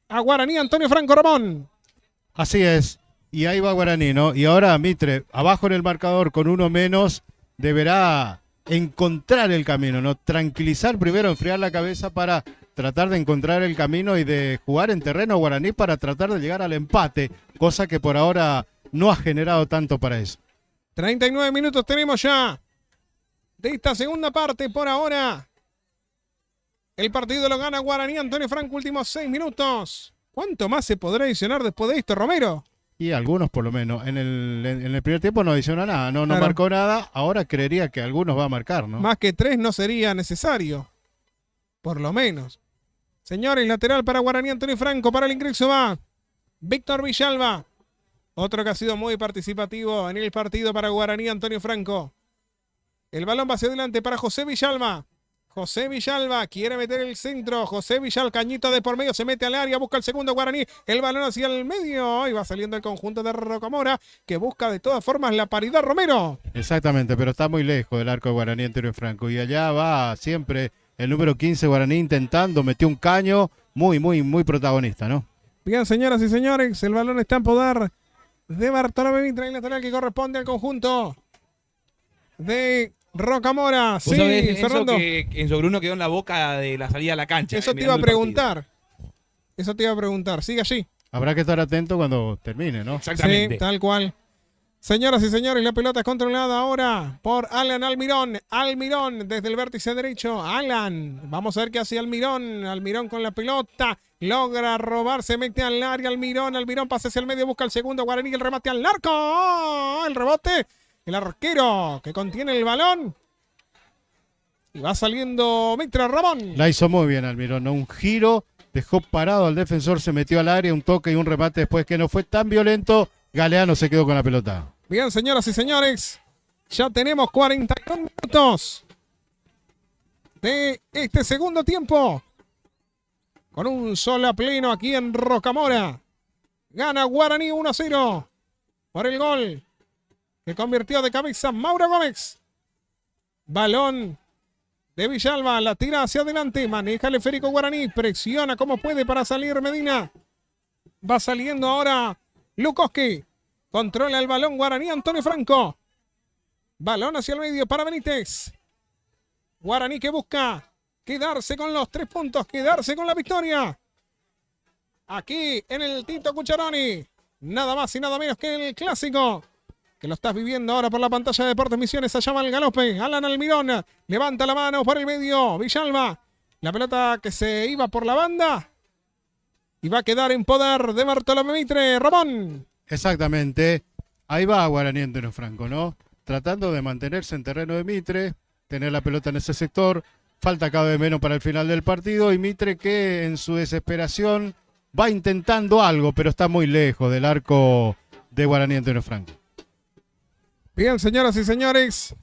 a Guaraní Antonio Franco Ramón. Así es. Y ahí va Guaraní, ¿no? Y ahora Mitre, abajo en el marcador con uno menos, deberá encontrar el camino, ¿no? Tranquilizar primero, enfriar la cabeza para tratar de encontrar el camino y de jugar en terreno Guaraní para tratar de llegar al empate, cosa que por ahora no ha generado tanto para eso. 39 minutos tenemos ya de esta segunda parte por ahora. El partido lo gana Guaraní Antonio Franco, últimos 6 minutos. ¿Cuánto más se podrá adicionar después de esto, Romero? Y algunos por lo menos. En el primer tiempo no adicionó nada, no Claro. marcó nada. Ahora creería que algunos va a marcar, ¿no? Más que 3 no sería necesario. Por lo menos. Señores, lateral para Guaraní Antonio Franco. Para el ingreso va Víctor Villalba. Otro que ha sido muy participativo en el partido para Guaraní Antonio Franco. El balón va hacia adelante para José Villalba. José Villalba quiere meter el centro. José Villalba, cañito de por medio, se mete al área, busca el segundo Guaraní. El balón hacia el medio y va saliendo el conjunto de Rocamora, que busca de todas formas la paridad. Romero. Exactamente, pero está muy lejos del arco de Guaraní Antonio Franco. Y allá va siempre el número 15 Guaraní intentando, metió un caño, muy protagonista, ¿no? Bien, señoras y señores, el balón está en poder de Bartolomé Mitre, el lateral que corresponde al conjunto de Rocamora. Vos Sí, sabés, Enzo, Fernando. que Enzo Bruno quedó en la boca de la salida a la cancha. Eso te mirando iba a el partido. preguntar. Eso te iba a preguntar. Sigue allí. Habrá que estar atento cuando termine, ¿no? Exactamente. Sí, tal cual. Señoras y señores, la pelota es controlada ahora por Alan Almirón. Almirón desde el vértice derecho. Alan. Vamos a ver qué hace Almirón. Almirón con la pelota. Logra robar. Se mete al área. Almirón. Almirón pasa hacia el medio. Busca el segundo. Guaraní. El remate al arco. El rebote. El arquero que contiene el balón. Y va saliendo Mitre Ramón. La hizo muy bien Almirón, ¿no? Un giro, dejó parado al defensor, se metió al área, un toque y un remate después que no fue tan violento. Galeano se quedó con la pelota. Bien, señoras y señores, ya tenemos 41 minutos de este segundo tiempo. Con un sol a pleno aquí en Rocamora. Gana Guaraní 1-0 por el gol que convirtió de cabeza Mauro Gómez. Balón de Villalba, la tira hacia adelante, maneja el esférico Guaraní, presiona como puede para salir Medina. Va saliendo ahora Lukoski. Controla el balón Guaraní, Antonio Franco. Balón hacia el medio para Benítez. Guaraní que busca quedarse con los 3 puntos, quedarse con la victoria. Aquí en el Tito Cucharoni. Nada más y nada menos que el clásico, que lo estás viviendo ahora por la pantalla de Deportes Misiones. Allá va el galope. Alan Almirón levanta la mano por el medio. Villalba. La pelota que se iba por la banda. Y va a quedar en poder de Bartolomé Mitre. Ramón. Exactamente. Ahí va Guaraní Antonio Franco, ¿no? Tratando de mantenerse en terreno de Mitre, tener la pelota en ese sector. Falta cada vez menos para el final del partido. Y Mitre que en su desesperación va intentando algo, pero está muy lejos del arco de Guaraní Antonio Franco. Bien, señoras y señores.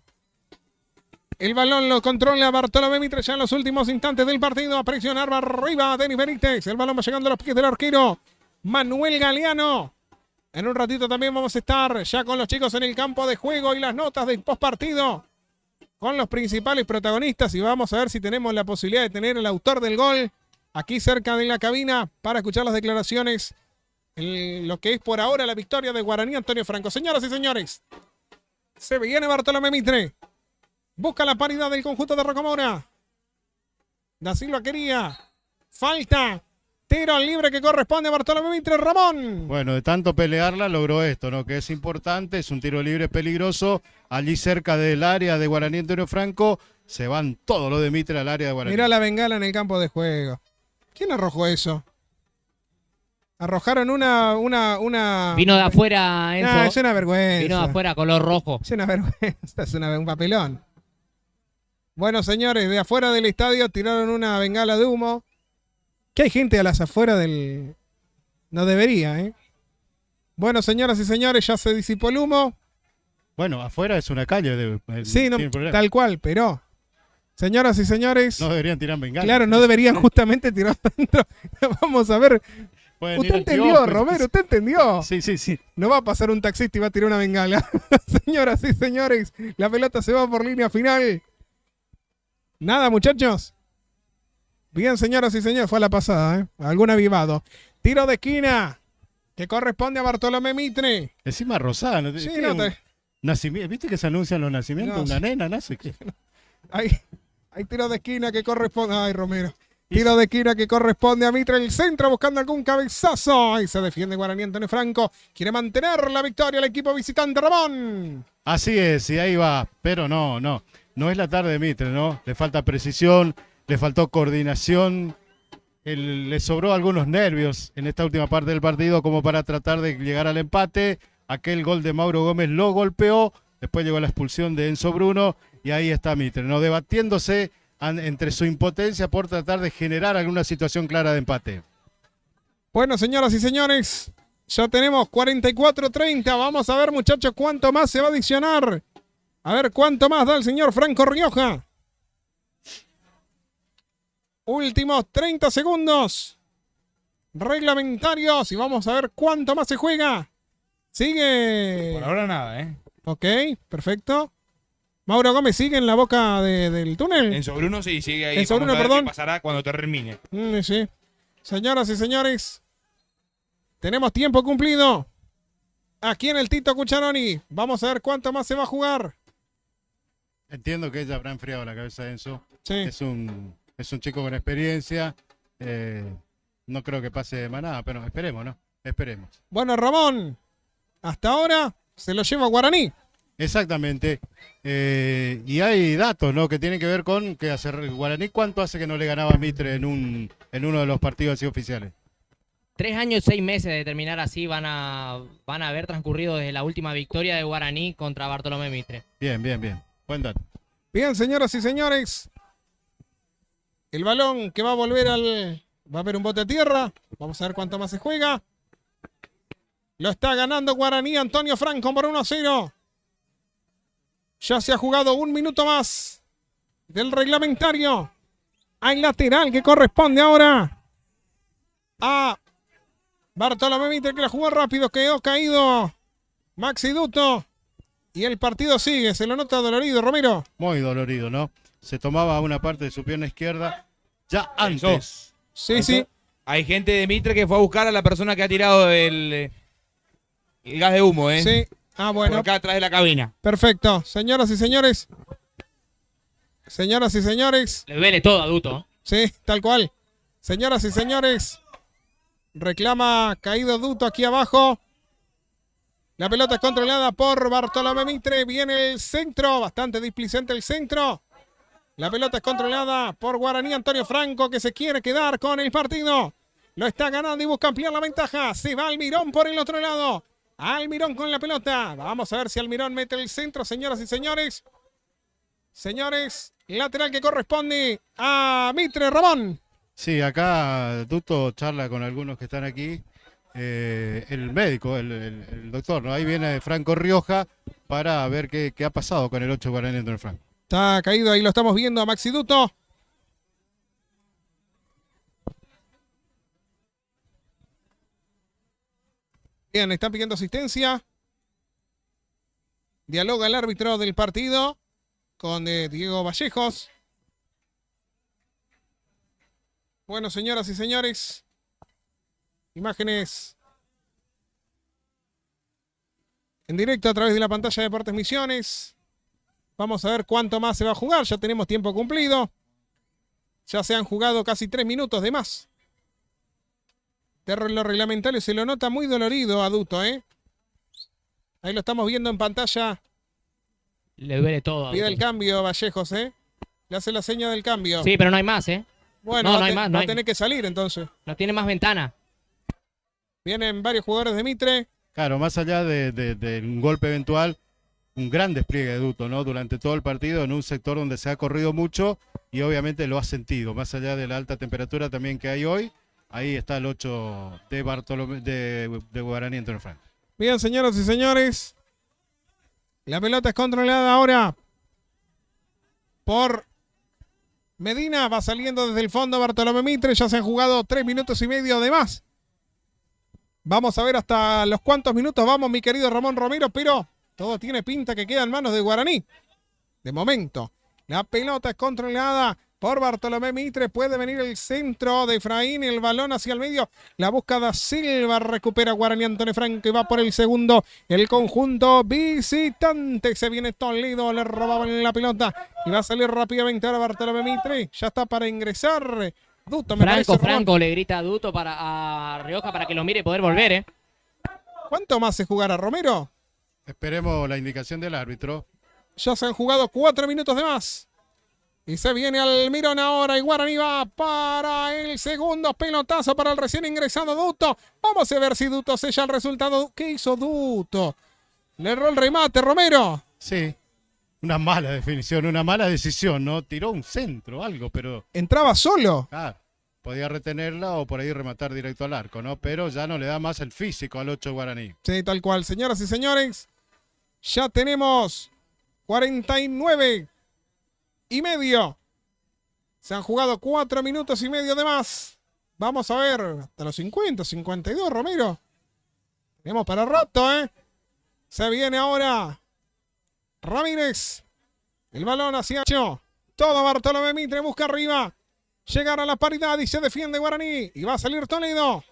El balón lo controla Bartolomé Mitre ya en los últimos instantes del partido. A presionar va arriba Denis Benítez. El balón va llegando a los pies del arquero Manuel Galeano. En un ratito también vamos a estar ya con los chicos en el campo de juego y las notas del postpartido con los principales protagonistas. Y vamos a ver si tenemos la posibilidad de tener el autor del gol aquí cerca de la cabina para escuchar las declaraciones en lo que es por ahora la victoria de Guaraní Antonio Franco. Señoras y señores, se viene Bartolomé Mitre. Busca la paridad del conjunto de Rocamora. Da Silva quería. Falta. Tiro libre que corresponde a Bartolomé Mitre. Ramón. Bueno, de tanto pelearla logró esto, ¿no? Que es importante, es un tiro libre peligroso. Allí cerca del área de Guaraní Antonio Franco, se van todos los de Mitre al área de Guaraní. Mirá la bengala en el campo de juego. ¿Quién arrojó eso? Arrojaron una... Vino de afuera, Enzo. Ah, es una vergüenza. Vino de afuera, color rojo. Es una vergüenza, es un papelón. Bueno, señores, de afuera del estadio tiraron una bengala de humo. Que hay gente a las afueras del... No debería, ¿eh? Bueno, señoras y señores, ya se disipó el humo. Bueno, afuera es una calle. Sí, no, tal cual, pero... Señoras y señores... No deberían tirar bengalas. Claro, no deberían justamente tirar dentro. Vamos a ver. Pueden Usted ir al entendió, kiosco, Romero, usted entendió. Sí. No va a pasar un taxista y va a tirar una bengala. Señoras y señores, la pelota se va por línea final. Nada, muchachos. Bien, señoras y señores, fue a la pasada, ¿eh? Algún avivado. Tiro de esquina que corresponde a Bartolomé Mitre. Encima rosada. ¿No? Sí, ¿Qué? no te... Nacimiento. ¿Viste que se anuncian los nacimientos? No, Una sí. nena nace. ¿Qué? Hay tiro de esquina que corresponde... Ay, Romero. Tiro de esquina que corresponde a Mitre, el centro buscando algún cabezazo. Y se defiende Guaraní Antonio Franco. Quiere mantener la victoria el equipo visitante. Ramón. Así es, y ahí va. Pero no es la tarde de Mitre, ¿no? Le falta precisión, le faltó coordinación. Le sobró algunos nervios en esta última parte del partido como para tratar de llegar al empate. Aquel gol de Mauro Gómez lo golpeó. Después llegó la expulsión de Enzo Bruno. Y ahí está Mitre, ¿no? Debatiéndose entre su impotencia por tratar de generar alguna situación clara de empate. Bueno, señoras y señores, ya tenemos 44-30. Vamos a ver, muchachos, cuánto más se va a adicionar. A ver cuánto más da el señor Franco Rioja. Últimos 30 segundos reglamentarios y vamos a ver cuánto más se juega. Sigue. Por ahora nada, ¿eh? Ok, perfecto. Mauro Gómez sigue en la boca del túnel. Enzo Bruno sí sigue ahí. Enzo Vamos Bruno, a ver perdón. qué pasará cuando termine. Sí. Señoras y señores, tenemos tiempo cumplido. Aquí en el Tito Cucharoni. Vamos a ver cuánto más se va a jugar. Entiendo que ella habrá enfriado la cabeza de Enzo. Sí. Es un chico con experiencia. No creo que pase de manada, pero esperemos, ¿no? Esperemos. Bueno, Ramón, hasta ahora se lo lleva Guaraní. Exactamente. Y hay datos, ¿no? Que tienen que ver con que hace Guaraní. ¿Cuánto hace que no le ganaba a Mitre en uno de los partidos así oficiales? 3 años y 6 meses de terminar así van a haber transcurrido desde la última victoria de Guaraní contra Bartolomé Mitre. Bien. Buen dato. Bien, señoras y señores. El balón que va a volver va a haber un bote a tierra. Vamos a ver cuánto más se juega. Lo está ganando Guaraní. Antonio Franco por 1-0. Ya se ha jugado 1 minuto más del reglamentario. Hay lateral que corresponde ahora a Bartolomé Mitre, que la jugó rápido. Quedó caído Maxi Duto. Y el partido sigue. Se lo nota dolorido, Romero. Muy dolorido, ¿no? Se tomaba una parte de su pierna izquierda ya antes. Sí. Hay gente de Mitre que fue a buscar a la persona que ha tirado el gas de humo, ¿eh? Sí. Ah, Por bueno. acá atrás de la cabina. Perfecto. Señoras y señores. Le duele todo a Duto. Sí, tal cual. Señoras y señores. Reclama caído Duto aquí abajo. La pelota es controlada por Bartolomé Mitre. Viene el centro. Bastante displicente el centro. La pelota es controlada por Guaraní. Antonio Franco, que se quiere quedar con el partido. Lo está ganando y busca ampliar la ventaja. Se va Almirón por el otro lado. Almirón con la pelota. Vamos a ver si Almirón mete el centro, señoras y señores. Señores, lateral que corresponde a Mitre, Ramón. Sí, acá Duto charla con algunos que están aquí. El médico, el doctor, ¿no? Ahí viene Franco Rioja para ver qué ha pasado con el 8 Guaraní Antonio Franco. Está caído, ahí lo estamos viendo a Maxi Duto. Bien, están pidiendo asistencia. Dialoga el árbitro del partido con Diego Vallejos. Bueno, señoras y señores, imágenes en directo a través de la pantalla de Deportes Misiones. Vamos a ver cuánto más se va a jugar. Ya tenemos tiempo cumplido. Ya se han jugado casi 3 minutos de más. De lo reglamentario se lo nota muy dolorido a Duto, ¿eh? Ahí lo estamos viendo en pantalla. Le duele todo a Pide el Duto. cambio Vallejos, ¿eh? Le hace la seña del cambio. Sí, pero no hay más, ¿eh? Bueno, no va, hay más, no va a hay- tener que salir entonces. No tiene más ventana. Vienen varios jugadores de Mitre. Claro, más allá de un golpe eventual, un gran despliegue de Duto, ¿no? Durante todo el partido en un sector donde se ha corrido mucho y obviamente lo ha sentido. Más allá de la alta temperatura también que hay hoy, ahí está el 8 de Bartolomé de Guaraní Antonio Franco. Bien, señoras y señores. La pelota es controlada ahora por Medina. Va saliendo desde el fondo Bartolomé Mitre. Ya se han jugado 3 minutos y medio de más. Vamos a ver hasta los cuántos minutos vamos, mi querido Ramón Romero, pero todo tiene pinta que queda en manos de Guaraní. De momento, la pelota es controlada por Bartolomé Mitre. Puede venir el centro de Efraín, el balón hacia el medio. La búsqueda Silva, recupera Guaraní Antonio Franco y va por el segundo. El conjunto visitante, se viene Toledo, le robaban la pelota y va a salir rápidamente ahora Bartolomé Mitre. Ya está para ingresar Duto, me parece, Ramón. Franco le grita a Duto a Rioja para que lo mire y poder volver, ¿eh? ¿Cuánto más se jugará, Romero? Esperemos la indicación del árbitro. Ya se han jugado 4 minutos de más. Y se viene Almirón ahora y Guaraní va para el segundo pelotazo para el recién ingresado Duto. Vamos a ver si Duto sella el resultado. ¿Qué hizo Duto? Le erró el remate, Romero. Sí, una mala definición, una mala decisión, ¿no? Tiró un centro, algo, pero Entraba solo. podía retenerla o por ahí rematar directo al arco, ¿no? Pero ya no le da más el físico al 8 Guaraní. Sí, tal cual. Señoras y señores, ya tenemos 49 y medio Se han jugado 4 minutos y medio de más. Vamos a ver, hasta los 50, 52, Romero. Tenemos para rato, ¿eh? Se viene ahora Ramírez. El balón hacia Cho. Todo Bartolomé Mitre busca arriba. Llegar a la paridad y se defiende Guaraní. Y va a salir Toledo.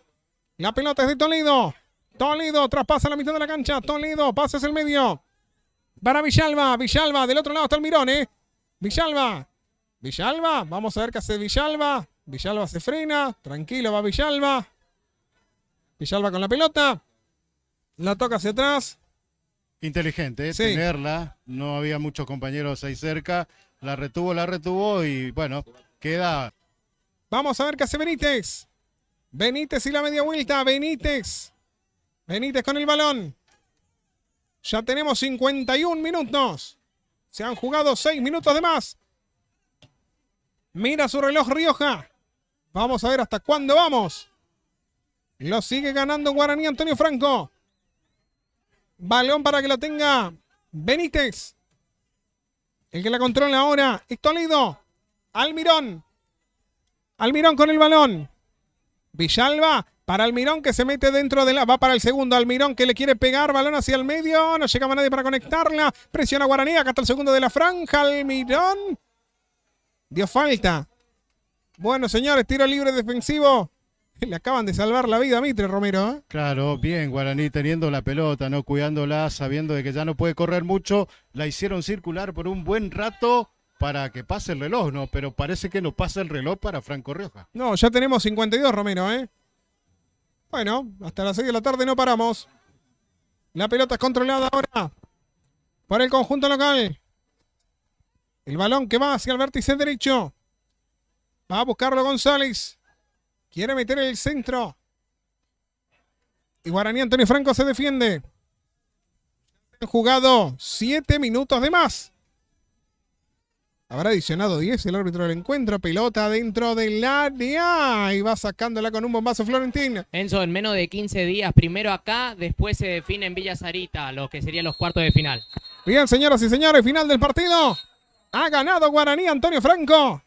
La pelota es de Toledo. Toledo traspasa la mitad de la cancha. Toledo pasa hacia el medio. Para Villalba. Villalba. Del otro lado está Almirón, ¿eh? Villalba. Villalba. Vamos a ver qué hace Villalba. Villalba se frena. Tranquilo va Villalba. Villalba con la pelota. La toca hacia atrás. Inteligente, Sí. tenerla. No había muchos compañeros ahí cerca. La retuvo y bueno, queda. Vamos a ver qué hace Benítez. Benítez y la media vuelta. Benítez. Benítez con el balón. Ya tenemos 51 minutos. Se han jugado 6 minutos de más. Mira su reloj Rioja. Vamos a ver hasta cuándo vamos. Lo sigue ganando Guaraní Antonio Franco. Balón para que lo tenga Benítez. El que la controla ahora es Toledo. Almirón. Almirón con el balón. Villalba para Almirón que se mete dentro de la... Va para el segundo. Almirón que le quiere pegar. Balón hacia el medio. No llegaba nadie para conectarla. Presiona Guaraní. Acá está el segundo de la franja. Almirón. Dio falta. Bueno, señores, tiro libre defensivo. Le acaban de salvar la vida a Mitre, Romero, ¿eh? Claro, bien Guaraní teniendo la pelota, no cuidándola, sabiendo de que ya no puede correr mucho. La hicieron circular por un buen rato para que pase el reloj, ¿no? Pero parece que no pasa el reloj para Franco Rioja. No, ya tenemos 52, Romero, ¿eh? Bueno, hasta las 6 de la tarde no paramos. La pelota es controlada ahora por el conjunto local. El balón que va hacia el vértice derecho. Va a buscarlo González. Quiere meter el centro. Y Guaraní Antonio Franco se defiende. Han jugado 7 minutos de más. Habrá adicionado 10 el árbitro del encuentro. Pelota dentro del área. Y va sacándola con un bombazo Florentín. Enzo, en menos de 15 días, primero acá, después se define en Villa Sarita, lo que serían los cuartos de final. Bien, señoras y señores, final del partido. Ha ganado Guaraní Antonio Franco.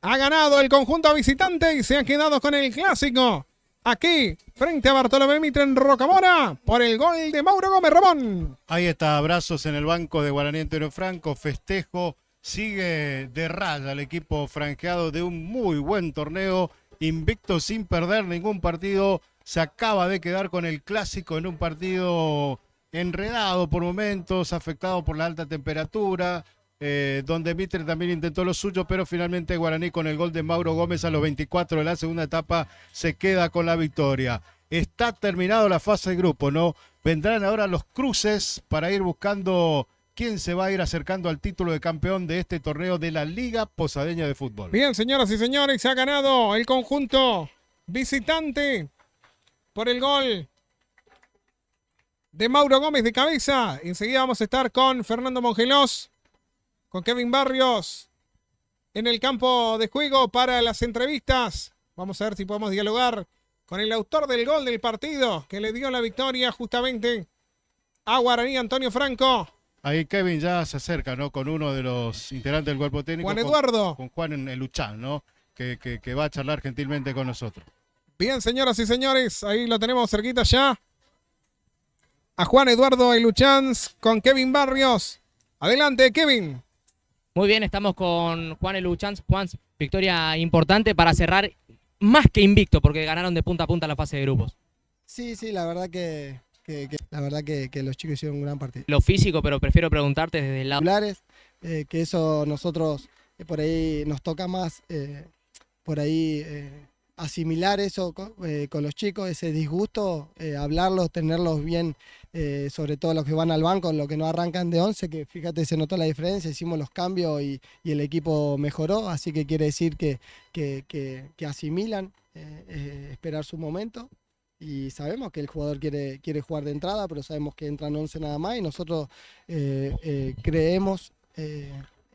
Ha ganado el conjunto visitante y se ha quedado con el clásico. Aquí, frente a Bartolomé Mitre en Rocamora, por el gol de Mauro Gómez Ramón. Ahí está, abrazos en el banco de Guaraní Antonio Franco, festejo. Sigue de raya el equipo franjeado de un muy buen torneo, invicto sin perder ningún partido. Se acaba de quedar con el clásico en un partido enredado por momentos, afectado por la alta temperatura. Donde Mitre también intentó lo suyo, pero finalmente Guaraní con el gol de Mauro Gómez a los 24 de la segunda etapa se queda con la victoria. Está terminado la fase de grupo, ¿no? Vendrán ahora los cruces para ir buscando quién se va a ir acercando al título de campeón de este torneo de la Liga Posadeña de Fútbol. Bien, señoras y señores, se ha ganado el conjunto visitante por el gol de Mauro Gómez de cabeza. Enseguida vamos a estar con Fernando Mongelós, con Kevin Barrios en el campo de juego para las entrevistas. Vamos a ver si podemos dialogar con el autor del gol del partido que le dio la victoria justamente a Guaraní Antonio Franco. Ahí Kevin ya se acerca, ¿no? Con uno de los integrantes del cuerpo técnico. Juan Eduardo. Con Juan Eluchán, ¿no? Que va a charlar gentilmente con nosotros. Bien, señoras y señores, ahí lo tenemos cerquita ya. A Juan Eduardo Eluchans con Kevin Barrios. Adelante, Kevin. Muy bien, estamos con Juan Eluchans. Juan, victoria importante para cerrar más que invicto, porque ganaron de punta a punta la fase de grupos. Sí, la verdad que los chicos hicieron un gran partido. Lo físico, pero prefiero preguntarte desde el lado... Que eso nosotros por ahí nos toca más asimilar eso con los chicos, ese disgusto, hablarlos, tenerlos bien, sobre todo los que van al banco, los que no arrancan de 11, que fíjate se notó la diferencia, hicimos los cambios y el equipo mejoró, así que quiere decir que asimilan, esperar su momento. Y sabemos que el jugador quiere jugar de entrada, pero sabemos que entran 11 nada más y nosotros creemos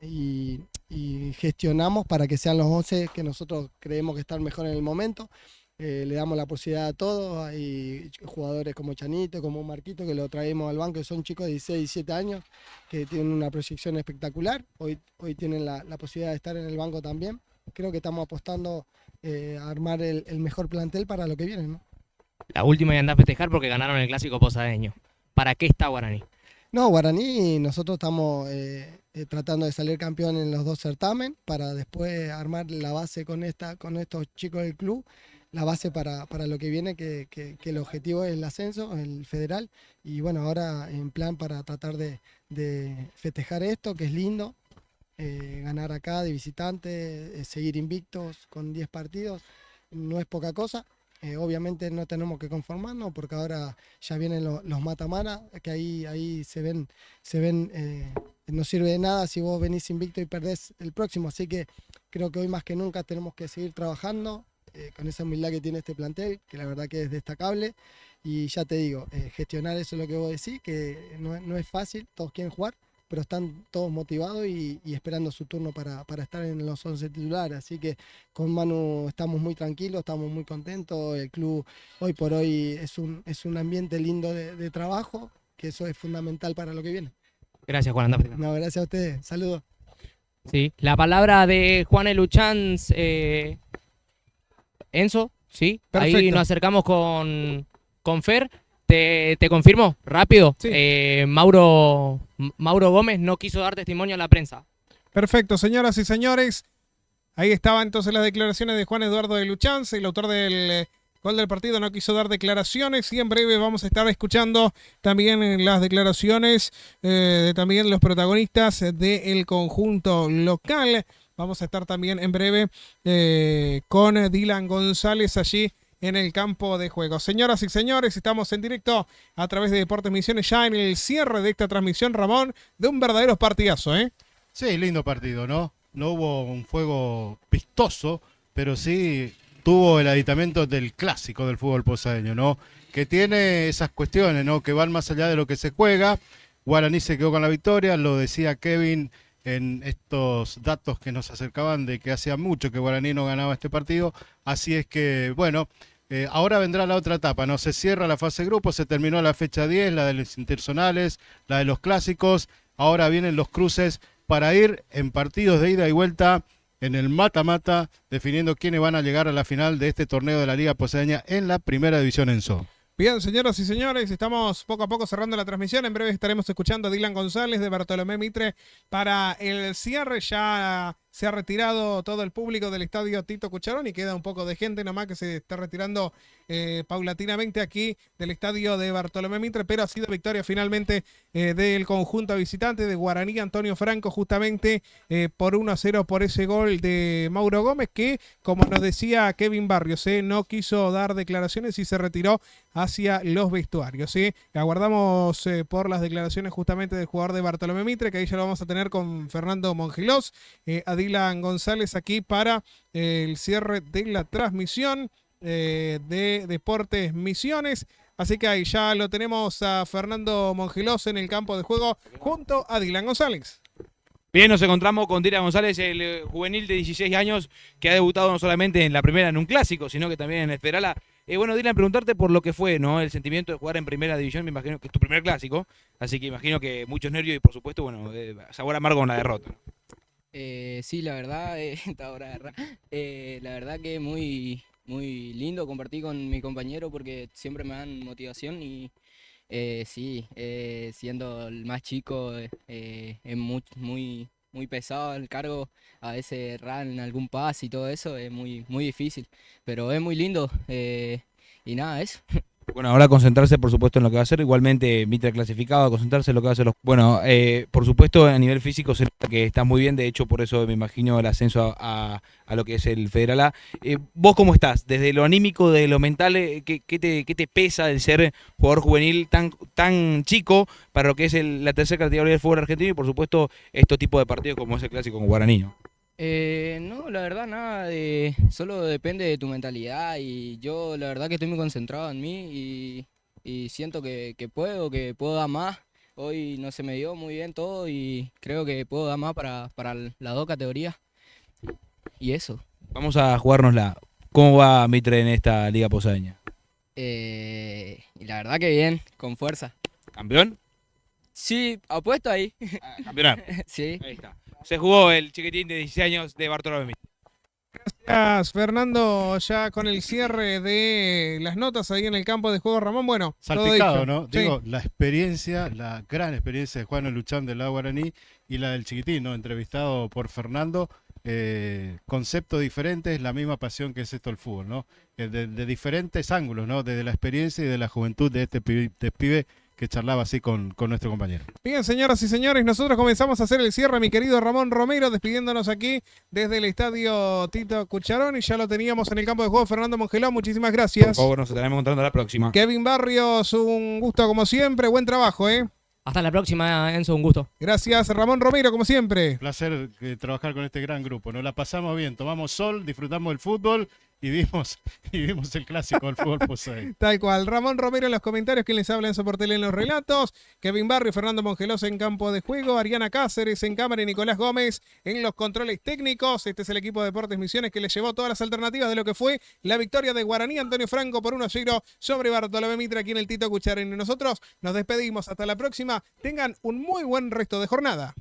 y gestionamos para que sean los 11 que nosotros creemos que están mejor en el momento. Le damos la posibilidad a todos. Hay jugadores como Chanito, como Marquito, que lo traemos al banco, que son chicos de 16, 17 años, que tienen una proyección espectacular. Hoy tienen la posibilidad de estar en el banco también. creo que estamos apostando a armar el mejor plantel para lo que viene, ¿no? La última y anda a festejar porque ganaron el clásico posadeño. ¿Para qué está Guaraní? No, Guaraní, nosotros estamos tratando de salir campeón en los 2 certámenes para después armar la base con estos chicos del club, la base para lo que viene, que el objetivo es el ascenso, el federal, y bueno, ahora en plan para tratar de festejar esto, que es lindo, ganar acá de visitante, seguir invictos con 10 partidos, no es poca cosa. Obviamente no tenemos que conformarnos porque ahora ya vienen los matamana, que ahí se ven, no sirve de nada si vos venís invicto y perdés el próximo, así que creo que hoy más que nunca tenemos que seguir trabajando con esa humildad que tiene este plantel, que la verdad que es destacable, y ya te digo, gestionar eso es lo que vos decís, que no es fácil, todos quieren jugar, pero están todos motivados y esperando su turno para estar en los 11 titulares. Así que con Manu estamos muy tranquilos, estamos muy contentos. El club hoy por hoy es un ambiente lindo de trabajo, que eso es fundamental para lo que viene. Gracias, Juan. Andá. No, gracias a ustedes. Saludos. Sí, la palabra de Juan Eluchans, Enzo, sí. Perfecto. Ahí nos acercamos con Fer. Te confirmo, rápido. Sí. Mauro Gómez no quiso dar testimonio a la prensa. Perfecto, señoras y señores. Ahí estaban entonces las declaraciones de Juan Eduardo de Luchanz, el autor del gol del partido. No quiso dar declaraciones y en breve vamos a estar escuchando también las declaraciones de también los protagonistas del conjunto local. Vamos a estar también en breve con Dylan González allí en el campo de juego. Señoras y señores, estamos en directo a través de Deportes Misiones, ya en el cierre de esta transmisión, Ramón, de un verdadero partidazo, ¿eh? Sí, lindo partido, ¿no? No hubo un fuego vistoso, pero sí tuvo el aditamento del clásico del fútbol posadeño, ¿no? Que tiene esas cuestiones, ¿no? Que van más allá de lo que se juega. Guaraní se quedó con la victoria, lo decía Kevin en estos datos que nos acercaban de que hacía mucho que Guaraní no ganaba este partido. Así es que, bueno, ahora vendrá la otra etapa, ¿no? Se cierra la fase de grupos, se terminó la fecha 10, la de los interzonales, la de los clásicos. Ahora vienen los cruces para ir en partidos de ida y vuelta en el mata-mata, definiendo quiénes van a llegar a la final de este torneo de la Liga Posadeña en la Primera División ENSO. Bien, señoras y señores, estamos poco a poco cerrando la transmisión. En breve estaremos escuchando a Dylan González de Bartolomé Mitre para el cierre. Ya se ha retirado todo el público del estadio Tito Cucharón y queda un poco de gente nomás que se está retirando paulatinamente aquí del estadio de Bartolomé Mitre, pero ha sido victoria finalmente del conjunto visitante de Guaraní Antonio Franco, justamente por 1-0 por ese gol de Mauro Gómez, que, como nos decía Kevin Barrios, no quiso dar declaraciones y se retiró hacia los vestuarios. Aguardamos por las declaraciones justamente del jugador de Bartolomé Mitre, que ahí ya lo vamos a tener con Fernando Mongelós, a Dylan González aquí para el cierre de la transmisión de Deportes Misiones. Así que ahí ya lo tenemos a Fernando Mongelós en el campo de juego junto a Dylan González. Bien, nos encontramos con Dylan González, el juvenil de 16 años que ha debutado no solamente en la primera en un clásico, sino que también en el Federal. Bueno, Dylan, preguntarte por lo que fue, ¿no? El sentimiento de jugar en primera división, me imagino que es tu primer clásico, así que imagino que muchos nervios y por supuesto, bueno, sabor amargo con la derrota. Sí, la verdad, la verdad que muy lindo compartir con mi compañero porque siempre me dan motivación y sí, siendo el más chico es muy pesado el cargo, a veces errar en algún pase y todo eso es muy difícil, pero es muy lindo y nada, eso. Bueno, ahora concentrarse por supuesto en lo que va a hacer, igualmente Mitre clasificado, concentrarse en lo que va a hacer los... Bueno, por supuesto a nivel físico se nota que está muy bien, de hecho por eso me imagino el ascenso a lo que es el Federal A. ¿Vos cómo estás? Desde lo anímico, de lo mental, ¿qué te pesa el ser jugador juvenil tan chico para lo que es la tercera categoría del fútbol argentino y por supuesto estos tipos de partidos como es el clásico con Guaraní, ¿no? No, la verdad nada, solo depende de tu mentalidad y yo la verdad que estoy muy concentrado en mí y siento que puedo dar más. Hoy no se me dio muy bien todo y creo que puedo dar más para las 2 categorías y eso. Vamos a jugárnosla. ¿Cómo va Mitre en esta Liga Posadeña? Y la verdad que bien, con fuerza. ¿Campeón? Sí, apuesto ahí. Campeonato. Sí. Ahí está. Se jugó el chiquitín de 16 años de Bartolomé Mitre. Fernando, ya con el cierre de las notas ahí en el campo de juego, Ramón, bueno, todo Salpicado, dicho. ¿no? Sí. Digo, la experiencia, la gran experiencia de Juan Luchán del lado guaraní y la del Chiquitín, ¿no? Entrevistado por Fernando. Conceptos diferentes, la misma pasión que es esto el fútbol, ¿no? De diferentes ángulos, ¿no? Desde la experiencia y de la juventud de este pibe que charlaba así con nuestro compañero. Bien, señoras y señores, nosotros comenzamos a hacer el cierre, mi querido Ramón Romero, despidiéndonos aquí desde el estadio Tito Cucharón, y ya lo teníamos en el campo de juego Fernando Mongelón, muchísimas Por gracias. favor, nos estaremos encontrando la próxima. Kevin Barrios, un gusto como siempre, buen trabajo, ¿eh? Hasta la próxima, Enzo, un gusto. Gracias, Ramón Romero, como siempre. Placer trabajar con este gran grupo. Nos la pasamos bien, tomamos sol, disfrutamos del fútbol y vimos el clásico del fútbol posadeño. Tal cual. Ramón Romero en los comentarios, quien les habla en Soportel en los relatos. Kevin Barrio, Fernando Mongelos en campo de juego. Ariana Cáceres en cámara y Nicolás Gómez en los controles técnicos. Este es el equipo de Deportes Misiones que les llevó todas las alternativas de lo que fue la victoria de Guaraní. Antonio Franco por 1-0 sobre Bartolomé Mitre aquí en el Tito Cucharón. Y nosotros nos despedimos. Hasta la próxima. Tengan un muy buen resto de jornada.